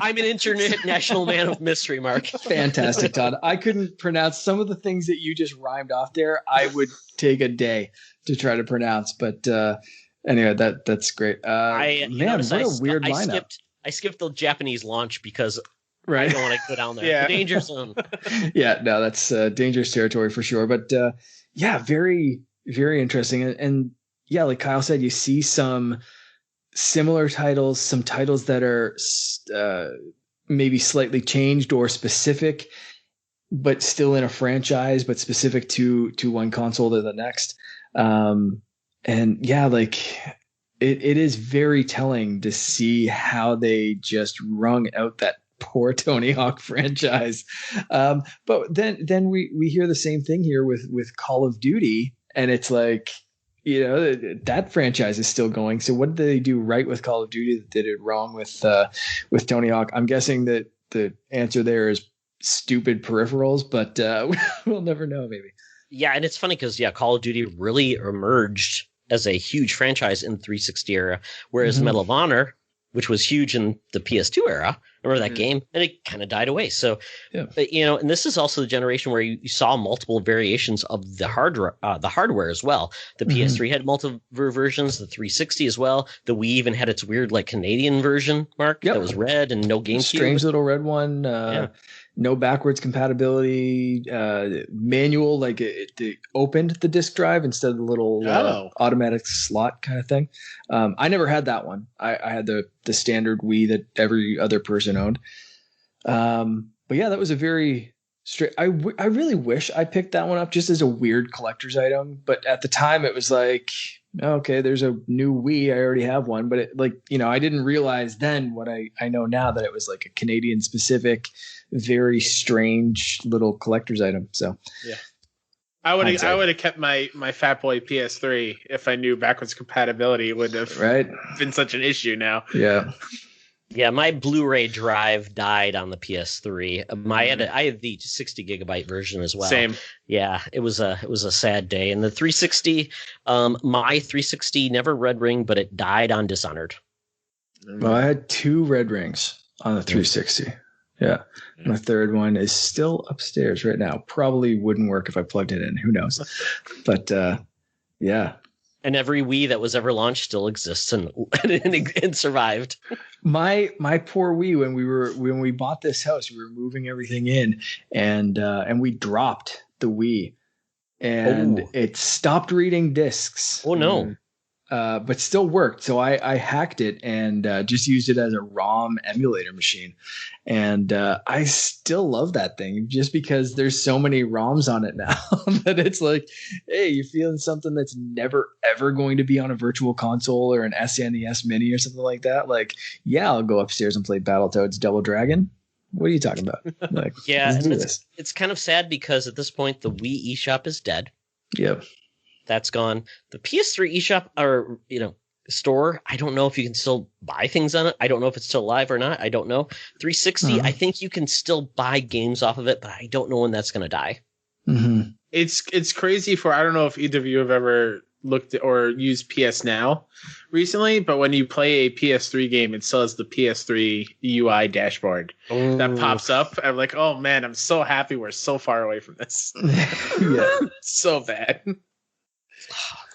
I'm an international man of mystery, Mark. Fantastic, Todd. I couldn't pronounce some of the things that you just rhymed off there. I would take a day to try to pronounce, but anyway, that's great. Man, what a weird lineup. I skipped the Japanese launch because Right. I don't want to go down there. Yeah. The danger zone. Yeah, no, that's dangerous territory for sure. But yeah, very, very interesting. And yeah, like Kyle said, you see some similar titles, some titles that are maybe slightly changed or specific, but still in a franchise, but specific to one console to the next. And yeah, like it is very telling to see how they just wrung out that poor Tony Hawk franchise. But then we hear the same thing here with Call of Duty, and it's like, you know, that franchise is still going. So what did they do right with Call of Duty that did it wrong with Tony Hawk? I'm guessing that the answer there is stupid peripherals, but we'll never know, maybe. Yeah, and it's funny because Call of Duty really emerged as a huge franchise in the 360 era, whereas Medal of Honor, which was huge in the PS2 era, remember that game, and it kind of died away. So, you know, and this is also the generation where you saw multiple variations of the hardware as well. The PS3 had multiple versions, the 360 as well. The Wii even had its weird like Canadian version, Mark, that was red and no GameCube. Strange little red one. No backwards compatibility, manual, like it opened the disk drive instead of the little automatic slot kind of thing. I never had that one. I had the standard Wii that every other person owned. But yeah, that was a very straight. I really wish I picked that one up just as a weird collector's item. But at the time, it was like, okay, there's a new Wii. I already have one. But it, like, you know, I didn't realize then what I know now, that it was like a Canadian specific, very strange little collector's item. So yeah, I would have kept my Fat Boy PS3 if I knew backwards compatibility would have been such an issue now. Yeah, my Blu-ray drive died on the PS3. I had the 60 gigabyte version as well. Same. Yeah, it was a sad day. And the 360, my 360 never red ring, but it died on Dishonored. Well, I had 2 red rings on the 360. Yeah. My third one is still upstairs right now. Probably wouldn't work if I plugged it in. Who knows? But yeah. And every Wii that was ever launched still exists and survived. My poor Wii, when we bought this house, we were moving everything in, and we dropped the Wii, and it stopped reading discs. Oh no. But still worked. So I hacked it and just used it as a ROM emulator machine. And I still love that thing just because there's so many ROMs on it now that it's like, hey, you're feeling something that's never, ever going to be on a virtual console or an SNES Mini or something like that. Like, yeah, I'll go upstairs and play Battletoads Double Dragon. What are you talking about? Like, yeah, and it's kind of sad because at this point, the Wii eShop is dead. Yep. That's gone. The PS3 eShop or, you know, store, I don't know if you can still buy things on it. I don't know if it's still live or not. I don't know. 360, I think you can still buy games off of it, but I don't know when that's going to die. Mm-hmm. It's crazy I don't know if either of you have ever looked at or used PS Now recently, but when you play a PS3 game, it still has the PS3 UI dashboard that pops up. I'm like, oh man, I'm so happy we're so far away from this. Yeah. So bad.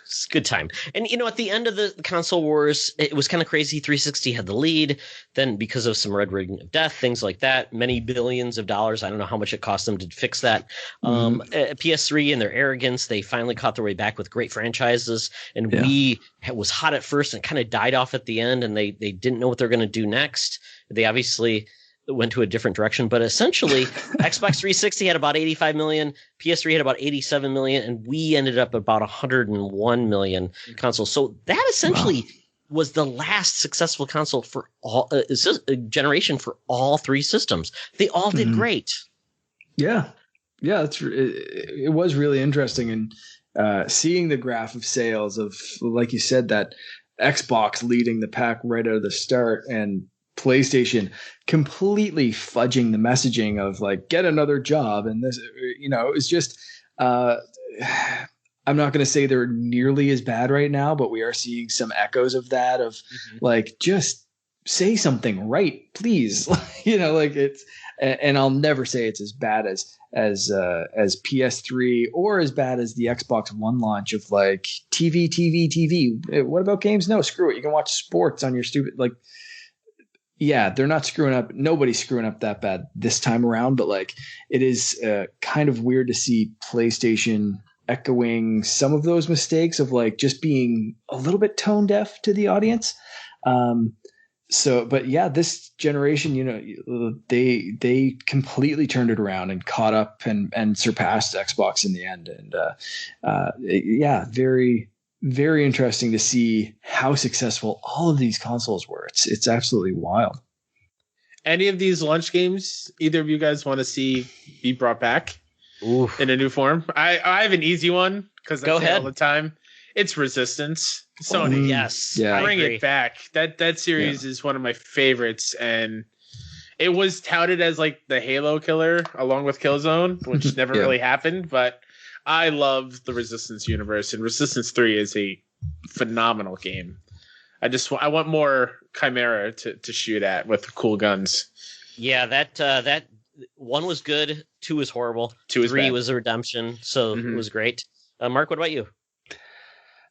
It's a good time. And, you know, at the end of the console wars, it was kind of crazy. 360 had the lead. Then because of some red ring of death, things like that, many billions of dollars. I don't know how much it cost them to fix that. PS3 and their arrogance, they finally caught their way back with great franchises. And Wii was hot at first and kind of died off at the end. And they didn't know what they're going to do next. They obviously went to a different direction, but essentially Xbox 360 had about 85 million, PS3 had about 87 million, and we ended up about 101 million consoles. So that essentially was the last successful console for all generation for all 3 systems. They all did great. Yeah. It was really interesting, and seeing the graph of sales of, like you said, that Xbox leading the pack right out of the start, and PlayStation completely fudging the messaging of like, get another job. And this, you know, it was just, I'm not going to say they're nearly as bad right now, but we are seeing some echoes of that, of like, just say something right, please. You know, like it's, and I'll never say it's as bad as PS3 or as bad as the Xbox One launch of like TV. What about games? No, screw it. You can watch sports on your stupid, like, yeah, they're not screwing up. Nobody's screwing up that bad this time around, but like it is kind of weird to see PlayStation echoing some of those mistakes of like just being a little bit tone deaf to the audience. But yeah, this generation, they completely turned it around and caught up and surpassed Xbox in the end. And yeah, very, very interesting to see how successful all of these consoles were. It's absolutely wild. Any of these launch games either of you guys want to see be brought back in a new form? I have an easy one because I say it all the time. It's Resistance. Sony, yes, bring it back. That series is one of my favorites, and it was touted as like the Halo killer along with Killzone, which never really happened. But I love the Resistance universe, and Resistance 3 is a phenomenal game. I want more Chimera to shoot at with cool guns. Yeah, that 1 was good, 2 was horrible, 3 was a redemption, so it was great. Mark, what about you?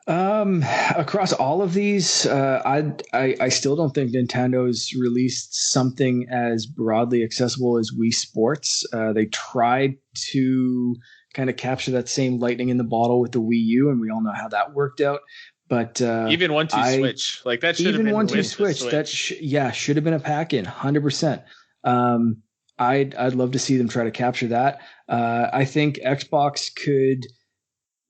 Across all of these, I still don't think Nintendo's released something as broadly accessible as Wii Sports. They tried to kind of capture that same lightning in the bottle with the Wii U, and we all know how that worked out. But even 1-2 Switch, like that should have been 1-2 Switch. That should have been a pack-in, 100%. I'd love to see them try to capture that. I think Xbox could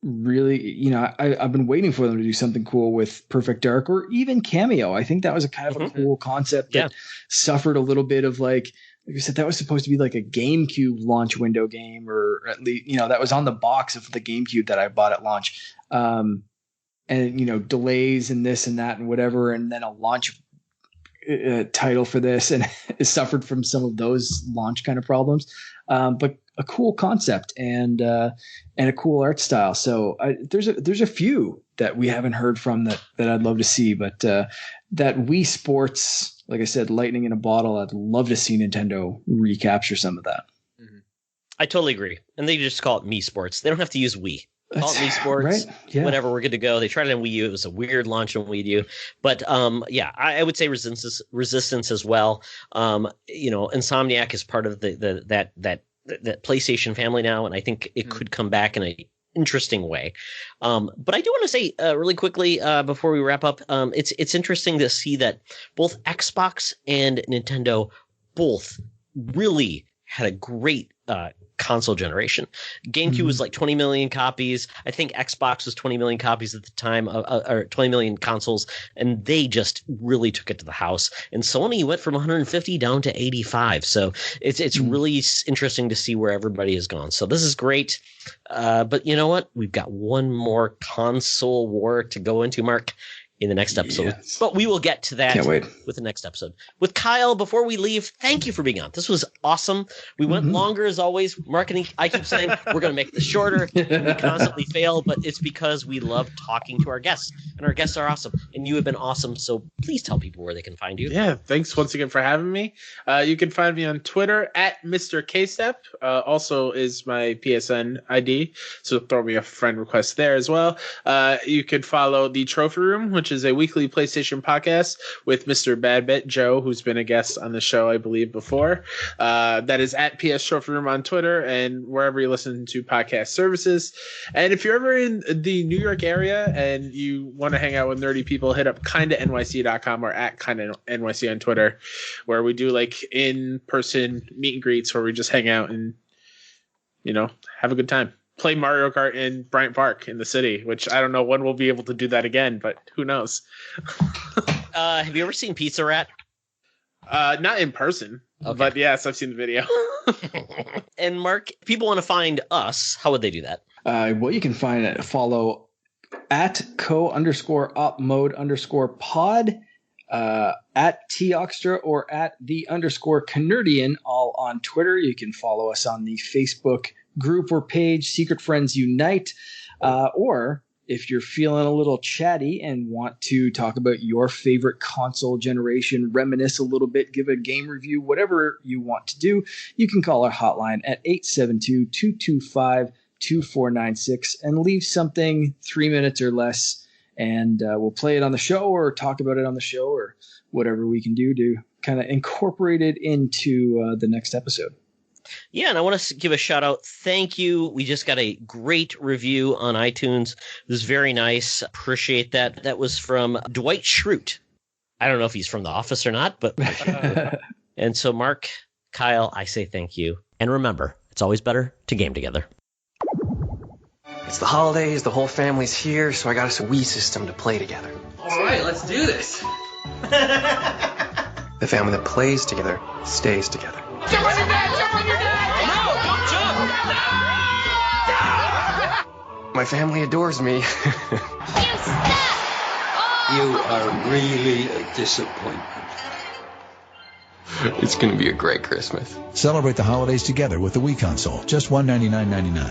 really, I've been waiting for them to do something cool with Perfect Dark or even Cameo. I think that was a kind of a cool concept that suffered a little bit of like I said, that was supposed to be like a GameCube launch window game, or at least, that was on the box of the GameCube that I bought at launch. And, delays and this and that and whatever. And then a launch title for this, and it suffered from some of those launch kind of problems. But a cool concept and a cool art style. So there's a few that we haven't heard from that I'd love to see, but that Wii Sports, like I said, lightning in a bottle. I'd love to see Nintendo recapture some of that. Mm-hmm. I totally agree. And they just call it Mii Sports. They don't have to use Wii. Call it Wii Sports, right? Yeah. Whatever, we're good to go. They tried it on Wii U. It was a weird launch on Wii U. But I would say Resistance as well. Insomniac is part of that PlayStation family now, and I think it could come back in an interesting way. But I do want to say really quickly before we wrap up, it's interesting to see that both Xbox and Nintendo both really had a great console generation. GameCube was like 20 million copies. I think Xbox was 20 million copies at the time, or 20 million consoles, and they just really took it to the house. And Sony went from 150 down to 85. So it's really interesting to see where everybody has gone. So this is great. But you know what? We've got one more console war to go into, Mark, in the next episode. Yes. But we will get to that with the next episode. With Kyle, before we leave, thank you for being on. This was awesome. We went longer as always. Marketing, I keep saying we're going to make this shorter. We constantly fail, but it's because we love talking to our guests, and our guests are awesome, and you have been awesome. So please tell people where they can find you. Yeah, thanks once again for having me. You can find me on Twitter at Mr. Kstep. Also is my PSN ID, so throw me a friend request there as well. You can follow the Trophy Room, which is a weekly PlayStation podcast with Mr. Badbit Joe, who's been a guest on the show, I believe, before. That is at PS Trophy Room on Twitter and wherever you listen to podcast services. And if you're ever in the New York area and you want to hang out with nerdy people, hit up kindaNYC.com or at kindaNYC on Twitter, where we do like in-person meet and greets where we just hang out and, have a good time. Play Mario Kart in Bryant Park in the city, which I don't know when we'll be able to do that again, but who knows? Have you ever seen Pizza Rat? Not in person, but yes, I've seen the video. And Mark, if people want to find us, how would they do that? Well, you can follow at co_op_mode_pod, at Toxtra, or at _Canardian, all on Twitter. You can follow us on the Facebook group or page, Secret Friends Unite, or if you're feeling a little chatty and want to talk about your favorite console generation, reminisce a little bit, give a game review, whatever you want to do, you can call our hotline at 872-225-2496 and leave something 3 minutes or less, and we'll play it on the show or talk about it on the show or whatever we can do to kind of incorporated into the next episode. Yeah, and I want to give a shout out. Thank you. We just got a great review on iTunes. It was very nice. Appreciate that. That was from Dwight Schrute. I don't know if he's from The Office or not, but and so Mark, Kyle, I say thank you. And remember, it's always better to game together. It's the holidays, the whole family's here, so I got us a Wii system to play together. All right, let's do this. The family that plays together stays together. Jump on your dad! Jump on your dad! No, don't jump! My family adores me. You are really a disappointment. It's gonna be a great Christmas. Celebrate the holidays together with the Wii console. Just $199.99.